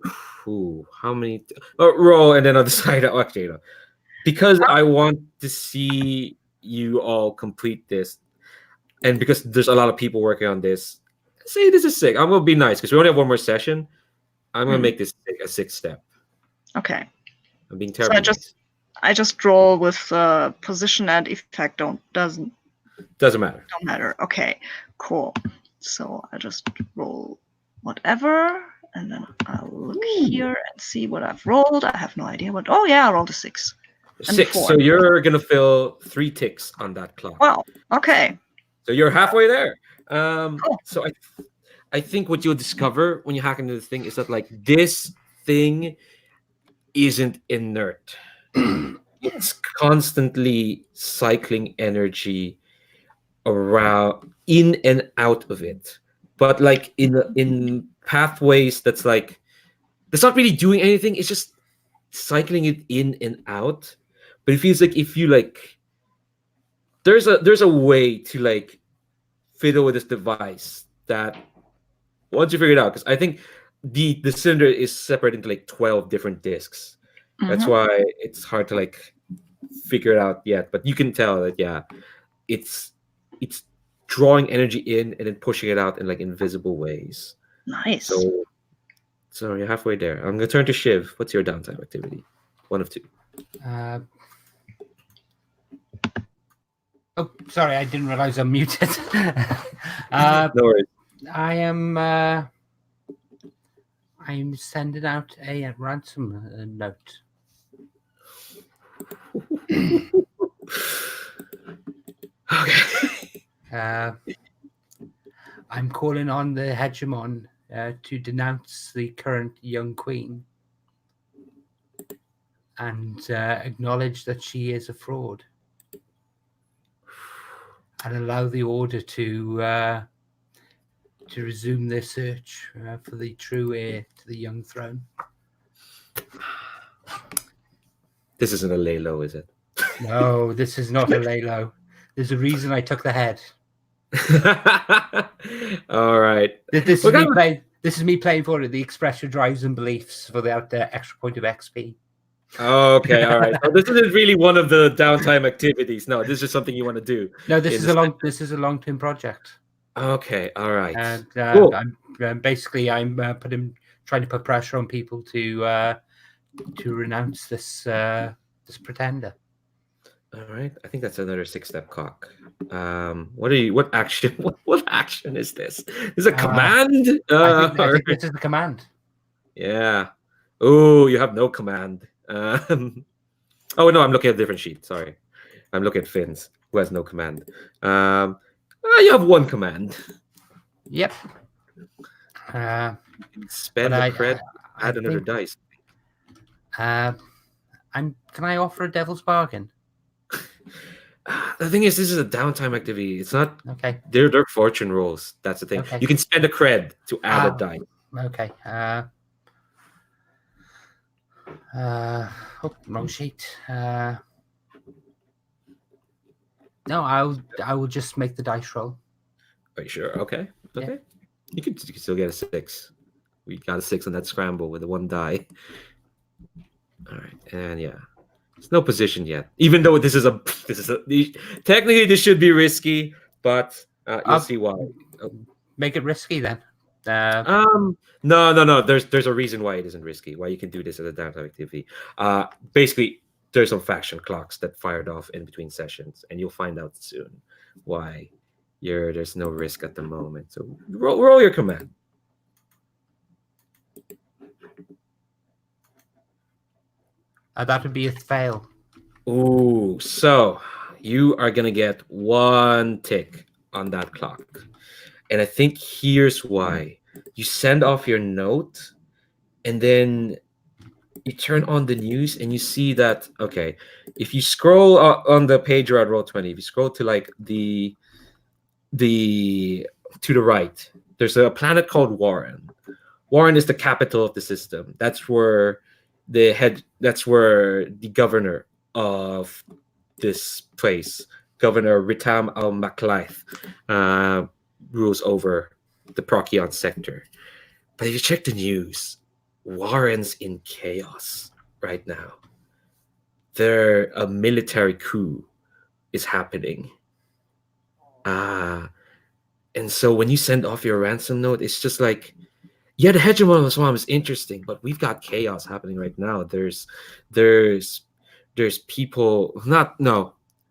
how many? Roll, and then on the side, actually, because I want to see you all complete this, and because there's a lot of people working on this, say this is sick. I'm gonna be nice because we only have one more session. I'm gonna make this a 6 step. Okay. I'm being So terribly nice. I just roll with position and effect doesn't Doesn't matter. Okay, cool. So I just roll whatever, and then I'll look here and see what I've rolled. I have no idea what. Oh yeah, I rolled a 6. And 6. 4. So you're gonna fill 3 ticks on that clock. Wow. Okay. So you're halfway there. Cool. So I think what you'll discover when you hack into the thing is that like this thing isn't inert. It's constantly cycling energy around in and out of it, but like in pathways that's not really doing anything. It's just cycling it in and out. But it feels like if you like, there's a way to like fiddle with this device that once you figure it out, because I think the cylinder is separated into like 12 different discs. That's Mhm. why it's hard to like figure it out yet. But you can tell that it's drawing energy in and then pushing it out in like invisible ways. Nice. So you're halfway there. I'm gonna turn to Shiv. What's your downtime activity? 1 of 2. Oh, sorry, I didn't realize I'm muted. No worries. I'm sending out a ransom note. Okay. I'm calling on the Hegemon to denounce the current young queen and acknowledge that she is a fraud, and allow the order to resume their search for the true heir to the young throne. This isn't a lay low, is it? No, this is not a lay low. There's a reason I took the head. All right. This is me playing for it. The expression drives and beliefs for the extra point of XP. Okay, all right. So this isn't really one of the downtime activities. No, this is something you want to do. No, this is a long-term project. Okay, all right. And Cool. I'm trying to put pressure on people to renounce this pretender. All right. I think that's another 6-step cock. What action? What action is this? Is it a command? I think this is the command. Yeah. Oh, you have no command. Oh no, I'm looking at a different sheet. Sorry, I'm looking at Finn's, who has no command. You have 1 command. Yep. Spend the cred. Add another dice. Can I offer a devil's bargain? The thing is, this is a downtime activity. It's not. Okay. They're fortune rolls. That's the thing. Okay. You can spend a cred to add a die. Okay. Wrong sheet. No, I will just make the dice roll. Are you sure? Okay. Yeah. Okay. You can still get a 6. We got a 6 on that scramble with the 1 die. All right, and yeah, it's no position yet. Even though this is a technically this should be risky, but you'll see why. Make it risky then. No. There's a reason why it isn't risky. Why you can do this as a downtime activity. Basically, there's some faction clocks that fired off in between sessions, and you'll find out soon why there's no risk at the moment. So roll your command. That would be a fail. Ooh, so you are gonna get 1 tick on that clock. And I think here's why. You send off your note, and then you turn on the news, and you see that, okay, if you scroll on the page you're at Roll20, if you scroll to like the to the right, there's a planet called Wherein. Wherein is the capital of the system. That's where the governor of this place, Governor Ritam al-Maklaith, rules over the Procyon sector. But if you check the news, Warren's in chaos right now. A military coup is happening. And so when you send off your ransom note, it's just like, yeah, the Hegemon of the Swamp is interesting, but we've got chaos happening right now. There's people,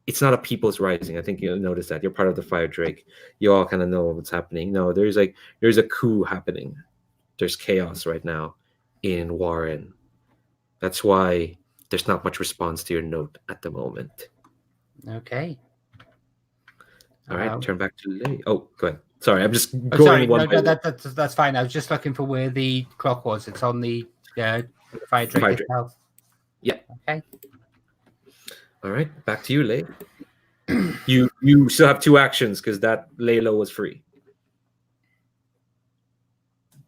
it's not a people's rising. I think you'll notice that. You're part of the Firedrake. You all kind of know what's happening. No, there's a coup happening. There's chaos right now in Wherein. That's why there's not much response to your note at the moment. Okay. All right, turn back to Lay. Oh, go ahead. Sorry, I'm just going sorry, one by one. That's fine. I was just looking for where the clock was. It's on the Firedrake itself. Yeah. Okay. All right, back to you, Lay. You still have 2 actions because that Laylo was free.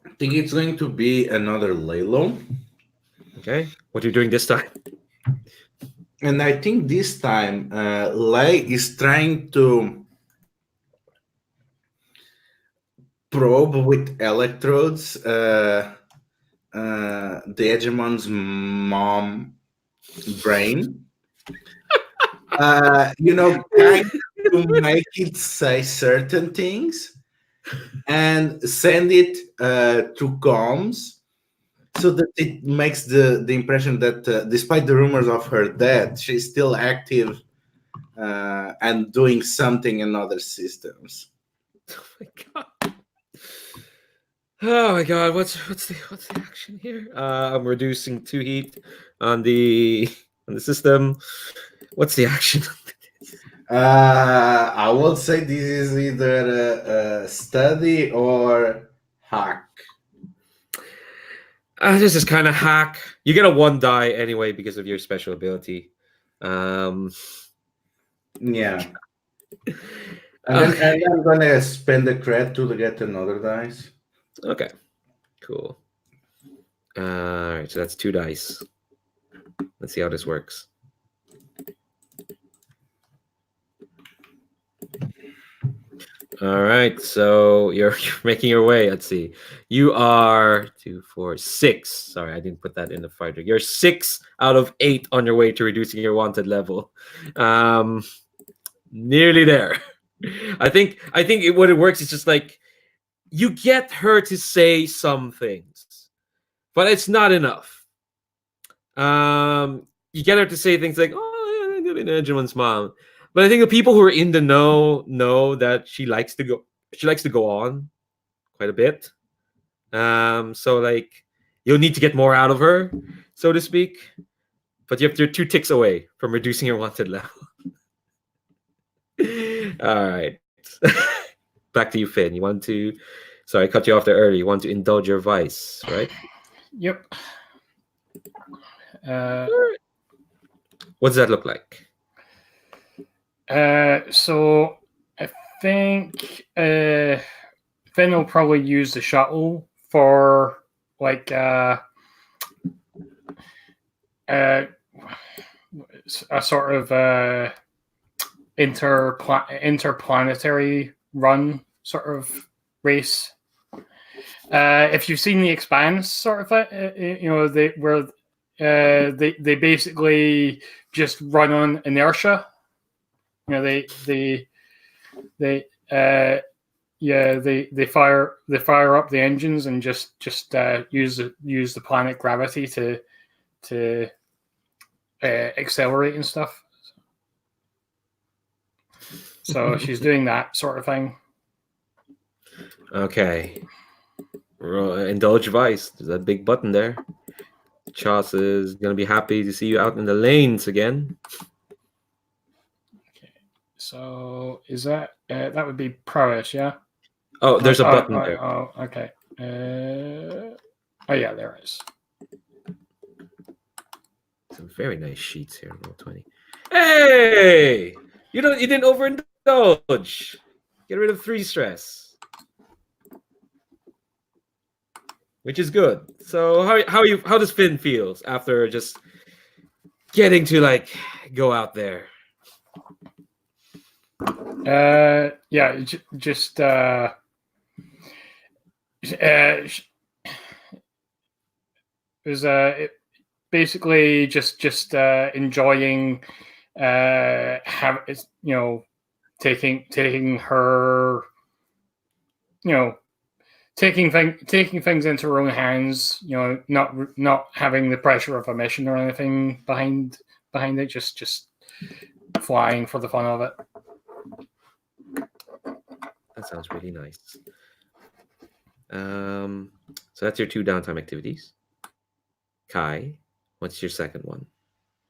I think it's going to be another Laylo. Okay, what are you doing this time? And I think this time Lay is trying to probe with electrodes the Hegemon's mom brain. Kind of to make it say certain things and send it to comms so that it makes the impression that despite the rumors of her death, she's still active and doing something in other systems. Oh my god! What's the action here? I'm reducing 2 heat on the system. What's the action? I would say this is either a study or hack. This is kind of hack. You get a 1 die anyway because of your special ability. Yeah. And then I'm gonna spend the cred to get another dice. Okay, cool. All right, so that's 2 dice. Let's see how this works. All right, so you're making your way. Let's see. You are 2, 4, 6. Sorry, I didn't put that in the fighter. You're 6 out of 8 on your way to reducing your wanted level. Nearly there. I think what it works is just like you get her to say some things, but it's not enough. You get her to say things like, "Oh, yeah, I'm gonna be Hegemon's mom." But I think the people who are in the know that she likes to go on quite a bit. So like you'll need to get more out of her, so to speak. But you're 2 ticks away from reducing your wanted level. All right. Back to you, Finn. You want to sorry, I cut you off there early. You want to indulge your vice, right? Yep. What does that look like? So I think Finn will probably use the shuttle for like a sort of interplanetary run sort of race. If you've seen The Expanse, sort of, they basically just run on inertia. They fire up the engines and just use the planet gravity to accelerate and stuff. So she's doing that sort of thing. Okay. Indulge Vice. There's that big button there. Chas is going to be happy to see you out in the lanes again. Okay. So is that that would be prowess, yeah? Oh, there's a button there. Oh, okay. Oh yeah, there is. Some very nice sheets here in Roll20. Hey! You didn't overindulge. Get rid of 3 stress. Which is good. So how does Finn feels after just getting to like go out there? Yeah, just was basically just enjoying taking her, taking things into her own hands, not having the pressure of a mission or anything behind it, just flying for the fun of it. That sounds really nice. So that's your 2 downtime activities. Kai, what's your second one?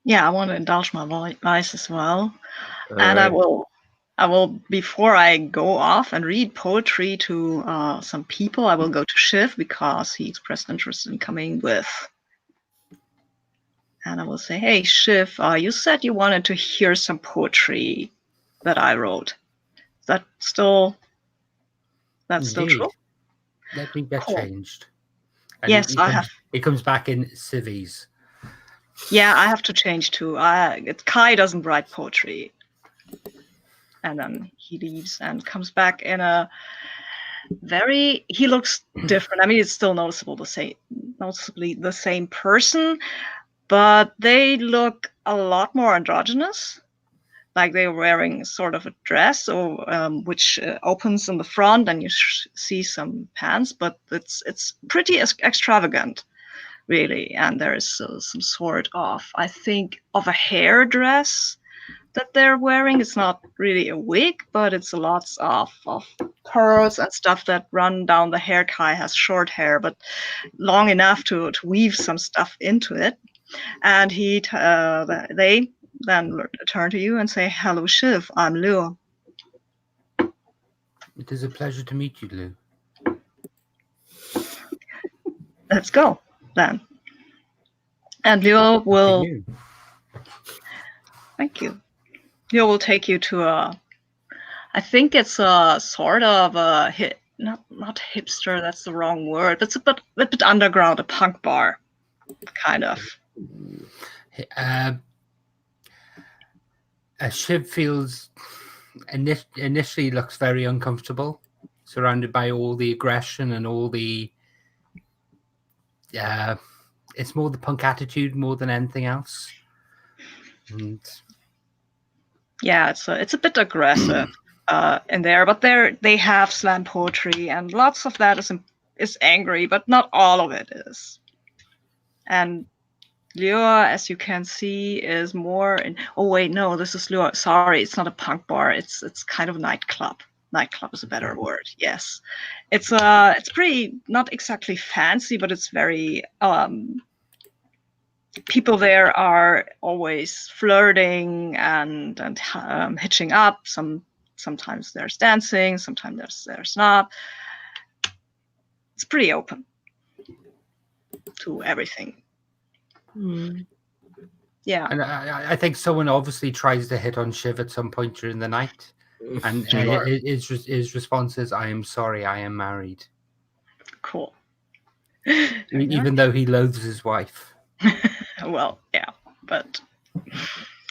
Yeah, I want to indulge my voice as well. And right. I will, before I go off and read poetry to some people, I will go to Shiv because he expressed interest in coming with. And I will say, hey, Shiv, you said you wanted to hear some poetry that I wrote. Is that still true? Let me get Cool. changed. And Yes, I have. It comes back in civvies. Yeah, I have to change too. Kai doesn't write poetry. And then he leaves and comes back in a he looks different. I mean, it's still noticeably the same person, but they look a lot more androgynous. Like they're wearing sort of a dress, which opens in the front, and you see some pants, but it's pretty extravagant, really. And there is some sort of, I think, of a hair dress that they're wearing. It's not really a wig, but it's lots of curls and stuff that run down the hair. Kai has short hair, but long enough to weave some stuff into it. And they then turn to you and say, hello, Shiv, I'm Liu. It is a pleasure to meet you, Lou. Let's go, then. And Liu will... Thank you. Liu will take you to I think it's a sort of a not hipster, that's the wrong word. It's a bit underground, a punk bar, kind of. Shiv feels initially looks very uncomfortable, surrounded by all the aggression and all the it's more the punk attitude more than anything else. And yeah, it's a bit aggressive in there, but they have slam poetry, and lots of that is angry, but not all of it is. And Lure, as you can see, is more in... Oh wait, no, this is Lure. Sorry, it's not a punk bar. It's kind of a nightclub. Nightclub is a better word. Yes, it's pretty, not exactly fancy, but it's very. People there are always flirting and hitching up. Sometimes there's dancing. Sometimes there's not. It's pretty open to everything. Yeah, and I think someone obviously tries to hit on Shiv at some point during the night, and his response is, "I am sorry, I am married." Cool. Even though he loathes his wife. Well, yeah, but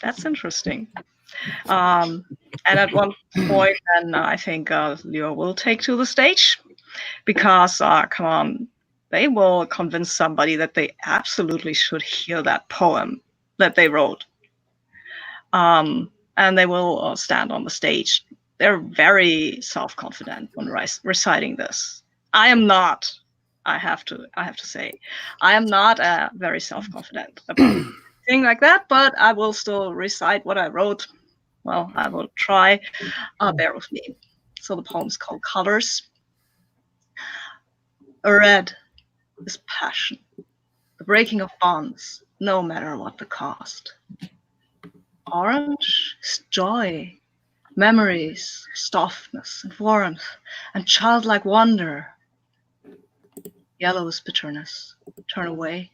that's interesting. And at one point, then I think Leo will take to the stage because, come on, they will convince somebody that they absolutely should hear that poem that they wrote. And they will stand on the stage. They're very self-confident when reciting this. I am not. I have to say, I am not very self-confident about thing like that. But I will still recite what I wrote. Well, I will try. Bear with me. So the poem's called Colors. Red is passion, the breaking of bonds, no matter what the cost. Orange is joy, memories, softness and warmth, and childlike wonder. Yellow is bitterness, turn away.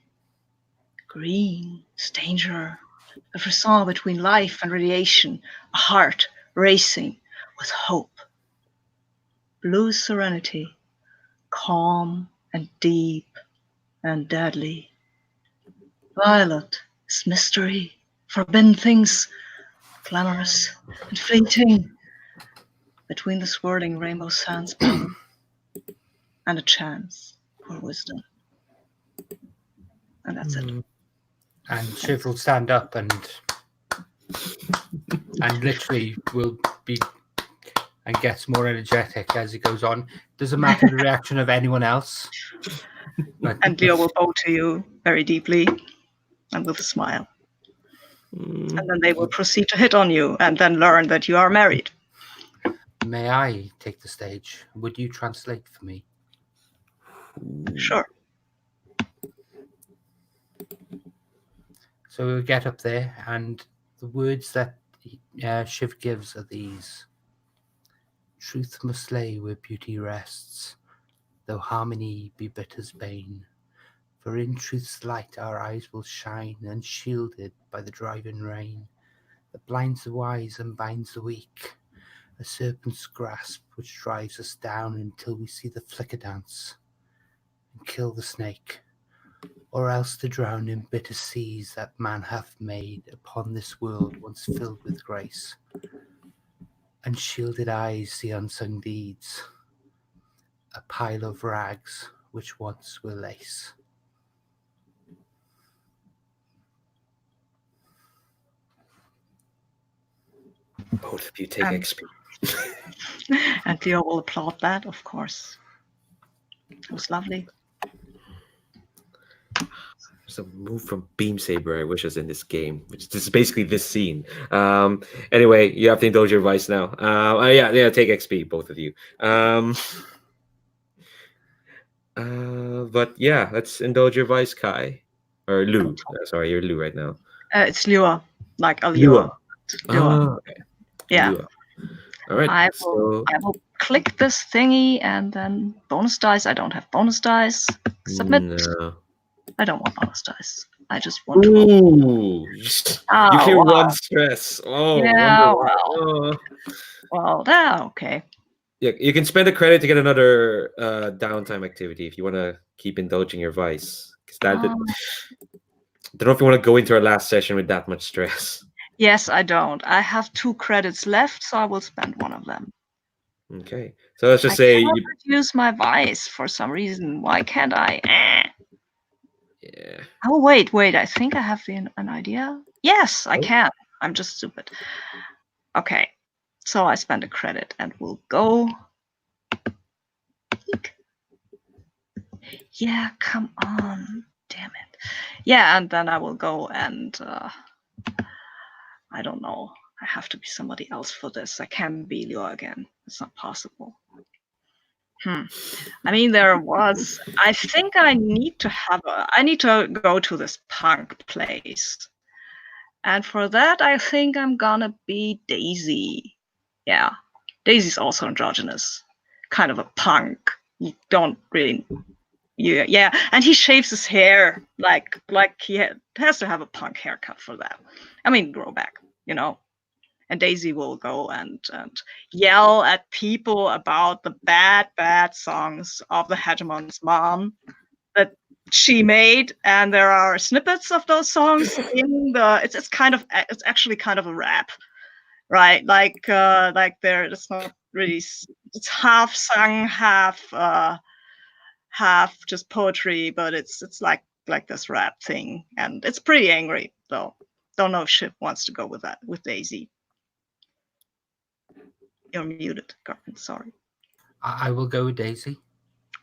Green is danger, a frisson between life and radiation, a heart racing with hope. Blue is serenity, calm and deep and deadly. Violet is mystery, forbidden things, glamorous and fleeting. Between the swirling rainbow sands power and a chance for wisdom. And that's it. And Shiv will stand up and literally will be and gets more energetic as he goes on. Doesn't matter the reaction of anyone else. But And Leo will bow to you very deeply and with a smile. And then they will proceed to hit on you and then learn that you are married. may I take the stage? Would you translate for me? Sure. So we'll get up there, and the words that Shiv gives are these. Truth must lay where beauty rests, though harmony be bitter's bane. For in truth's light our eyes will shine, unshielded by the driving rain, that blinds the wise and binds the weak, a serpent's grasp which drives us down until we see the flicker dance and kill the snake, or else to drown in bitter seas that man hath made upon this world once filled with grace. Unshielded eyes see unsung deeds, a pile of rags which once were lace. Both of you take XP. And Leo will applaud that, of course. It was lovely. There's a move from Beam Saber I wish was in this game, which is basically this scene. Anyway, you have to indulge your vice now. Yeah, take XP, both of you. But yeah, let's indulge your vice, Kai. Or Lou. Sorry, you're Lou right now. It's Lua, like a Lua. Lua. Oh, okay. Yeah. Lua. All right. I will click this thingy and then bonus dice. I don't have bonus dice. Submit. No. I don't want bonus dice. I just want to. Ooh, you clear one stress. Oh, yeah. wonderful. Well, okay. Yeah, you can spend a credit to get another downtime activity if you want to keep indulging your vice. I don't know if you want to go into our last session with that much stress. Yes, I don't. I have 2 credits left, so I will spend one of them. Okay, so let's just say you use my vice for some reason. Why can't I? Yeah. Oh wait. I think I have an idea. Yes, I can. I'm just stupid. Okay, so I spend a credit and we'll go. Yeah, come on. Damn it. Yeah, and then I will go and I don't know. I have to be somebody else for this. I can't be Leo again. It's not possible. I mean, I think I need to go to this punk place. And for that, I think I'm gonna be Daisy. Yeah. Daisy's also androgynous. Kind of a punk. You don't really... Yeah. And he shaves his hair like he has to have a punk haircut for that. I mean, grow back, you know? And Daisy will go and yell at people about the bad songs of the Hegemon's mom that she made, and there are snippets of those songs in the. It's actually kind of a rap, right? Like there, it's not really. It's half sung, half just poetry, but it's like this rap thing, and it's pretty angry though. Don't know if Shiv wants to go with that with Daisy. You're muted, Garvin. Sorry. I will go with Daisy.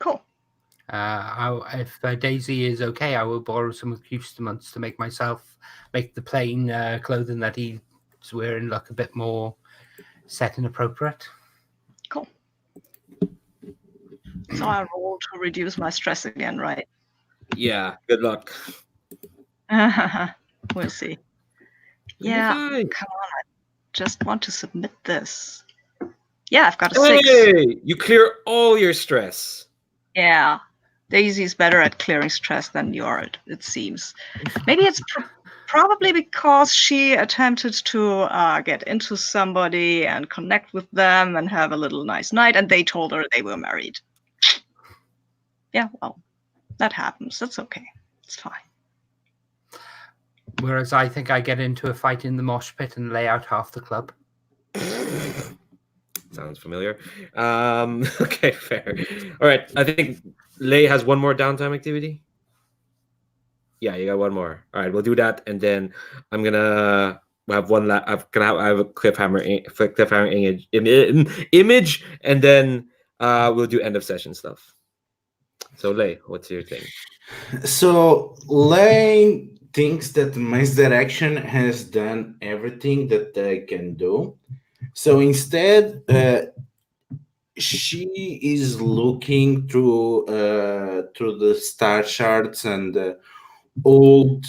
Cool. If Daisy is okay, I will borrow some accoutrements to make the plain clothing that he's wearing look a bit more set and appropriate. Cool. So I roll to reduce my stress again, right? Yeah. Good luck. We'll see. You'll be Yeah, fine. come on. I just want to submit this. Yeah, I've got a 6. Hey, you clear all your stress. Yeah, Daisy's better at clearing stress than you are, it seems. Maybe it's probably because she attempted to get into somebody and connect with them and have a little nice night, and they told her they were married. Yeah, well, that happens. That's okay. It's fine. Whereas I think I get into a fight in the mosh pit and lay out half the club. Sounds familiar. Okay, fair. All right, I think Lei has one more downtime activity. Yeah, you got one more. All right, we'll do that, and then I'm gonna have one. I have a cliffhanger image, and then we'll do end of session stuff. So Lei, what's your thing? So Lane thinks that Misdirection has done everything that they can do. So instead, she is looking through the star charts and old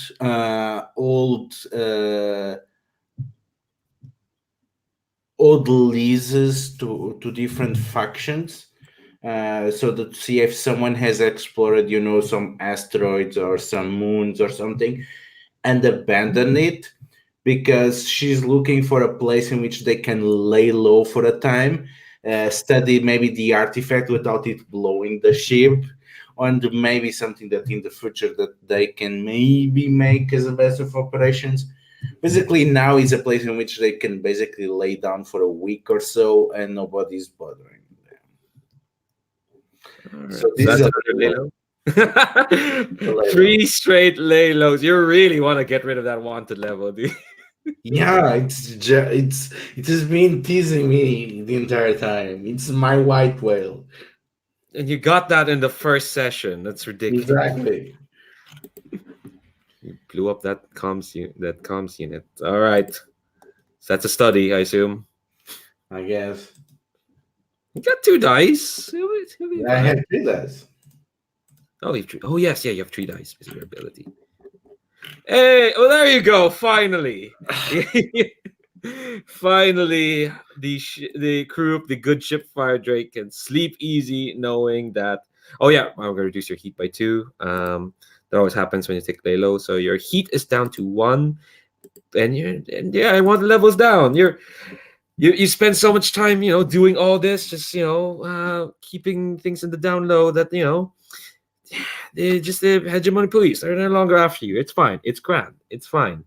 leases to different factions. So to see if someone has explored, some asteroids or some moons or something, and abandoned it, because she's looking for a place in which they can lay low for a time, study maybe the artifact without it blowing the ship, and maybe something that in the future that they can maybe make as a base of operations. Basically, now is a place in which they can basically lay down for a week or so, and nobody's bothering them. All right. So this is that's a another Lelo. 3 straight Lelos. You really want to get rid of that wanted level, dude. Yeah, it has been teasing me the entire time. It's my white whale. And you got that in the first session. That's ridiculous. Exactly. You blew up that comms unit. All right. So that's a study, I assume. I guess. You got 2 dice. I have 3 dice. Oh, oh yes, yeah, you have 3 dice because of your ability. Hey, well, there you go. Finally, finally, the crew of the good ship Firedrake can sleep easy, knowing that. Oh yeah, I'm gonna reduce your heat by 2. That always happens when you take lay low. So your heat is down to 1, and yeah, I want the levels down. You spend so much time, doing all this, just keeping things in the down low that the hegemony police are no longer after you. It's fine. It's grand. It's fine.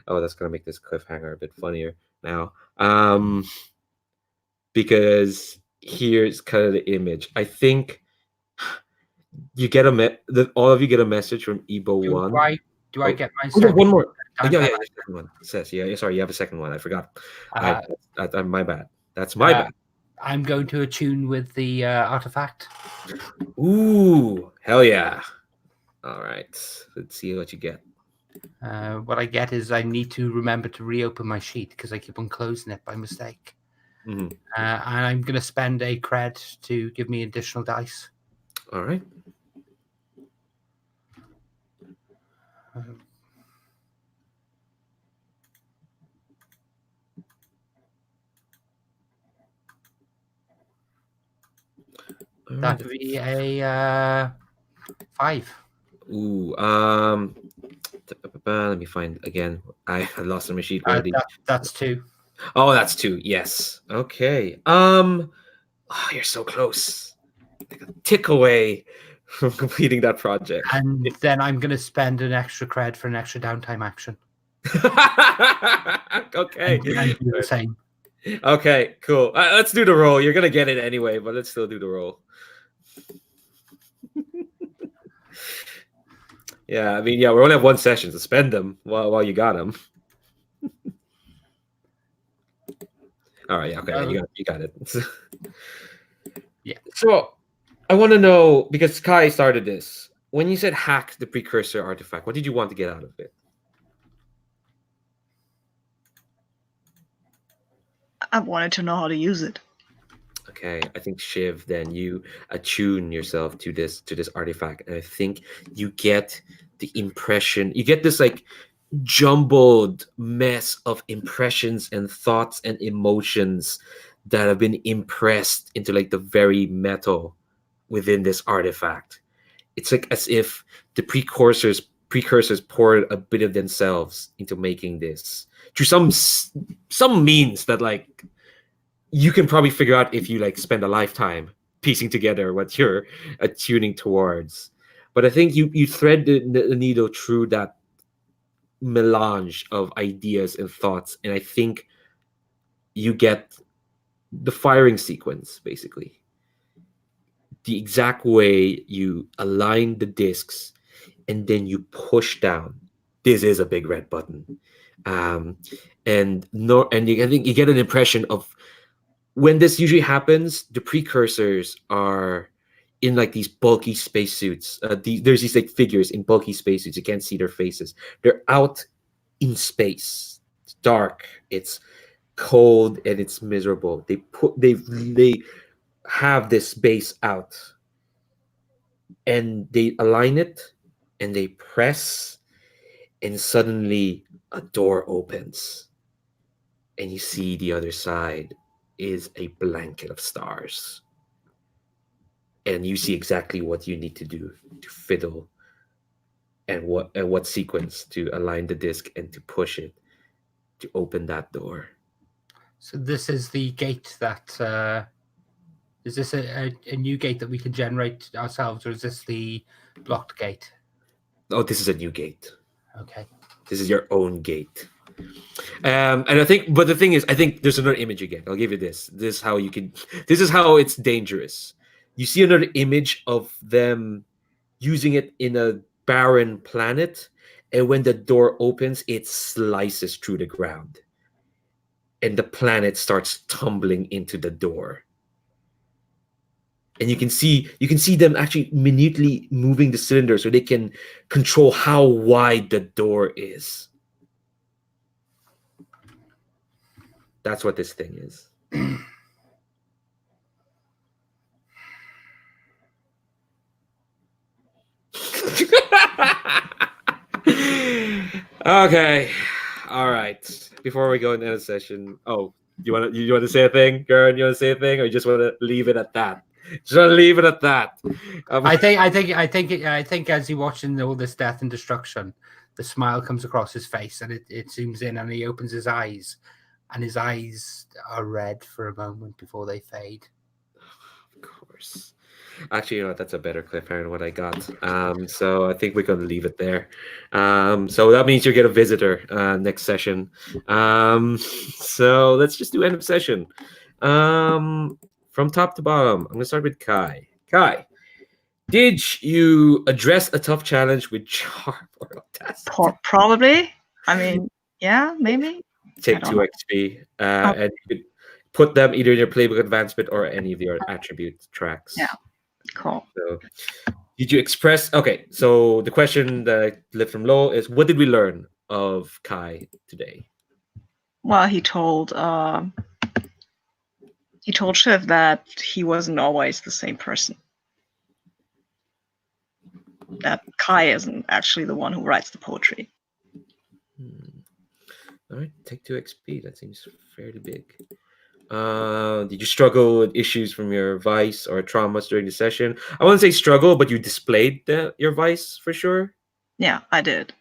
Oh, that's gonna make this cliffhanger a bit funnier now. Because here's kind of the image. I think you get all of you get a message from Ebo 1. Do I get my second? One more. Yeah, downtime? second one. It says, yeah, sorry, you have a second one. I forgot. Uh, My bad. That's my bad. I'm going to attune with the artifact. Ooh, hell yeah. All right. Let's see what you get. What I get is I need to remember to reopen my sheet because I keep on closing it by mistake. Mm-hmm. And I'm going to spend a cred to give me additional dice. All right. That would be a 5. Ooh, let me find again. I lost my sheet already. That's 2. Oh, that's 2. Yes. Okay. You're so close. Like a tick away from completing that project. And then I'm going to spend an extra cred for an extra downtime action. Okay. And do the same. Okay, cool. Let's do the roll. You're gonna get it anyway, but let's still do the roll. Yeah, I mean, yeah, we only have one session to spend them while you got them. All right, yeah, okay, you got it. Yeah. So, I want to know, because Kai started this. When you said hack the precursor artifact, what did you want to get out of it? I wanted to know how to use it. Okay, I think Shiv, then you attune yourself to this artifact, and I think you get the impression, you get this like jumbled mess of impressions and thoughts and emotions that have been impressed into like the very metal within this artifact. It's like as if the precursors poured a bit of themselves into making this through some means that like you can probably figure out if you like spend a lifetime piecing together what you're attuning towards. But I think you thread the needle through that melange of ideas and thoughts, and I think you get the firing sequence, basically the exact way you align the discs and then you push down. This is a big red button, and I think you get an impression of when this usually happens. The precursors are in like these bulky spacesuits. There's these like figures in bulky spacesuits. You can't see their faces. They're out in space. It's dark. It's cold and it's miserable. They have this base out, and they align it, and they press, and suddenly a door opens, and you see the other side is a blanket of stars. And you see exactly what you need to do to fiddle and what sequence to align the disc and to push it to open that door. So this is the gate that is this a new gate that we can generate ourselves, or is this the blocked gate? Oh, this is a new gate. Okay. This is your own gate. And I think, but the thing is, I think there's another image again. I'll give you this. This is how it's dangerous. You see another image of them using it in a barren planet, and when the door opens, it slices through the ground, and the planet starts tumbling into the door. And you can see them actually minutely moving the cylinder so they can control how wide the door is. That's what this thing is. Okay. All right. Before we go into the session, you want to say a thing, Gern? You want to say a thing, or you just want to leave it at that? Just want to leave it at that. I think as you're watching all this death and destruction, the smile comes across his face, and it zooms in, and he opens his eyes, and his eyes are red for a moment before they fade. Of course. Actually, you know what? That's a better cliffhanger than what I got. So I think we're going to leave it there. So that means you get a visitor next session. So let's just do end of session. From top to bottom, I'm going to start with Kai. Kai, did you address a tough challenge with charm or audacity? Probably. I mean, yeah, maybe. Take 2 XP, and you could put them either in your playbook advancement or any of your attribute tracks. Yeah, cool. So, did you express? Okay, so the question that I lived from low is, what did we learn of Kai today? Well, he told Shiv that he wasn't always the same person. That Kai isn't actually the one who writes the poetry. All right, take 2 XP. That seems fairly big. Did you struggle with issues from your vice or traumas during the session? I wouldn't say struggle, but you displayed your vice for sure. Yeah, I did.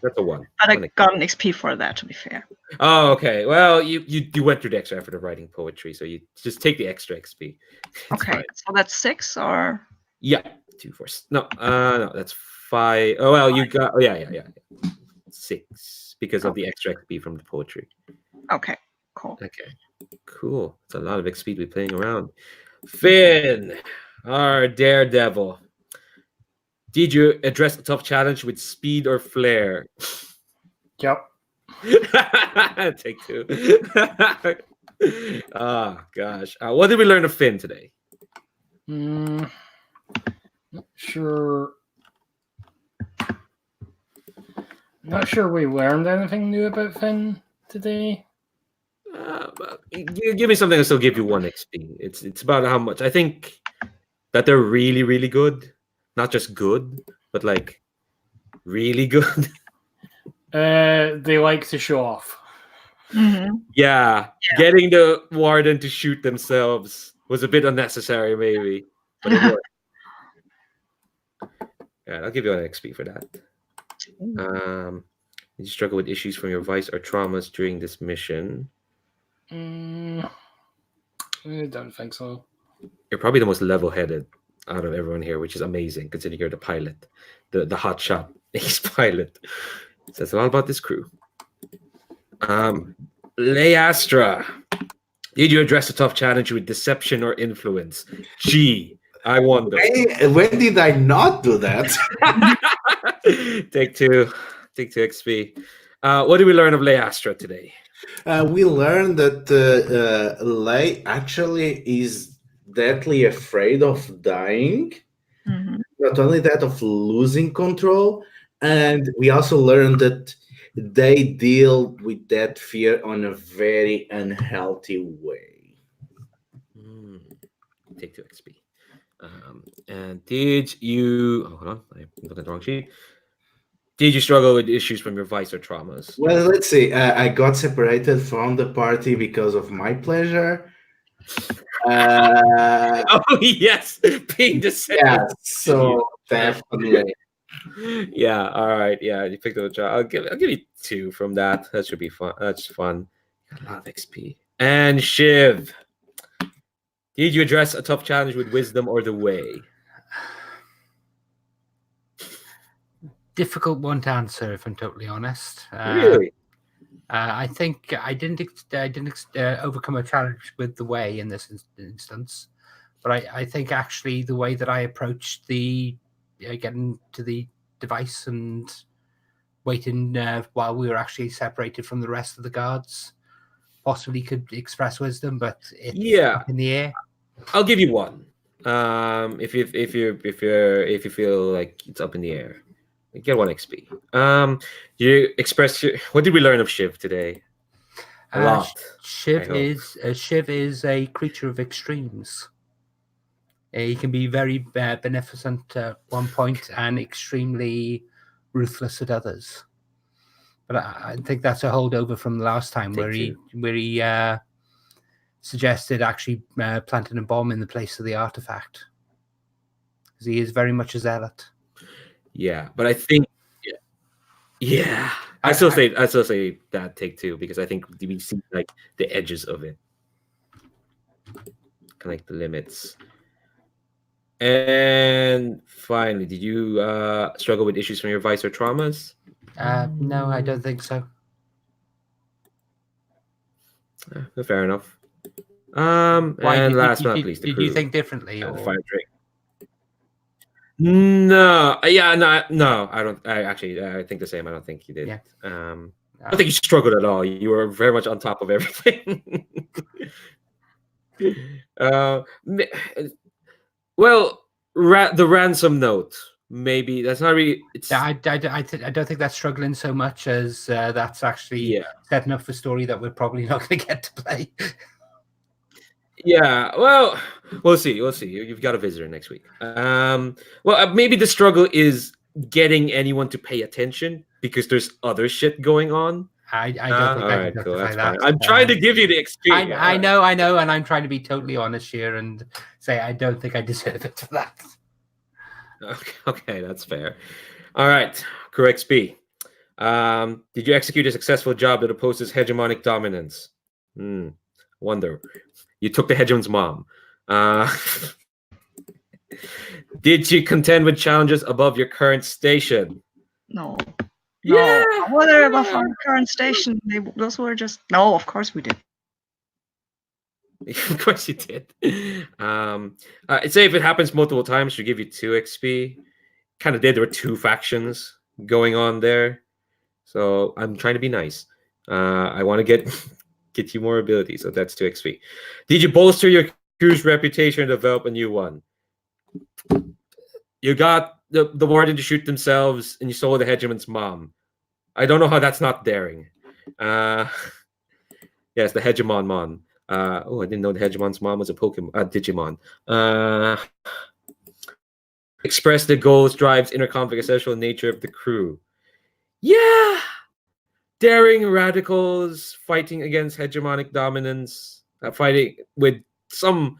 That's a 1. But I got an XP for that, to be fair. Oh, okay. Well, you went through the extra effort of writing poetry, so you just take the extra XP. Okay, so that's 6, or? Yeah, 2, 4. No, that's 5. Oh well, you got. Oh yeah. 6 because of the extra XP from the poetry. Okay, cool. Okay, cool. It's a lot of XP to be playing around. Finn, our daredevil. Did you address a tough challenge with speed or flair? Yep. Take 2. Oh gosh. What did we learn of Finn today? Not sure. Not sure we learned anything new about Finn today. Give me something that still give you 1 XP. It's about how much. I think that they're really, really good. Not just good, but like really good. They like to show off. Yeah, getting the warden to shoot themselves was a bit unnecessary, maybe, but it worked. Yeah, I'll give you 1 XP for that. Did you struggle with issues from your vice or traumas during this mission? I don't think so. You're probably the most level-headed out of everyone here, which is amazing considering you're the pilot, the hotshot ace pilot. Says a lot about this crew. Leastra, did you address a tough challenge with deception or influence? Gee, I wonder. When did I not do that? Take 2 XP. What did we learn of Leastra today? We learned that Lei actually is deathly afraid of dying. Not only that, of losing control. And we also learned that they deal with that fear on a very unhealthy way. Take 2 XP. And did you... Oh, hold on. I looked at the wrong sheet. Did you struggle with issues from your vice or traumas? Well, let's see. I got separated from the party because of my pleasure. Oh, yes. Being the same. Yeah, so definitely. Yeah, all right. Yeah, you picked up a job. I'll give you 2 from that. That should be fun. That's fun. Got a lot of XP. And Shiv, did you address a tough challenge with wisdom or the way? Difficult one to answer, if I'm totally honest. Really? I think I didn't overcome a challenge with the way in this instance, but I think actually the way that I approached the getting to the device and waiting while we were actually separated from the rest of the guards possibly could express wisdom, but it's up in the air. I'll give you 1. If you feel like it's up in the air. You get 1 XP. You express what did we learn of Shiv today? A lot. Shiv is a creature of extremes. He can be very beneficent at one point and extremely ruthless at others. But I think that's a holdover from the last time where he suggested actually planting a bomb in the place of the artifact, because he is very much a zealot. Yeah, but I think, I still say that take 2 because I think we see like the edges of it, kind of like the limits. And finally, did you struggle with issues from your vice or traumas? No, I don't think so. Fair enough. And last but not least, did you think differently? Or? Firedrake. No, no, I don't. I think the same. I don't think you did. Yeah. I don't think you struggled at all. You were very much on top of everything. Well, the ransom note. Maybe that's not really. I don't think that's struggling so much as that's actually setting up for story that we're probably not going to get to play. Yeah, well, we'll see. You've got a visitor next week. Maybe the struggle is getting anyone to pay attention because there's other shit going on. I don't think I can justify that. I'm trying to give you the experience. I know, and I'm trying to be totally honest here and say I don't think I deserve it for that. Okay, that's fair. All right, correct XP. Did you execute a successful job that opposes hegemonic dominance? Wonder. You took the Hegemon's mom. Did you contend with challenges above your current station? No. Yeah. Whether above our current station, those were just no. Of course we did. Of course you did. I'd say if it happens multiple times, she'll give you 2 XP. Kind of did. There were 2 factions going on there, so I'm trying to be nice. I want to get you more ability, so that's 2 XP. Did you bolster your crew's reputation and develop a new one? You got the warden to shoot themselves, and you stole the Hegemon's mom. I don't know how that's not daring. Yes, the Hegemon Mon. I didn't know the Hegemon's mom was a Pokemon, Digimon. Express the goals, drives, inner conflict, essential nature of the crew. Yeah! Daring radicals fighting against hegemonic dominance, fighting with some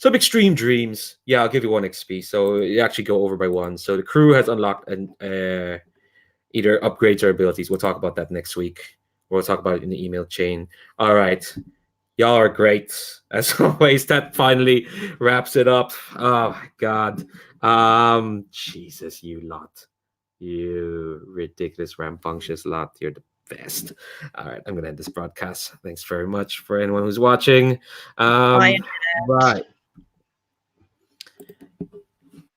extreme dreams. Yeah, I'll give you 1 XP. So you actually go over by 1. So the crew has unlocked either upgrades or abilities. We'll talk about that next week. We'll talk about it in the email chain. All right. Y'all are great. As always, that finally wraps it up. Oh my god. Jesus, you lot. You ridiculous rambunctious lot. You're the best. All right, I'm gonna end this broadcast. Thanks very much for anyone who's watching. Bye. Bye.